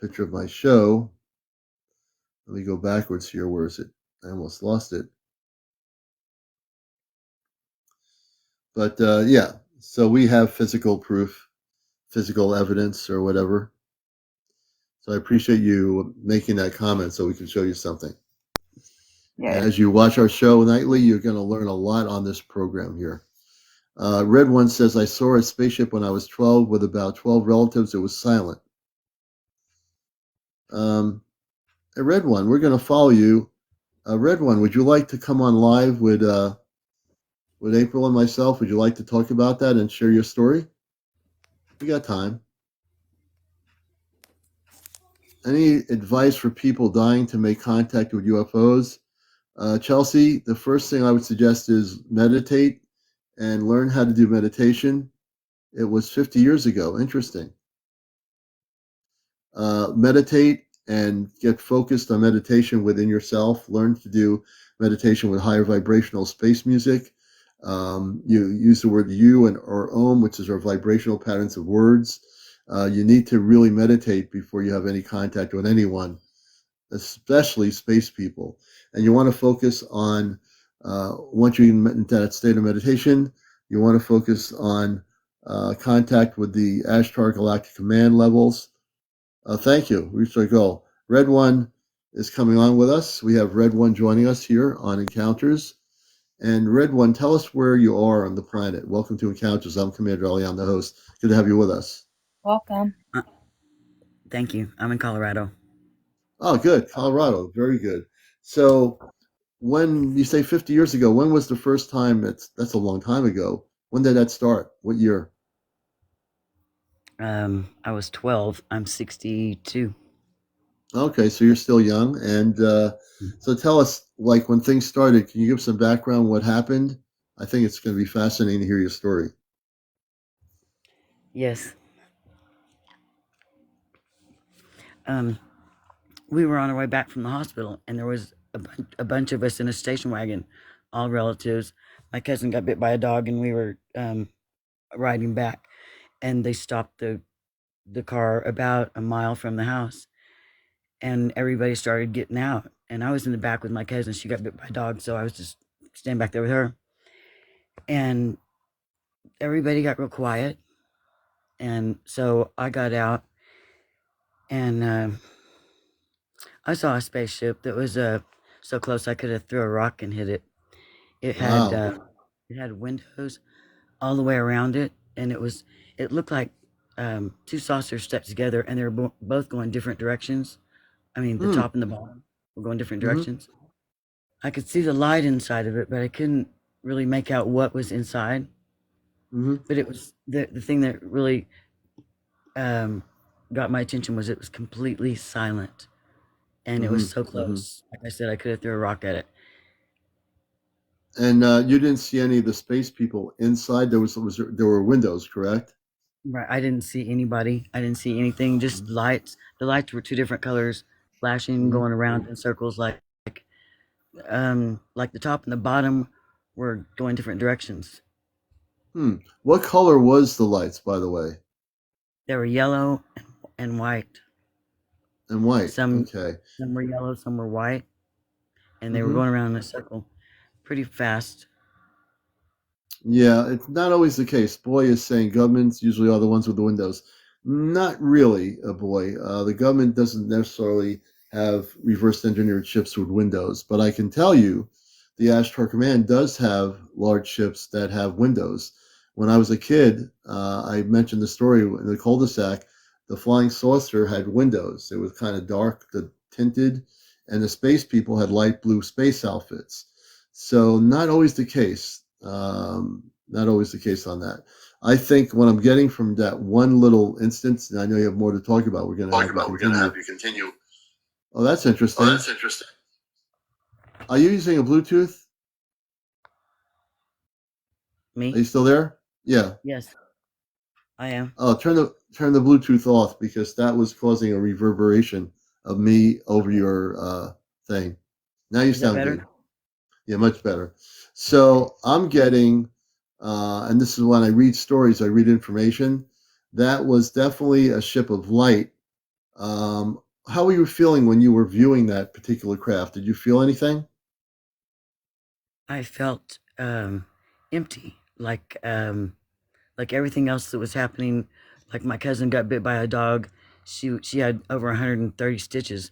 picture of my show. Let me go backwards here. Where is it? I almost lost it. But yeah, so we have physical proof, physical evidence, or whatever. So I appreciate you making that comment so we can show you something. And Yes. as you watch our show nightly, you're going to learn a lot on this program here. Red One says, I saw a spaceship when I was 12 with about 12 relatives. It was silent. Red One, we're going to follow you. Red One, would you like to come on live with April and myself? Would you like to talk about that and share your story? We got time. Any advice for people dying to make contact with UFOs? Chelsea, the first thing I would suggest is meditate and learn how to do meditation. It was 50 years ago. Interesting. Meditate and get focused on meditation within yourself. Learn to do meditation with higher vibrational space music. You use the word you and or om, which is our vibrational patterns of words. You need to really meditate before you have any contact with anyone, especially space people. And you want to focus on, once you're in that state of meditation, you want to focus on contact with the Ashtar Galactic Command levels. Thank you. We reached our goal. Red One is coming on with us. We have Red One joining us here on Encounters. And Red One, tell us where you are on the planet. Welcome to Encounters. I'm CmdrAleon, the host. Good to have you with us. Welcome. Thank you. I'm in Colorado. Oh, good. Colorado. Very good. So when you say 50 years ago, when was the first time? That's a long time ago. When did that start? What year? I was 12. I'm 62. Okay, so you're still young. And so tell us, like, when things started, can you give some background what happened? I think it's going to be fascinating to hear your story. Yes. We were on our way back from the hospital, and there was a bunch of us in a station wagon, all relatives. My cousin got bit by a dog, and we were riding back, and they stopped the car about a mile from the house, and everybody started getting out. And I was in the back with my cousin. She got bit by a dog, so I was just standing back there with her. And everybody got real quiet, and so I got out, and I saw a spaceship that was so close I could have threw a rock and hit it. It had Wow. it had windows all the way around it, and it looked like two saucers stepped together, and they were both going different directions. I mean, the Hmm. top and the bottom were going different Mm-hmm. directions. I could see the light inside of it, but I couldn't really make out what was inside. Mm-hmm. But it was the thing that really um, got my attention was it was completely silent, and it was Mm-hmm. so Mm-hmm. close. Like I said, I could have threw a rock at it. And you didn't see any of the space people inside. There were windows, correct? Right. I didn't see anybody. I didn't see anything. Just lights. The lights were two different colors, flashing, Mm-hmm. going around in circles, like the top and the bottom were going different directions. Hmm. What color was the lights, by the way? They were yellow and white. And white. Some Okay. some were yellow, some were white, and they were going around in a circle pretty fast. Yeah, it's not always the case. Boy is saying governments usually are the ones with the windows. Not really, boy. The government doesn't necessarily have reverse engineered ships with windows, but I can tell you the Ashtar Command does have large ships that have windows. When I was a kid, I mentioned the story in the cul-de-sac, the flying saucer had windows. It was kind of dark, the tinted, and the space people had light blue space outfits. So not always the case. Not always the case on that. I think what I'm getting from that one little instance, and I know you have more to talk about. We're going to have you continue. Oh, that's interesting. Are you using a Bluetooth? Me? Are you still there? Yeah. Yes, I am. Oh, turn the Bluetooth off because that was causing a reverberation of me over your thing. Now you Is that sound better? good. Yeah, much better. So I'm getting, and this is when I read stories, I read information. That was definitely a ship of light. How were you feeling when you were viewing that particular craft? Did you feel anything? I felt empty, like everything else that was happening. Like my cousin got bit by a dog. She had over 130 stitches,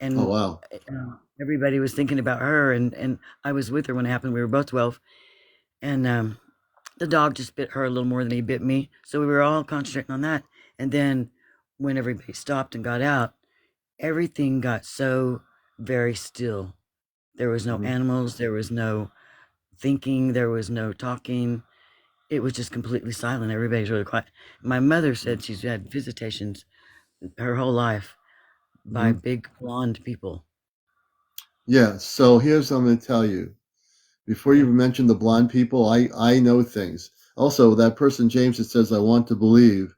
Oh, and wow. everybody was thinking about her. And I was with her when it happened. We were both 12, and the dog just bit her a little more than he bit me. So we were all concentrating on that. And then when everybody stopped and got out, everything got so very still. There was no Mhm. animals. There was no thinking. There was no talking. It was just completely silent. Everybody's really quiet. My mother said she's had visitations her whole life by Mhm. big blonde people. Yeah, so here's what I'm going to tell you. Before you Okay. mention the blind people, I know things. Also, that person, James, that says, I want to believe,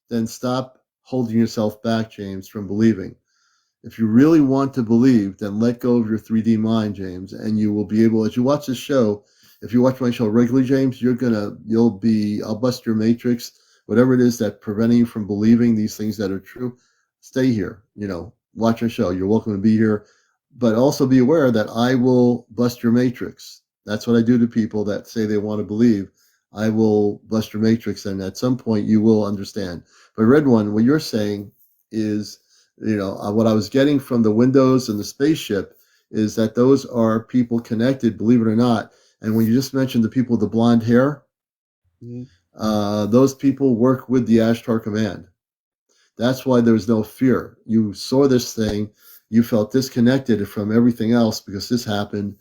then stop holding yourself back, James, from believing. If you really want to believe, then let go of your 3D mind, James, and you will be able, as you watch this show, if you watch my show regularly, James, I'll bust your matrix, whatever it is that preventing you from believing these things that are true, stay here, watch our show. You're welcome to be here, but also be aware that I will bust your matrix. That's what I do to people that say they want to believe. I will bust your matrix, and at some point you will understand. But Red One, what you're saying is, what I was getting from the windows and the spaceship is that those are people connected, believe it or not. And when you just mentioned the people with the blonde hair, Mm-hmm. those people work with the Ashtar Command. That's why there was no fear. You saw this thing, you felt disconnected from everything else because this happened,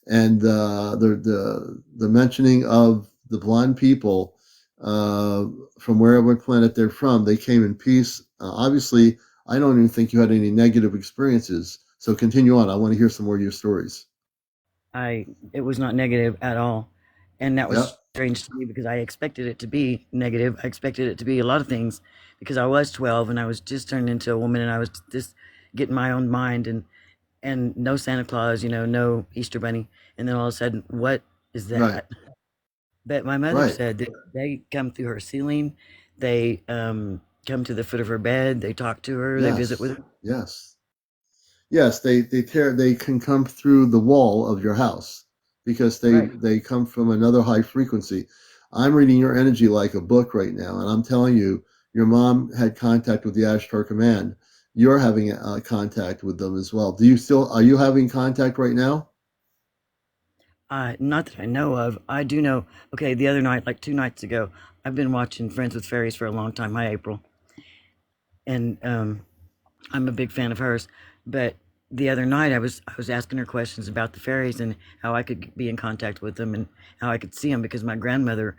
and the mentioning of the blonde people from wherever planet they're from, they came in peace. Obviously, I don't even think you had any negative experiences. So continue on. I want to hear some more of your stories. It was not negative at all. And that Yeah, was strange to me because I expected it to be negative. I expected it to be a lot of things because I was 12 and I was just turned into a woman and I was just getting my own mind and no Santa Claus, no Easter bunny. And then all of a sudden, what is right, that? But my mother right. said that they come through her ceiling. They come to the foot of her bed. They talk to her. They visit with Yes, her. yes. Yes, they can come through the wall of your house because Right. they come from another high frequency. I'm reading your energy like a book right now, and I'm telling you, your mom had contact with the Ashtar Command. You're having contact with them as well. Are you having contact right now? Not that I know of. I do know. Okay, the other night, like 2 nights ago, I've been watching Friends with Fairies for a long time. Hi, April, and I'm a big fan of hers. But the other night, I was asking her questions about the fairies and how I could be in contact with them and how I could see them because my grandmother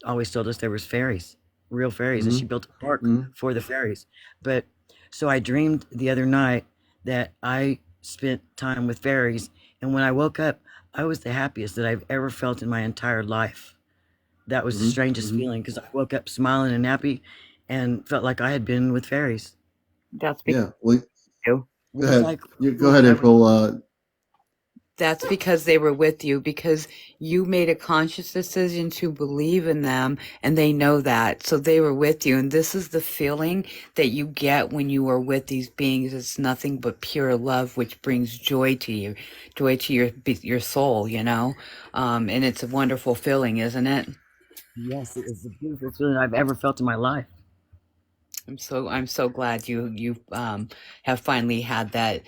always told us there was fairies, real fairies, and Mm-hmm. she built a park Mm-hmm. for the fairies. But so I dreamed the other night that I spent time with fairies, and when I woke up, I was the happiest that I've ever felt in my entire life. That was the Mm-hmm. strangest feeling because I woke up smiling and happy and felt like I had been with fairies. That's because Yeah. Well, you. go It was ahead. like You we go were ahead, never April. That's because they were with you, because you made a conscious decision to believe in them, and they know that. So they were with you. And this is the feeling that you get when you are with these beings. It's nothing but pure love, which brings joy to you, joy to your soul, you know? And it's a wonderful feeling, isn't it? Yes, it is the beautiful feeling I've ever felt in my life. I'm so glad you have finally had that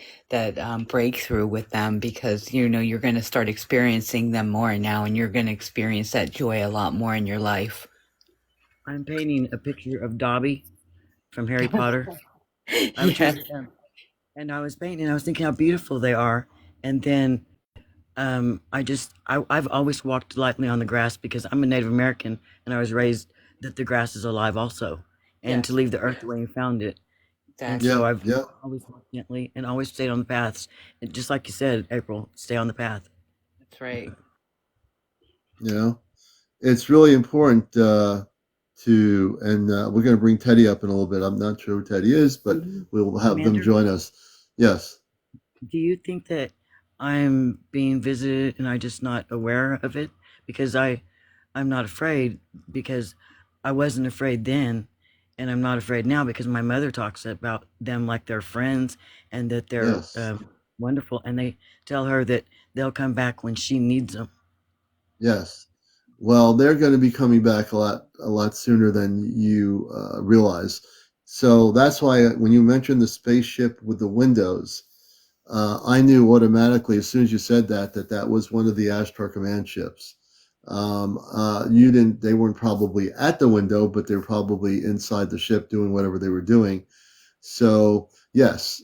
breakthrough with them, because you know you're going to start experiencing them more now, and you're going to experience that joy a lot more in your life. I'm painting a picture of Dobby from Harry Potter. I was Yes, just, and I was painting, and I was thinking how beautiful they are. And then I've always walked lightly on the grass because I'm a Native American and I was raised that the grass is alive also, and to yes, leave the earth the way you found it. And exactly. so Yeah, I've yeah, always walked gently and always stayed on the paths. And just like you said, April, stay on the path. That's right. you know, it's really important and we're going to bring Teddy up in a little bit. I'm not sure who Teddy is, but we'll have them Commander, join us. Yes, do you think that I'm being visited and I just not aware of it? Because I'm not afraid because I wasn't afraid then, and I'm not afraid now because my mother talks about them like they're friends and that they're yes, wonderful, and they tell her that they'll come back when she needs them. yes. Well, they're going to be coming back a lot sooner than you realize. So that's why when you mentioned the spaceship with the windows, I knew automatically as soon as you said that was one of the Ashtar Command ships. You didn't; they weren't probably at the window, but they're probably inside the ship doing whatever they were doing. So yes,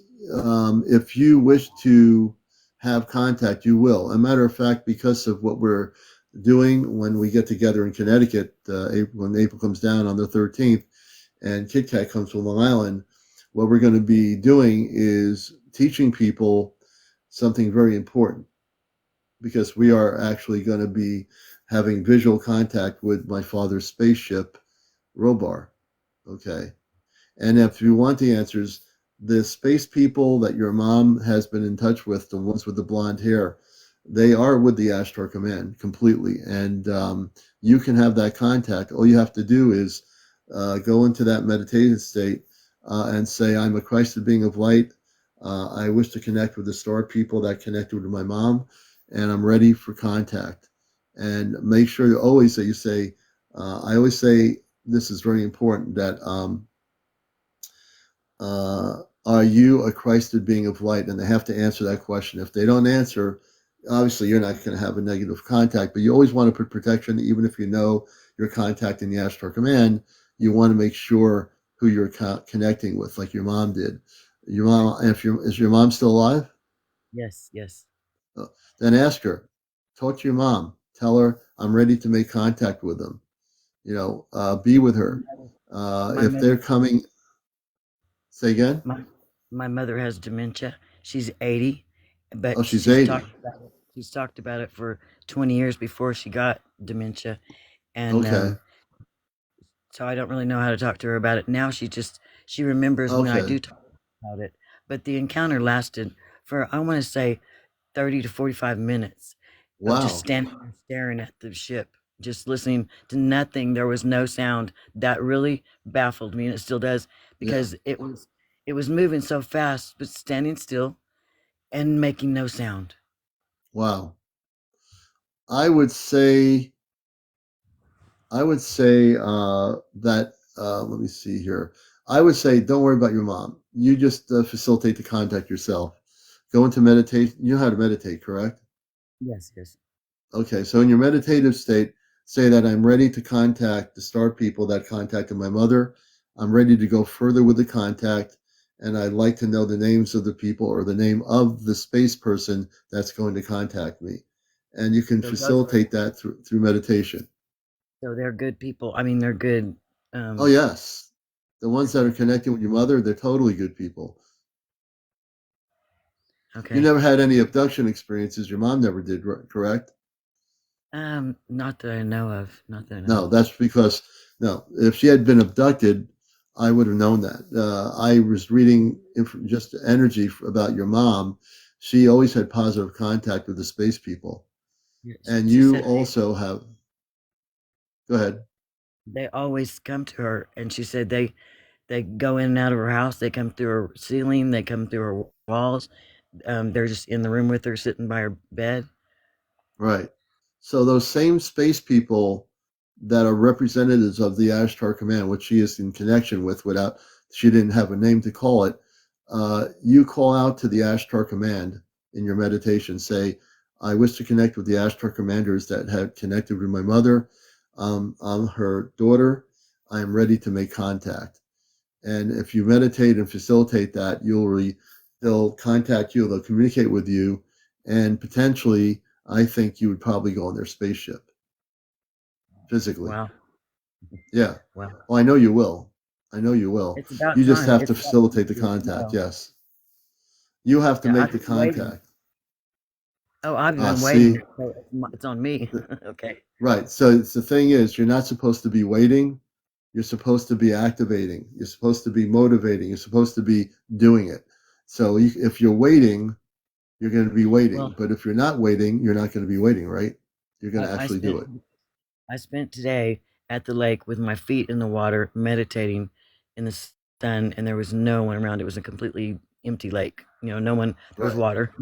if you wish to have contact, you will. As a matter of fact, because of what we're doing when we get together in Connecticut, when April comes down on the 13th, and Kit Kat comes from Long Island, what we're going to be doing is teaching people something very important, because we are actually going to be having visual contact with my father's spaceship, Robar. Okay. And if you want the answers, the space people that your mom has been in touch with, the ones with the blonde hair, they are with the Ashtar Command completely. And you can have that contact. All you have to do is go into that meditative state and say, I'm a Christed being of light. I wish to connect with the star people that connected with my mom, and I'm ready for contact. And make sure you always that you say, I always say, this is very important, that are you a Christed being of light? And they have to answer that question. If they don't answer, obviously you're not going to have a negative contact, but you always want to put protection, even if you know you're contacting the Ashtar Command. You want to make sure who you're connecting with, like your mom did. Your Okay. mom, if is your mom still alive? Yes, yes. Uh, then ask her, talk to your mom, tell her I'm ready to make contact with them. Be with My her. mother, my If they're mother, coming, say again. my, my mother has dementia. She's 80, Oh, but she's 80. she's talked about it for 20 years before she got dementia. And Okay. so I don't really know how to talk to her about it now. She remembers when I Okay. do talk about it. But the encounter lasted for, I want to say, 30 to 45 minutes of just Wow. standing there staring at the ship, just listening to nothing. There was no sound. That really baffled me, and it still does, Yeah. because it was moving so fast, but standing still and making no sound. Wow. I would say that let me see here. I would say don't worry about your mom. You just facilitate the contact yourself. Go into meditation. You know how to meditate, correct? Yes, yes. Okay, so in your meditative state, say that I'm ready to contact the star people that contacted my mother. I'm ready to go further with the contact, and I'd like to know the names of the people or the name of the space person that's going to contact me. And you can So those are facilitate that through meditation. so they're good people. I mean, they're good. Oh, Um, yes. The ones that are okay, connecting with your mother, they're totally good people. You okay. never had any abduction experiences. Your mom never did, correct? Not that I know of. Not that I know No, of. that's because no. If she had been abducted, I would have known that. I was reading just energy about your mom. she always had positive contact with the space people. And She you said also have, go ahead. they always come to her, and she said they go in and out of her house. They come through her ceiling. They come through her walls. They're just in the room with her, sitting by her bed. Right. So those same space people that are representatives of the Ashtar Command, which she is in connection with, without she didn't have a name to call it, you call out to the Ashtar Command in your meditation. Say, I wish to connect with the Ashtar commanders that had connected with my mother. I'm her daughter. I am ready to make contact. And if you meditate and facilitate that, they'll contact you, they'll communicate with you, and potentially, I think you would probably go on their spaceship physically. Wow. Yeah. Wow. Well, I know you will. I know you will. It's about You just time. have It's to about time facilitate the to do it contact. tomorrow. Yes. You have to Yeah, make I've the been waiting. contact. Oh, I've been See, waiting. So it's on me. Okay. right. So the thing is, you're not supposed to be waiting. You're supposed to be activating. You're supposed to be motivating. You're supposed to be doing it. So if you're waiting, you're going to be waiting. Well, But if you're not waiting, you're not going to be waiting, right? You're going I, to I actually do spent it. I spent today at the lake with my feet in the water, meditating in the sun, and there was no one around. It was a completely empty lake. No one. There was Right. water,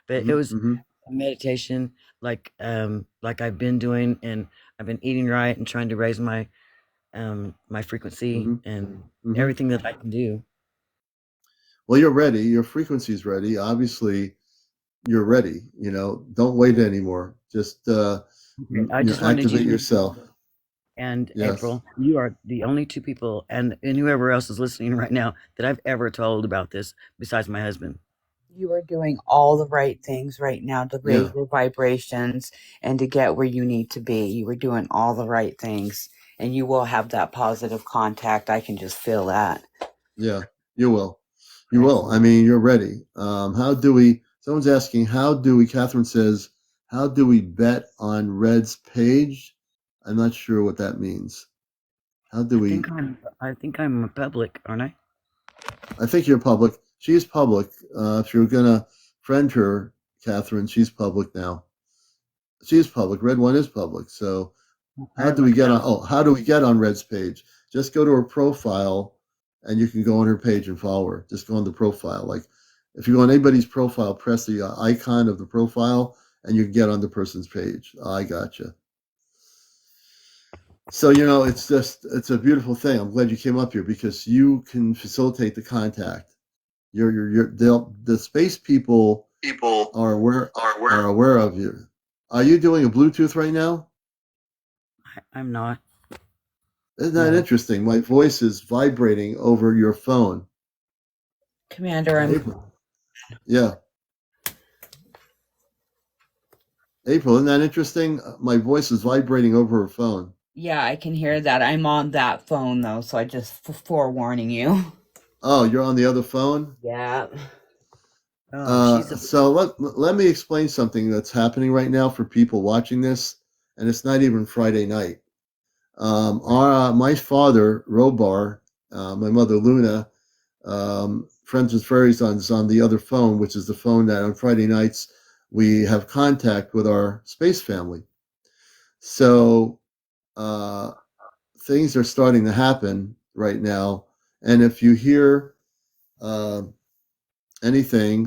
but it Mm-hmm, was mm-hmm, a meditation like I've been doing, and I've been eating right and trying to raise my frequency mm-hmm, and mm-hmm. everything that I can do. Well, you're ready. Your frequency's ready. Obviously, you're ready. Don't wait anymore. Just Okay, I just wanted you activate to know, yourself. and Yes. April, you are the only two people, and whoever else is listening right now, that I've ever told about this besides my husband. You are doing all the right things right now to raise Yeah. your vibrations and to get where you need to be. You are doing all the right things, and you will have that positive contact. I can just feel that. Yeah. You will. You will. I Excellent. mean, you're ready. How do we? Someone's asking, how do we? Catherine says, how do we bet on Red's page? I'm not sure what that means. How do we? I think I'm a public, aren't I? I think you're public. She's public. If you're gonna friend her, Catherine, she's public now. She's public. Red one is public. So I how have do we get on? myself. Oh, how do we get on Red's page? Just go to her profile, and you can go on her page and follow her. Just go on the profile. Like if you go on anybody's profile, press the icon of the profile, and you can get on the person's page. I gotcha. So it's a beautiful thing. I'm glad you came up here because you can facilitate the contact. The space people People are aware are are aware. aware of you. Are you doing a Bluetooth right now? I'm not. Isn't that No. interesting? My voice is vibrating over your phone. Commander, I'm April. Yeah. April, isn't that interesting? My voice is vibrating over her phone. yeah, I can hear that. I'm on that phone though, so I just forewarning you. Oh, you're on the other phone? Yeah. Oh, she's a. So let me explain something that's happening right now for people watching this, and it's not even Friday night. My father, Robar, my mother, Luna, Friends with Fairies on the other phone, which is the phone that on Friday nights we have contact with our space family. So uh, things are starting to happen right now, and if you hear uh, anything,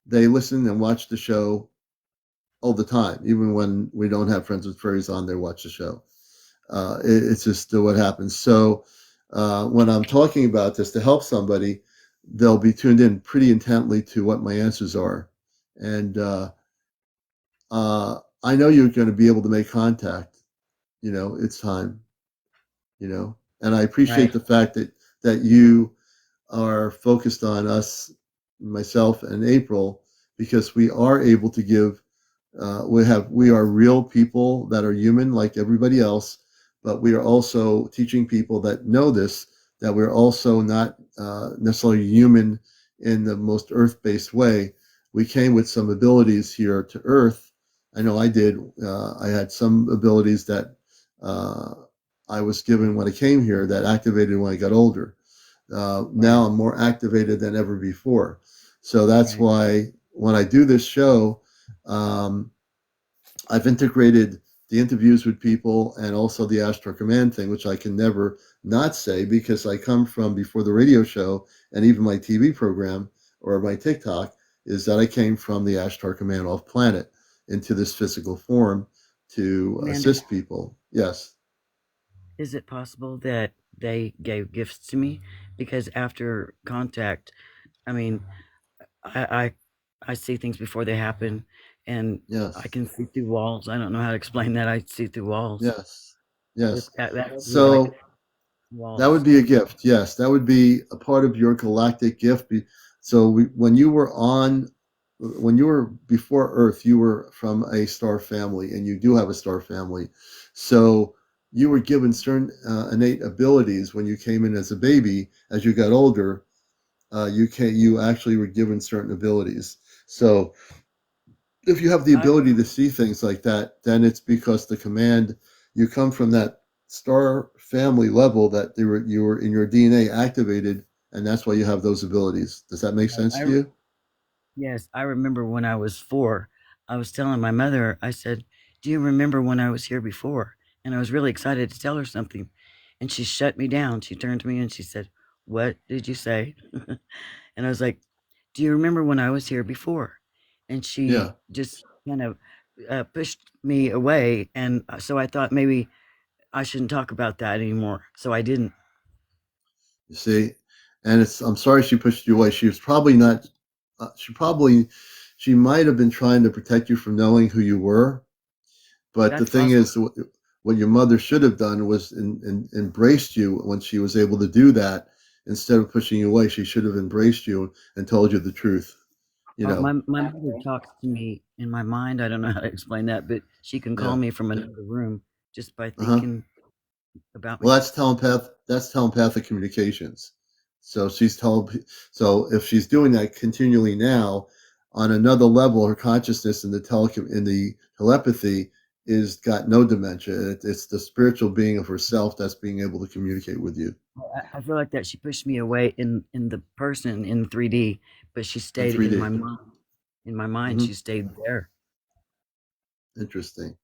they listen and watch the show all the time, even when we don't have Friends with Fairies on. They watch the show. It's just what happens. So when I'm talking about this to help somebody, they'll be tuned in pretty intently to what my answers are. And I know you're going to be able to make contact. It's time, and I appreciate Right. the fact that you are focused on us, myself and April, because we are able to give. We are real people that are human like everybody else, but we are also teaching people that know this that we're also not necessarily human in the most earth-based way. We came with some abilities here to Earth. I know I did. I had some abilities that uh, I was given when I came here that activated when I got older. Right. Now I'm more activated than ever before. So that's Right. why when I do this show, um, I've integrated the interviews with people and also the Ashtar Command thing, which I can never not say because I come from before the radio show and even my TV program or my TikTok is that I came from the Ashtar Command off planet into this physical form to Commander, assist people. Yes. is it possible that they gave gifts to me? Because after contact, I mean, I I, I see things before they happen, and I Yes. can see through walls. I don't know how to explain that. I see through walls. Yes. Yes. That would be like So that would walls. be a gift. Yes, that would be a part of your galactic gift. So when you were when you were before Earth, you were from a star family, and you do have a star family. So you were given certain innate abilities when you came in as a baby. As you got older, you actually were given certain abilities. So if you have the I ability to see things like that, then it's because the command you come from that star family level that you were in your DNA activated, and that's why you have those abilities. Does that make sense to I you? Yes, I remember when I was 4, I was telling my mother, I said, "Do you remember when I was here before?" And I was really excited to tell her something. And she shut me down. She turned to me and she said, "What did you say?" And I was like, "Do you remember when I was here before?" And she Yeah. just kind of pushed me away. And so I thought maybe I shouldn't talk about that anymore. So I didn't. You see, and it's I'm sorry she pushed you away. She was probably not. She might have been trying to protect you from knowing who you were. But the That's thing possible. is, what your mother should have done was embraced you when she was able to do that. Instead of pushing you away, she should have embraced you and told you the truth. You My know, my mother talks to me in my mind. I don't know how to explain that, but she can call yeah. me from another room just by Uh huh. thinking about Well, me. That's telepathic communications. So So if she's doing that continually now, on another level, her consciousness in the telepathy is got no dementia. It's the spiritual being of herself that's being able to communicate with you I feel like that she pushed me away in the person in 3D, but she in stayed in my 3D. mind. In my mind, Hmm. she stayed there. Interesting.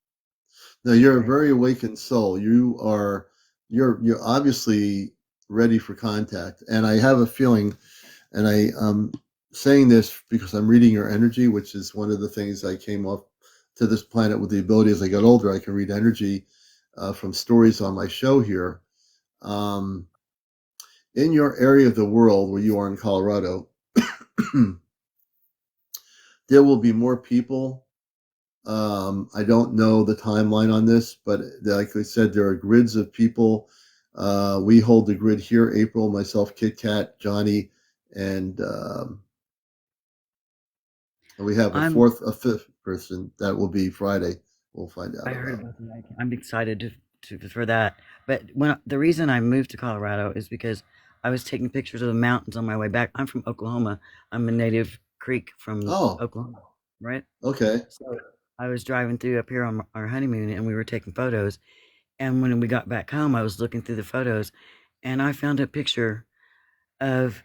Now you're a Right. very awakened soul. You're obviously ready for contact, and I have a feeling. And I'm saying this because I'm reading your energy, which is one of the things I came up to this planet with the ability as I got older. I can read energy from stories on my show here. Um, in your area of the world where you are in Colorado, there will be more people. I don't know the timeline on this, but like I said, there are grids of people. We hold the grid here, April, myself, Kit Kat, Johnny, and and we have I'm a fifth person that will be Friday. We'll find I out heard about. about that. I'm excied to for that. But when the reason I moved to Colorado is because I was taking pictures of the mountains on my way back. I'm from Oklahoma. I'm a native Creek from Oh, Oklahoma, right? okay. So I was driving through up here on our honeymoon, and we were taking photos. And when we got back home, I was looking through the photos, and I found a picture of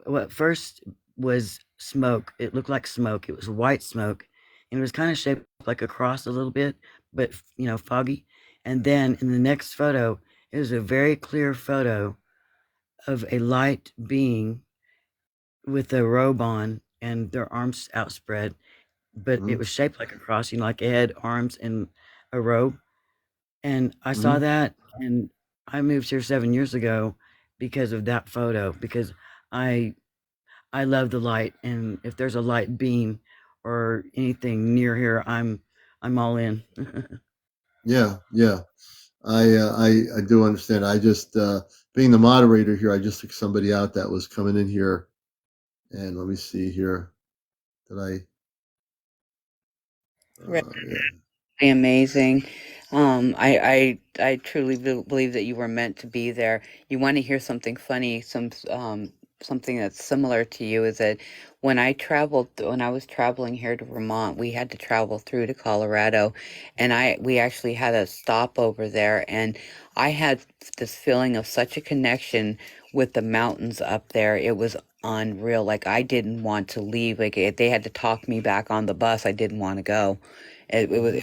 what first was smoke. It looked like smoke. It was white smoke, and it was kind of shaped like a cross a little bit, but foggy. And then in the next photo, it was a very clear photo of a light being with a robe on and their arms outspread, but it Mm-hmm. was shaped like a cross, like a head, arms, and a robe. And I saw Mm-hmm. that, and I moved here 7 years ago because of that photo. Because I I love the light, and if there's a light beam or anything near here, I'm all in. Yeah, yeah. I do understand. I just being the moderator here, I just took somebody out that was coming in here, and let me see here. Did I? Yeah. Amazing. I truly believe that you were meant to be there. You want to hear something funny, something that's similar to you is that when I was traveling here to Vermont, we had to travel through to Colorado, and we actually had a stop over there, and I had this feeling of such a connection with the mountains up there. It was unreal. Like I didn't want to leave. Like if they had to talk me back on the bus, I didn't want to go. It was the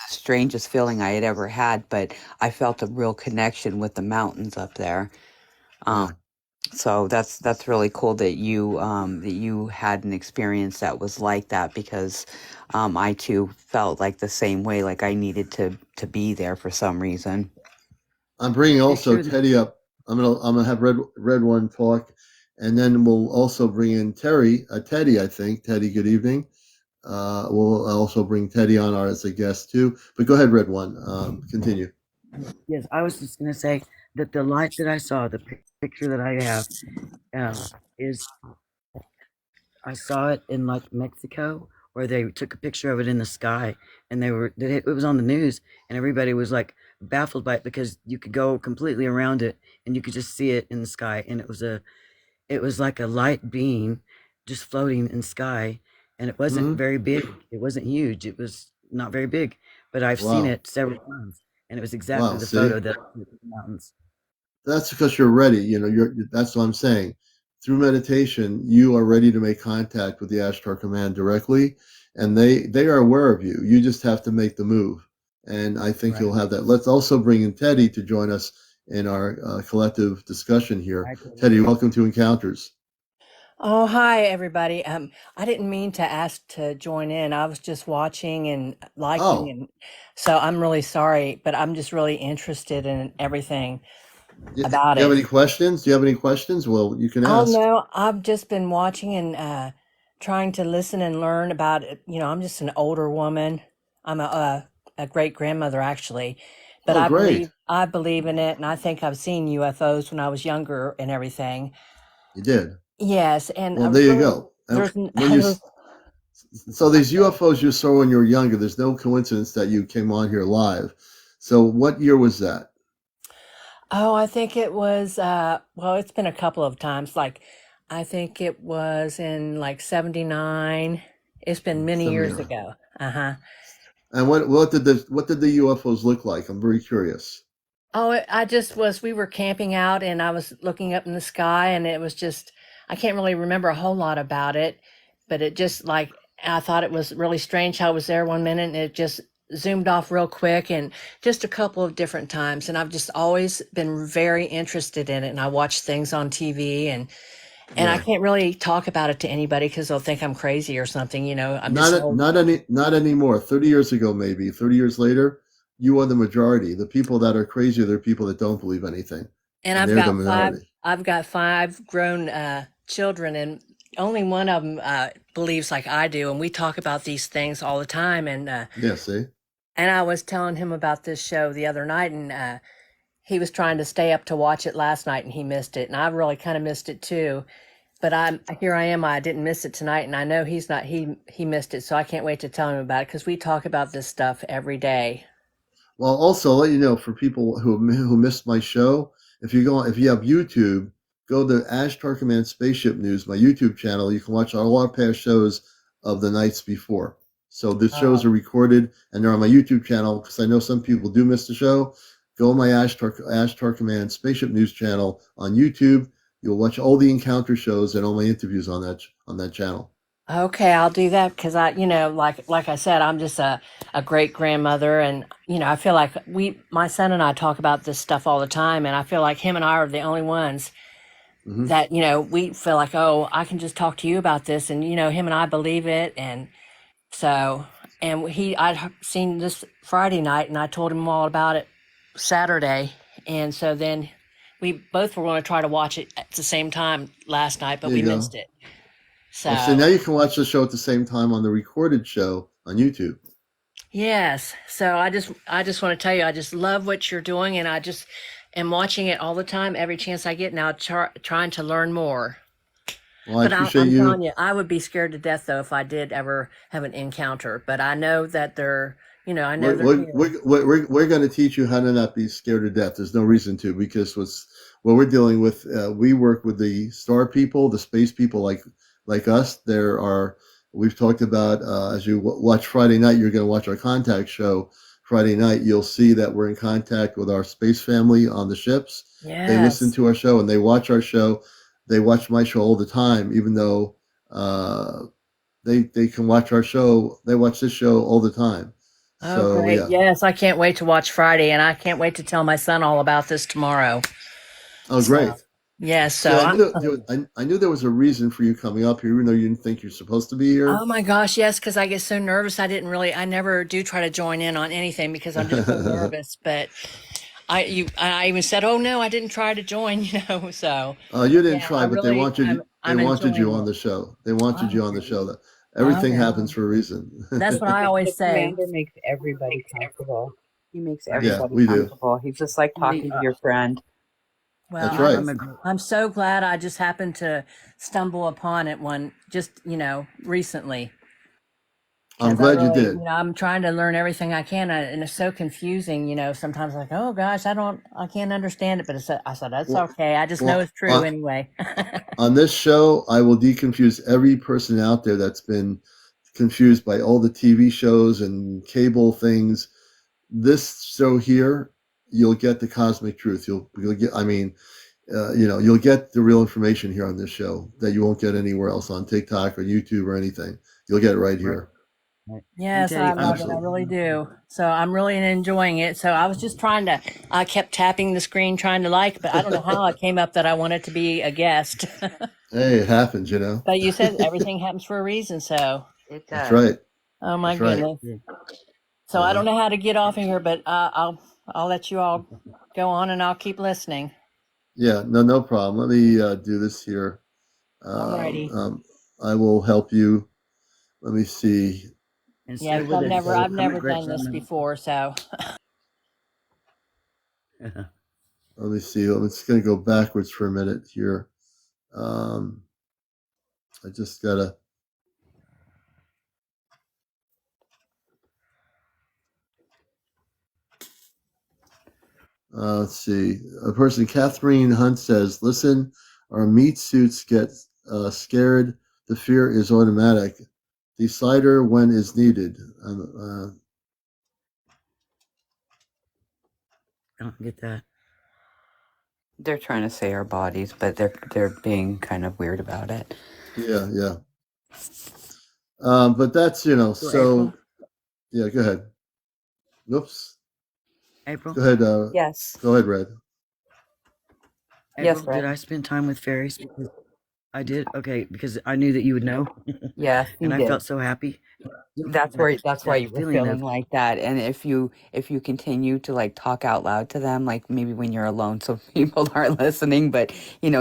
strangest feeling I had ever had, but I felt a real connection with the mountains up there. Um, Yeah. so that's really cool that you had an experience that was like that because I too felt like the same way. Like I needed to be there for some reason. I'm bringing also Picture the Teddy up. I'm gonna have Red One talk, and then we'll also bring in Teddy. I think Teddy. Good evening. We'll also bring Teddy on as a guest too. But go ahead, Red One. Continue. yes, I was just gonna say that the light that I saw, the picture that I have, is I saw it in like Mexico where they took a picture of it in the sky and it was on the news and everybody was like baffled by it because you could go completely around it and you could just see it in the sky and it was like a light beam just floating in sky and it wasn't Hmm. very big. It wasn't huge. It was not very big, but I've seen Wow. it several times and it was exactly Wow. the See, photo that I took of the mountains. that's because you're ready. That's what I'm saying. Through meditation, you are ready to make contact with the Ashtar Command directly, and they are aware of you. You just have to make the move, and I think Right. you'll have that. Let's also bring in Teddy to join us in our collective discussion here. I totally Teddy, agree. welcome to Encounters. Oh, hi, everybody. I didn't mean to ask to join in. I was just watching and liking, Oh, and so I'm really sorry, but I'm just really interested in everything do about you have it. any questions? Do you have any questions? Well, you can Oh ask. no, I've just been watching and trying to listen and learn about it. I'm just an older woman. I'm a great grandmother actually, but Oh, great. I believe in it, and I think I've seen UFOs when I was younger and everything. You did. Yes, and Well, I there you really go. And when you there's so I'm these sorry. UFOs you saw when you were younger, there's no coincidence that you came on here live. So what year was that? Oh, I think it was well, it's been a couple of times. Like I think it was in like 79. It's been many years 79. ago. Uh-huh. And what did the UFOs look like? I'm very curious. Oh, I just was we were camping out and I was looking up in the sky and it was just I can't really remember a whole lot about it, but it just like I thought it was really strange how it was there one minute and it just zoomed off real quick and just a couple of different times and I've just always been very interested in it and I watch things on TV and I Yeah. can't really talk about it to anybody because they'll think I'm crazy or something. I'm just old. Not anymore. 30 years ago, maybe 30 years later, you are the majority. The people that are crazy are the people that don't believe anything, And and they're the minority. I've got five grown children, and only one of them believes like I do. And we talk about these things all the time. Yeah. See. And I was telling him about this show the other night, and he was trying to stay up to watch it last night, and he missed it. And I really kind of missed it too. But I'm here. I am. I didn't miss it tonight, and I know he's not. He missed it, so I can't wait to tell him about it because we talk about this stuff every day. Well, also let you know for people who missed my show, if you have YouTube, go to Ashtar Command Spaceship News, my YouTube channel. You can watch all our past shows of the nights before. So the shows Oh, are recorded and they're on my YouTube channel because I know some people do miss the show. Go on my Ashtar Command Spaceship News channel on YouTube. You'll watch all the encounter shows and all my interviews on that channel. okay, I'll do that because like I said, I'm just a great grandmother, and I feel like my son and I talk about this stuff all the time, and I feel like him and I are the only ones Hmm. that we feel like, oh, I can just talk to you about this, and him and I believe it, and so I'd seen this Friday night, and I told him all about it Saturday, and so then we both were going to try to watch it at the same time last night, but There we you missed go. it. Oh, so So now you can watch the show at the same time on the recorded show on YouTube. yes. So I just want to tell you I just love what you're doing and I just am watching it all the time every chance I get now trying to learn more. Well, I But appreciate I'm telling you. you I would be scared to death though if I did ever have an encounter, but I know that I know We're they're we're here. we're, we're going to teach you how to not be scared to death. There's no reason to because what we're dealing with. We work with the star people, the space people like us. There are we've talked about as you watch Friday night. You're going to watch our contact show Friday night. You'll see that we're in contact with our space family on the ships. They listen Yes. to our show and they watch our show. they watch my show all the time, even though they can watch our show. They watch this show all the time. Oh, So great. yeah. Yes, I can't wait to watch Friday, and I can't wait to tell my son all about this tomorrow. Oh, So, great. yes, See, so I I'm. knew I knew there was a reason for you coming up here, even though you didn't think you're supposed to be here. Oh my gosh, yes, because I get so nervous. I never do try to join in on anything because I'm just so nervous. But I even said, oh no, I didn't try to join, So You didn't yeah, try, but they I'm wanted you enjoying on it. the show. They wanted Oh, you on the show. That everything okay. happens for a reason. That's what I The always say. commander makes everybody comfortable. He makes Yeah, everybody we do. comfortable. He's just like talking to your friend. Well, That's right. I'm so glad I just happened to stumble upon it just, recently. I'm Because I glad you really, did. I'm trying to learn everything I can, and it's so confusing. Sometimes I'm like, oh gosh, I can't understand it. But I said that's Well, okay. I just know well, it's true anyway. on this show, I will deconfuse every person out there that's been confused by all the TV shows and cable things. This show here, you'll get the cosmic truth. You'll get. I mean, you'll get the real information here on this show that you won't get anywhere else on TikTok or YouTube or anything. You'll get it right here. Right. Yes, Teddy, I love it. I really do. So I'm really enjoying it. So I was just I kept tapping the screen trying to but I don't know how it came up that I wanted to be a guest. Hey, it happens, But you said everything happens for a reason. So, It That's does. right. oh my That's right. goodness. Yeah. So I don't know how to get off of here, but I'll let you all go on and I'll keep listening. Yeah, no problem. Let me do this here. Alrighty. I will help you. Let me see. And Yeah, stay 'cause with us. I've I'm a never great done this before. So, Let me see. I'm just going to go backwards for a minute here. Um, I just gotta. Let's see. A person, Catherine Hunt says, "Listen, our meat suits get scared. The fear is automatic. Decider when is needed." I don't get that. They're trying to say our bodies, but they're being kind of weird about it. Yeah. But that's So, April? Yeah. Go ahead. Whoops. April? Go ahead. Yes. Go ahead, Red. Yes, April, did Red. I spend time with fairies? Because I did. Okay, because I knew that you would know, Yes, you and I did. felt so happy. That's why you were feeling like that. And if you continue to like talk out loud to them, like maybe when you're alone, so people aren't listening, but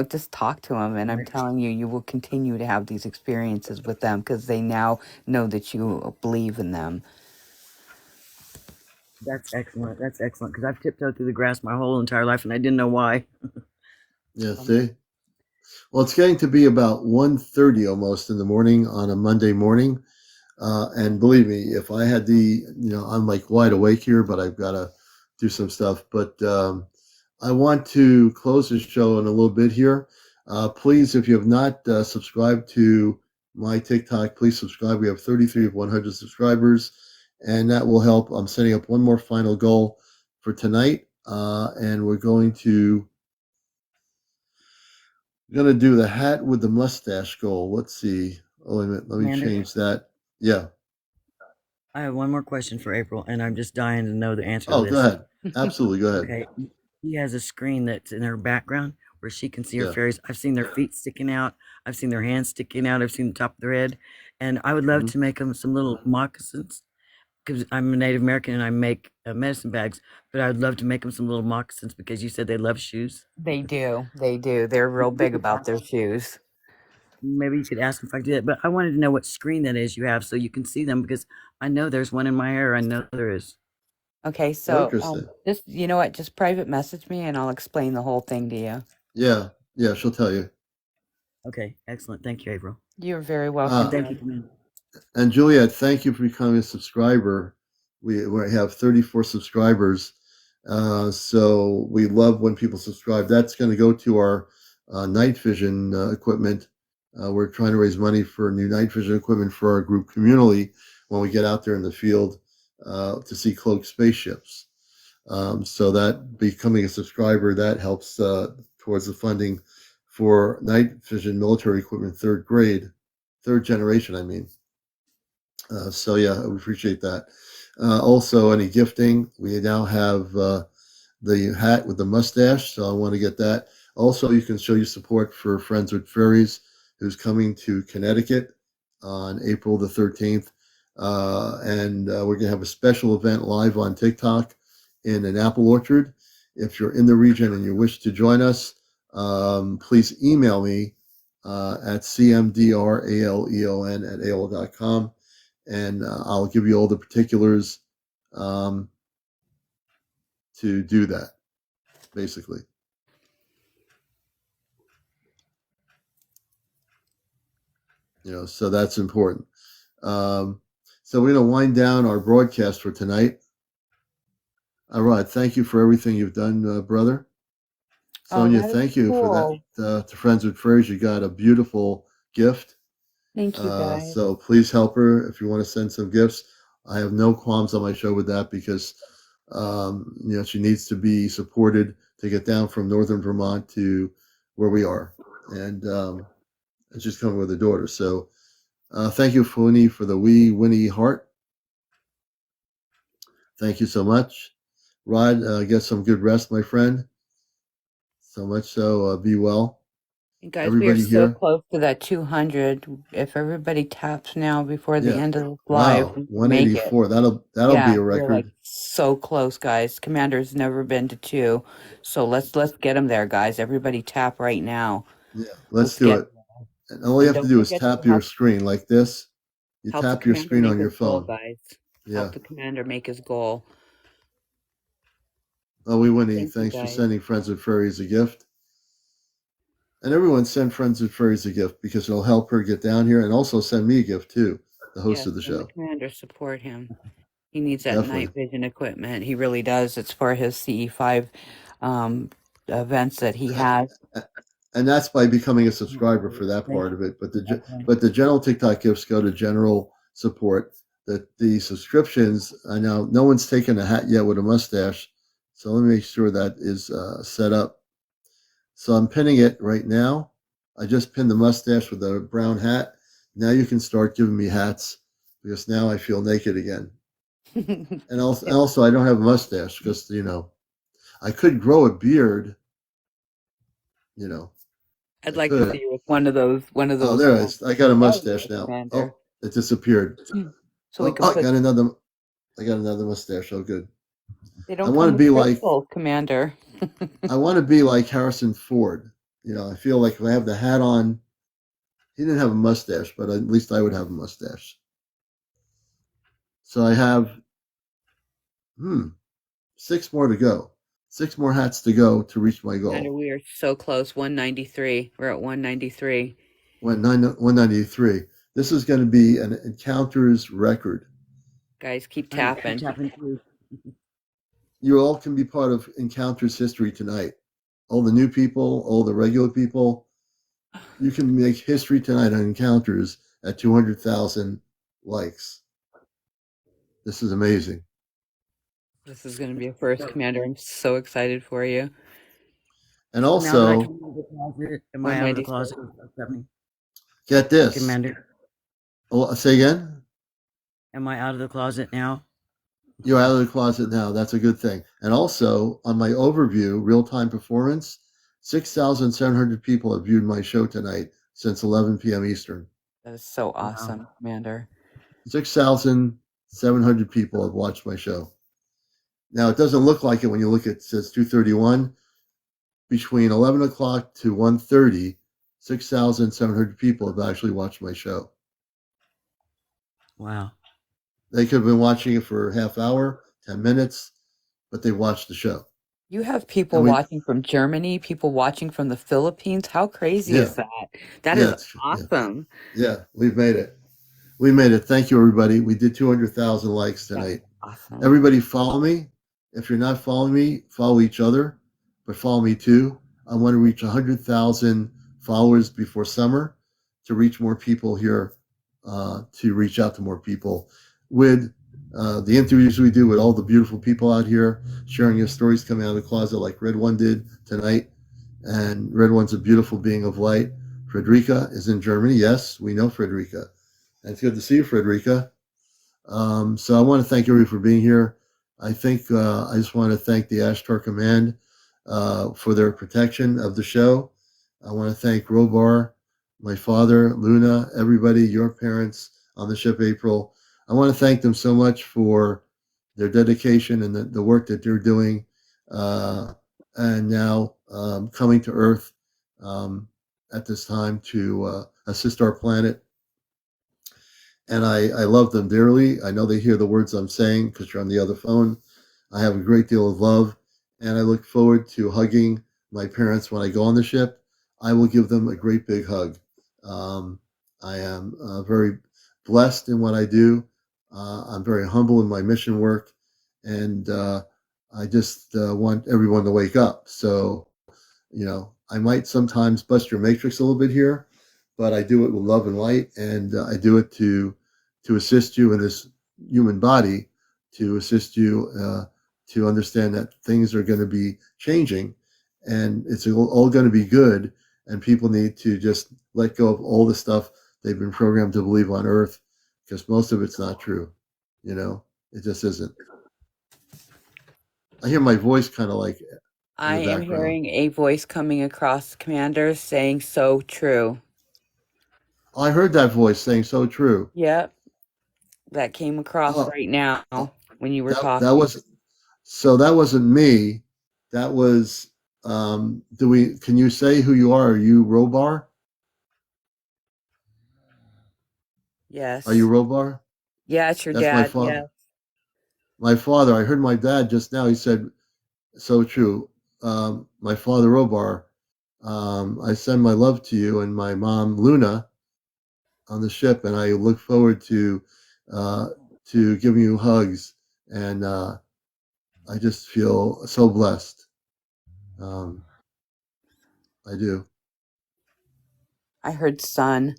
just talk to them. And I'm telling you, you will continue to have these experiences with them because they now know that you believe in them. That's excellent. That's excellent because I've tiptoed through the grass my whole entire life, and I didn't know why. Yeah. See. Well, it's getting to be about 1:30 almost in the morning on a Monday morning. And believe me, if I had I'm like wide awake here, but I've got to do some stuff. But I want to close this show in a little bit here. Please, if you have not subscribed to my TikTok, please subscribe. We have 33 of 100 subscribers, and that will help. I'm setting up one more final goal for tonight, and we're going to do the hat with the mustache goal. Let's see. Oh, wait a minute. Let me Amanda? change that. Yeah. I have one more question for April, and I'm just dying to know the answer to Oh, this. go ahead. Absolutely, go ahead. Okay, she has a screen that's in her background where she can see her Yeah. fairies. I've seen their feet sticking out. I've seen their hands sticking out. I've seen the top of their head, and I would love to make them some little moccasins because I'm a Native American and I make medicine bags. But I'd love to make them some little moccasins because you said they love shoes. They do. They do. They're real big about their shoes. Maybe you could ask them if I could do that. But I wanted to know what screen that is you have so you can see them because I know there's one in my hair. I know there is. Okay, so Interesting. just you know what, just private message me and I'll explain the whole thing to you. Yeah, she'll tell you. Okay, excellent. Thank you, April. You're very welcome. Thank you, Commander. And Juliet, thank you for becoming a subscriber. We have 34 subscribers. So we love when people subscribe. That's going to go to our night vision equipment. We're trying to raise money for new night vision equipment for our group community when we get out there in the field to see cloaked spaceships. So that becoming a subscriber, that helps towards the funding for night vision military equipment, third generation, I mean. So yeah, we appreciate that. Also, any gifting, we now have the hat with the mustache, so I want to get that. Also, you can show your support for Friends with Furries, who's coming to Connecticut on April the 13th. And we're going to have a special event live on TikTok in an apple orchard. If you're in the region and you wish to join us, please email me at CmdrAleon@AOL.com, and I'll give you all the particulars to do that, basically. So that's important. So we're going to wind down our broadcast for tonight. All right. Thank you for everything you've done, brother. Sonia, thank you for that. To Friends with Furries, you got a beautiful gift. Thank you, guys. So please help her if you want to send some gifts. I have no qualms on my show with that because, she needs to be supported to get down from northern Vermont to where we are. And she's coming with her daughter. So thank you, Funi, for the wee Winnie heart. Thank you so much. Rod, get some good rest, my friend. So much so, be well. You guys, everybody, we are so close to that 200. If everybody taps now before the end of the live, wow, 184. That'll be a record. We're like so close, guys. Commander's never been to 2, so let's get him there, guys. Everybody tap right now. Yeah, let's do it. And all you have to do is tap your screen like this. You tap your screen on your phone, guys. Help the commander make his goal. Oh, we Winnie, thanks for sending Friends with Furries a gift. And everyone send Friends with Furries a gift because it'll help her get down here, and also send me a gift too, the host of the show. The commander, support him. He needs that night vision equipment. He really does. It's for his CE5 events that he has. And that's by becoming a subscriber for that part of it. But the general TikTok gifts go to general support. The subscriptions, I know no one's taken a hat yet with a mustache, so let me make sure that is set up. So I'm pinning it right now. I just pinned the mustache with a brown hat. Now you can start giving me hats because now I feel naked again. And also I don't have a mustache because, I could grow a beard, I'd like to see you with one of those. Oh, there it is. I got a mustache now. Oh, it disappeared. So I got another mustache. Oh, good. They don't. I want to be like Commander. I want to be like Harrison Ford. I feel like if I have the hat on, he didn't have a mustache, but at least I would have a mustache. So I have 6 more to go. 6 more hats to go to reach my goal. And we are so close. 193. We're at 193. 193. This is going to be an Encounters record. Guys, keep tapping. You all can be part of Encounters history tonight. All the new people, all the regular people. You can make history tonight on Encounters at 200,000 likes. This is amazing. This is going to be a first, Commander. I'm so excited for you. And also, am I out of the closet? Get this, Commander. Oh, say again. Am I out of the closet now? You're out of the closet now. That's a good thing. And also, on my overview, real-time performance, 6,700 people have viewed my show tonight since 11 p.m. Eastern. That is so awesome, wow. Commander. 6,700 people have watched my show. Now, it doesn't look like it when you look at it says 2:31. Between 11 o'clock to 1:30, 6,700 people have actually watched my show. Wow. They could have been watching it for a half hour, 10 minutes, but they watched the show. You have people watching from Germany, people watching from the Philippines. How crazy is that? That is awesome. Yeah, we've made it. We made it. Thank you, everybody. We did 200,000 likes tonight. That's awesome. Everybody follow me. If you're not following me, follow each other, but follow me too. I want to reach 100,000 followers before summer to reach more people here, to reach out to more people with the interviews we do with all the beautiful people out here, sharing their stories coming out of the closet like Red One did tonight. And Red One's a beautiful being of light. Frederica is in Germany. Yes, we know Frederica. And it's good to see you, Frederica. So I want to thank everybody for being here. I think I just want to thank the Ashtar Command for their protection of the show. I want to thank Robar, my father, Luna, everybody, your parents on the ship, April. I want to thank them so much for their dedication and the work that they're doing, and now coming to Earth at this time to assist our planet. And I love them dearly. I know they hear the words I'm saying because you're on the other phone. I have a great deal of love, and I look forward to hugging my parents when I go on the ship. I will give them a great big hug. I am very blessed in what I do. I'm very humble in my mission work, and I just want everyone to wake up. So, I might sometimes bust your matrix a little bit here, but I do it with love and light, and I do it to assist you in this human body, to assist you to understand that things are going to be changing, and it's all going to be good, and people need to just let go of all the stuff they've been programmed to believe on Earth, because most of it's not true. It just isn't. I hear my voice kind of like in I the am background. hearing a voice coming across, Commander, saying so true. I heard that voice saying so true. Yep. That came across Oh, right now when you were that talking. wasn't me. That was can you say who you are? Are you Robar? Yes. Are you Robar? Yeah, it's your That's my dad. father. Yeah. My father. I heard my dad just now. He said, "So true." My father Robar. I send my love to you and my mom Luna on the ship, and I look forward uh, to giving you hugs. And I just feel so blessed. Um, I do. I heard son.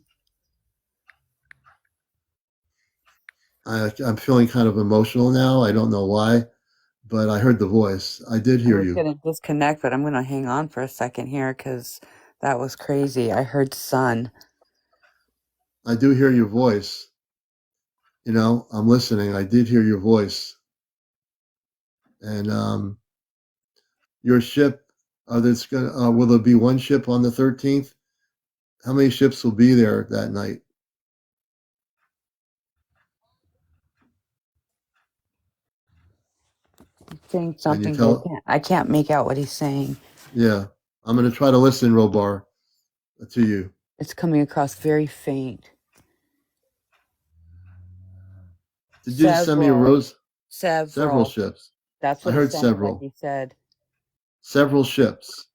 I'm feeling kind of emotional now. I don't know why, but I heard the voice. I did I hear was you. going to disconnect, but I'm going to hang on for a second here because that was crazy. I heard son. I do hear your voice. I'm listening. I did hear your voice. And your ship, will there be one ship on the 13th? How many ships will be there that night? He's saying Can you something, but tell? I can't make out what he's saying. Yeah. I'm going to try to listen, Robar, to you. It's coming across very faint. Did you just send me a rose? Several Several. ships. That's I what it heard sounded like several. he said. Several ships.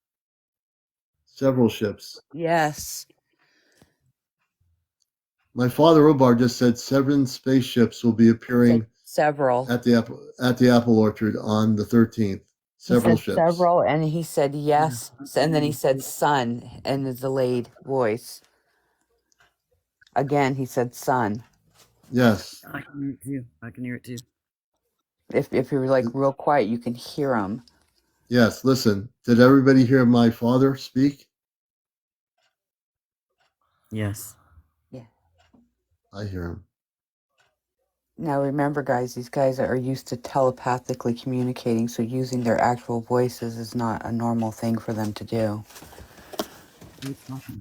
Several ships. Yes. My father Robar just said 7 spaceships will be Said appearing several. at the apple orchard on the 13th. He Several said ships. several, and he said yes, and then he said son in a delayed voice. Again, he said son. Yes. I can hear it too. I can hear it too. If you're like real quiet, you can hear him. Yes. Listen, did everybody hear my father speak? Yes. Yeah. I hear him. Now remember, guys, these guys are used to telepathically communicating, so using their actual voices is not a normal thing for them to do. Who's talking?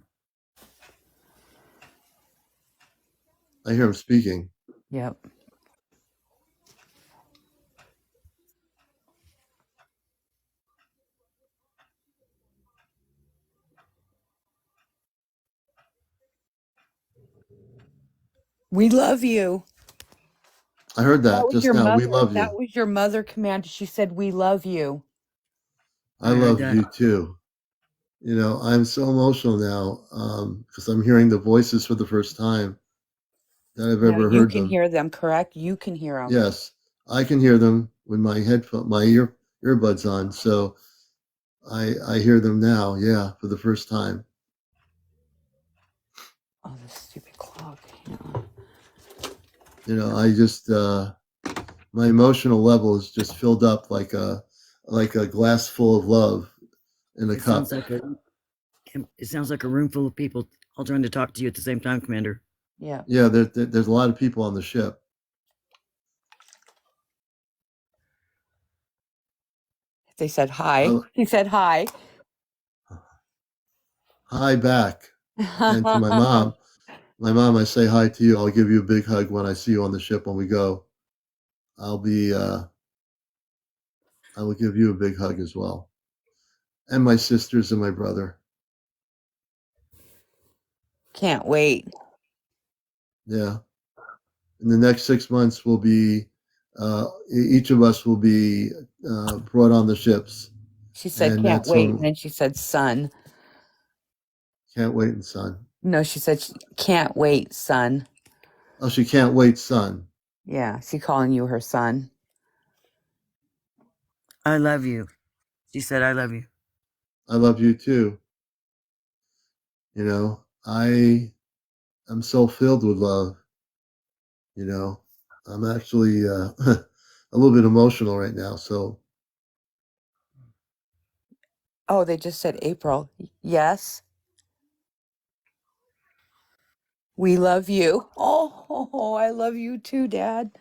I hear him speaking. Yep. We love you. I heard That that was just your now. We mother. love That you. was your mother, Commander. She said, "We love you." I I heard love that. you too. I'm so emotional now because I'm hearing the voices for the first time that I've Now ever you heard can them. hear them, correct? You can hear them. Yes, I can hear them with my earbuds on. So I hear them now. Yeah, for the first time. Oh, this stupid clock. I just my emotional level is just filled up like a glass full of love. in a It cup. sounds like a room full of people all trying to talk to you at the same time, Commander. Yeah. Yeah, there's a lot of people on the ship. They said hi. Oh, He said hi. hi back. And to my mom, I say hi to you. I'll give you a big hug when I see you on the ship when we go. I will give you a big hug as well. And my sisters and my brother. Can't wait. Yeah. In the next 6 months, we'll be, each of us will be brought on the ships. She said, And can't that's wait. And when, then she said, son. can't wait, and son. No, she said, can't wait, son. Oh, she can't wait, son. Yeah, she calling you her son. I love you. She said, I love you. I love you too. You know, I am so filled with love. You know, I'm actually a little bit emotional right now. So Oh, they just said April. Yes, we love you. Oh, I love you too, Dad.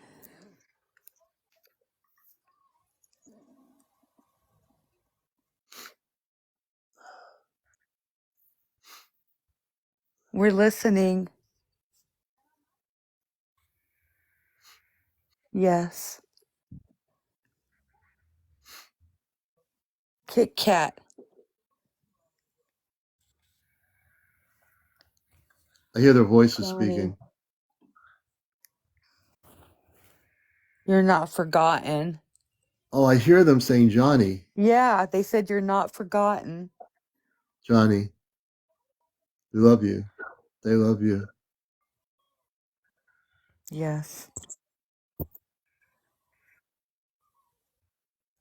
We're listening. Yes. Kit Kat. I hear their voices Johnny, speaking. you're not forgotten. Oh, I hear them saying, Johnny, Yeah, they said you're not forgotten. Johnny, we love you. They love you. Yes.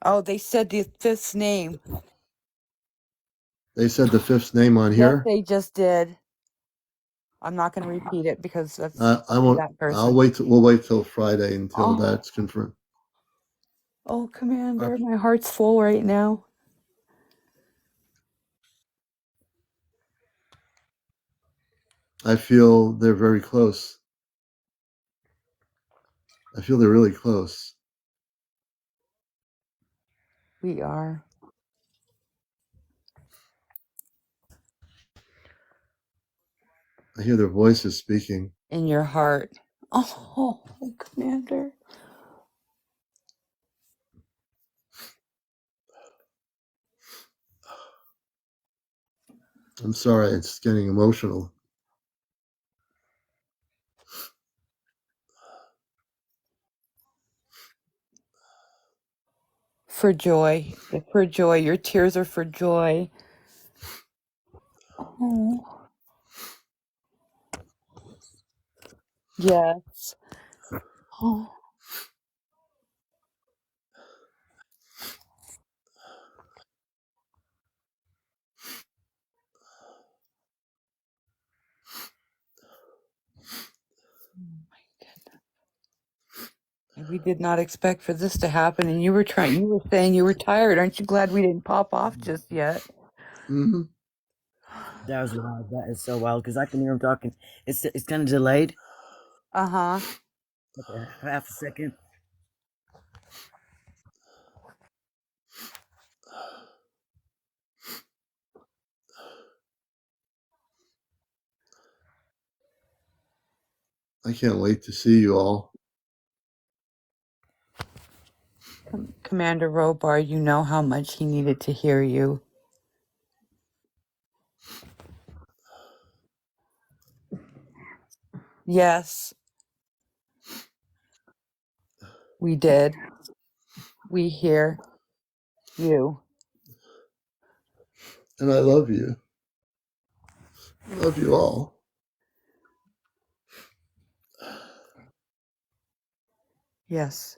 Oh, they said the fifth name. They said the fifth name on Yes, here. they just did. I'm not going to repeat it because that's I won't. that I'll person. wait. We'll wait till Friday until Oh, that's confirmed. Commander, my heart's full right now. I feel they're very close. I feel they're really close. We are. I hear their voices speaking. In your heart. Oh, Commander. I'm sorry, it's getting emotional. For joy. For joy. Your tears are for joy. Oh. Yes. Oh. We did not expect for this to happen, and you were saying you were tired. Aren't you glad we didn't pop off just yet? Mm-hmm. That was wild. That is so wild because I can hear him talking. It's kind of delayed. Uh-huh. Like a half a second. I can't wait to see you all. Commander Robar, you know how much he needed to hear you. Yes, we did. We hear you. And I love you. I love you all. Yes.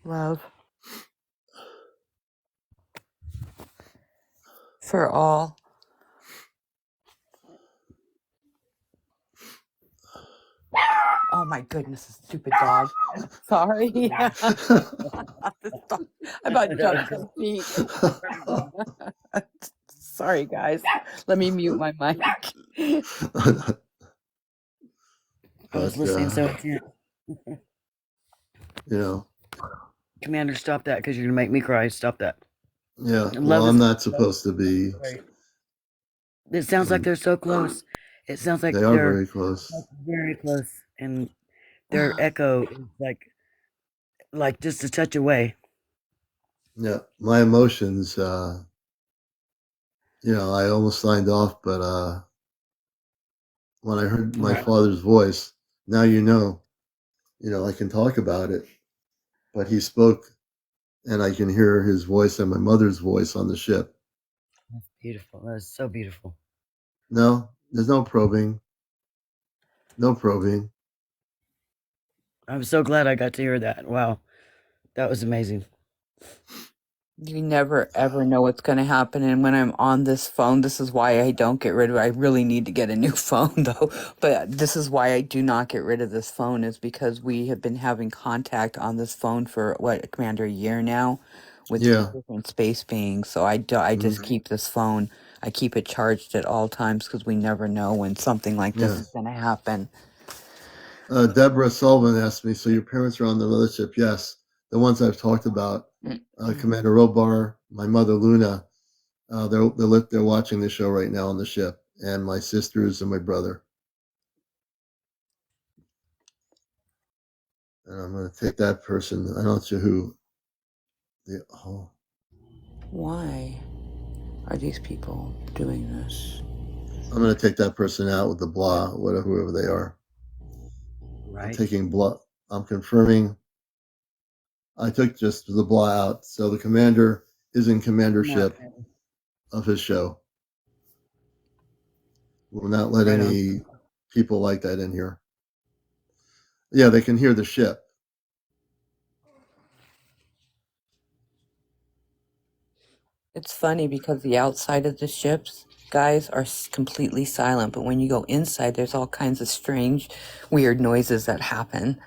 Love. For all. Oh my goodness, a stupid dog. Sorry. This dog about jumped his feet. Sorry, guys. Let me mute my mic. I was But listening, so I can't. you know, Commander, stop that because you're gonna make me cry. Stop that. yeah. Love Well, is I'm not supposed to be. It sounds like they're so close. It sounds like They are they're very close. very close, and their echo is like just a touch away. Yeah, my emotions. You know, I almost signed off, but when I heard my Right. father's voice, now you know, I can talk about it. But he spoke, and I can hear his voice and my mother's voice on the ship. That's beautiful. That is so beautiful. No, there's no probing. No probing. I'm so glad I got to hear that. Wow, that was amazing. You never ever know what's going to happen. And when I'm on this phone, this is why I don't get rid of it. I really need to get a new phone though. But this is why I do not get rid of this phone, is because we have been having contact on this phone for what, Commander, a year now with Yeah. different space beings. So I just keep this phone. I keep it charged at all times because we never know when something like this is going to happen. Deborah Sullivan asked me, so your parents are on the mothership? Yes. The ones I've talked about. Commander Robar, my mother Luna, they're watching the show right now on the ship, and my sisters and my brother. And I'm going to take that person. I don't know who. Why are these people doing this? I'm going to take that person out with the blah, whoever they are. Right. I'm taking blah. I'm confirming. I took just the blah out, so the commander is in commandership of his show. We'll not let any people like that in here. Yeah, they can hear the ship. It's funny because the outside of the ships, guys, are completely silent, but when you go inside, there's all kinds of strange, weird noises that happen.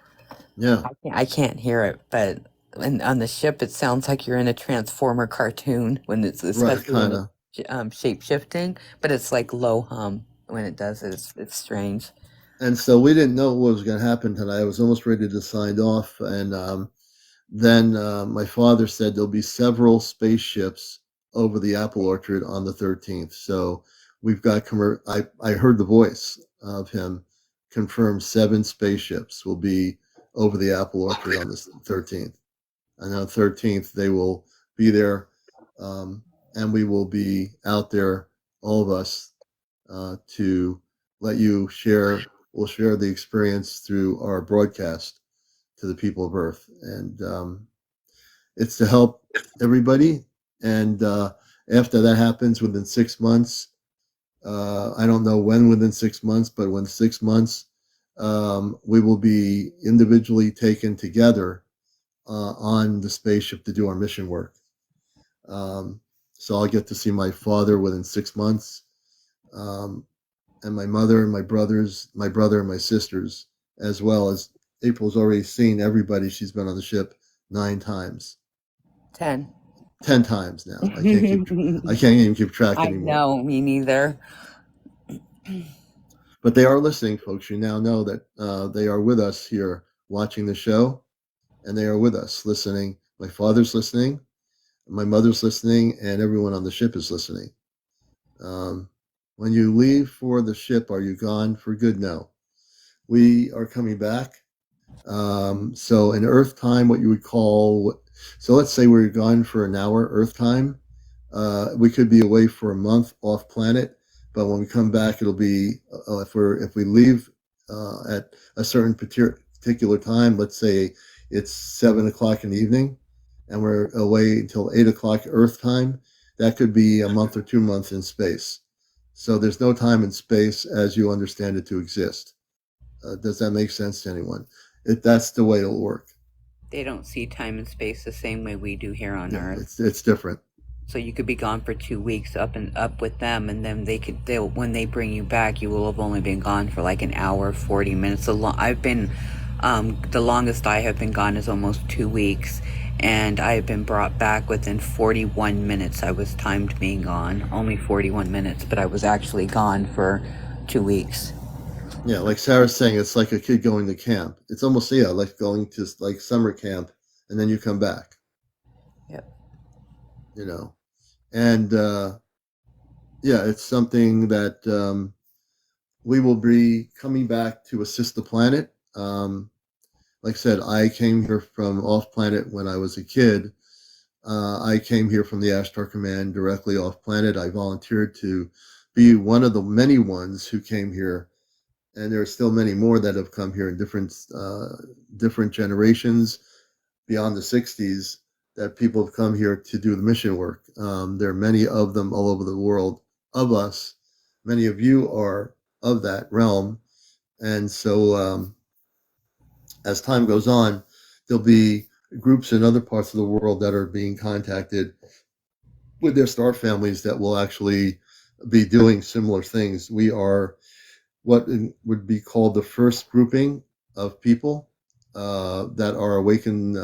Yeah. I can't hear it, but on the ship, it sounds like you're in a Transformer cartoon when it's especially Right, when it's shape shifting, but it's like low hum when it does it. It's strange. And so we didn't know what was going to happen tonight. I was almost ready to sign off, and then my father said there'll be several spaceships over the apple orchard on the 13th. So we've got I heard the voice of him confirm 7 spaceships will be over the apple orchard on the 13th. And on the 13th they will be there, and we will be out there, all of us, to let you share. We'll share the experience through our broadcast to the people of Earth, and it's to help everybody. And after that happens, within 6 months, I don't know when within 6 months, but when 6 months, we will be individually taken together on the spaceship to do our mission work. So I'll get to see my father within 6 months, and my mother and my brother and my sisters, as well as April's already seen everybody. She's been on the ship 9 times. 10 times now. I can't even keep track anymore. I know, me neither. But they are listening, folks. You now know that they are with us here watching the show, and they are with us listening. My father's listening, my mother's listening, and everyone on the ship is listening. When you leave for the ship, are you gone for good? No. We are coming back. So in Earth time, what you would call, so let's say we're gone for an hour, Earth time. We could be away for a month off planet, but when we come back, it'll be if we leave at a certain particular time. Let's say it's 7 o'clock in the evening, and we're away until 8 o'clock Earth time. That could be a month or 2 months in space. So there's no time and space as you understand it to exist. Does that make sense to anyone? That's the way it'll work. They don't see time and space the same way we do here on Earth. It's different. So you could be gone for 2 weeks up with them, and then they'll when they bring you back, you will have only been gone for like an hour, 40 minutes. I've been, the longest I have been gone is almost 2 weeks, and I have been brought back within 41 minutes. I was timed being gone, only 41 minutes, but I was actually gone for 2 weeks. Yeah, like Sarah's saying, it's like a kid going to camp. It's almost, yeah, like going to like summer camp, and then you come back. Yep. You know, and yeah, it's something that we will be coming back to assist the planet. Like I said, I came here from off planet when I was a kid. I came here from the Ashtar Command directly off planet. I volunteered to be one of the many ones who came here, and there are still many more that have come here in different generations beyond the 60s that people have come here to do the mission work. There are many of them all over the world of us. Many of you are of that realm. And so as time goes on, there'll be groups in other parts of the world that are being contacted with their star families that will actually be doing similar things. We are what would be called the first grouping of people that are awakened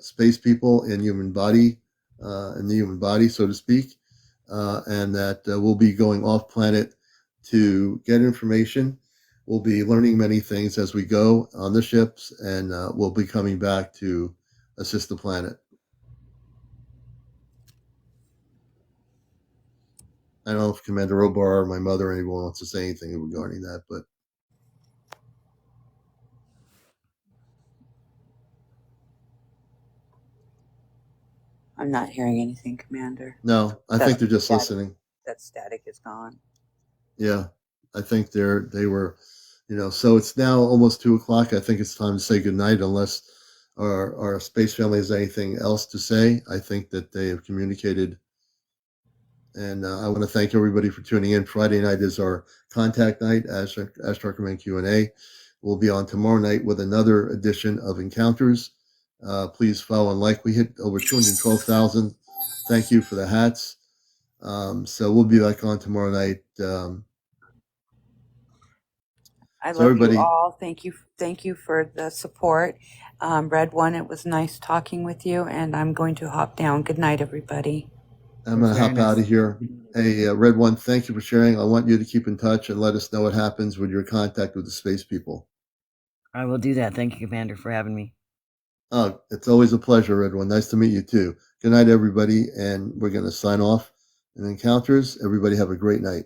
space people in in the human body, so to speak, and that will be going off planet to get information. We'll be learning many things as we go on the ships, and we'll be coming back to assist the planet. I don't know if Commander Robar or my mother or anyone wants to say anything regarding that, but I'm not hearing anything, Commander. no, I think they're just static. listening. That static is gone. Yeah, I think they were, so it's now almost 2 o'clock. I think it's time to say goodnight, unless our space family has anything else to say. I think that they have communicated, and I want to thank everybody for tuning in. Friday night is our contact night, Ashtar Command Q&A. We'll be on tomorrow night with another edition of Encounters. Please follow and like. We hit over 212,000. Thank you for the hats. So we'll be back on tomorrow night. I So love everybody, you all. Thank you for the support. Red One, it was nice talking with you, and I'm going to hop down. Good night, everybody. I'm going to hop out of here. Hey, Red One, thank you for sharing. I want you to keep in touch and let us know what happens with your contact with the space people. I will do that. Thank you, Commander, for having me. Oh, it's always a pleasure, Red One. Nice to meet you too. Good night, everybody, and we're going to sign off. And Encounters, everybody have a great night.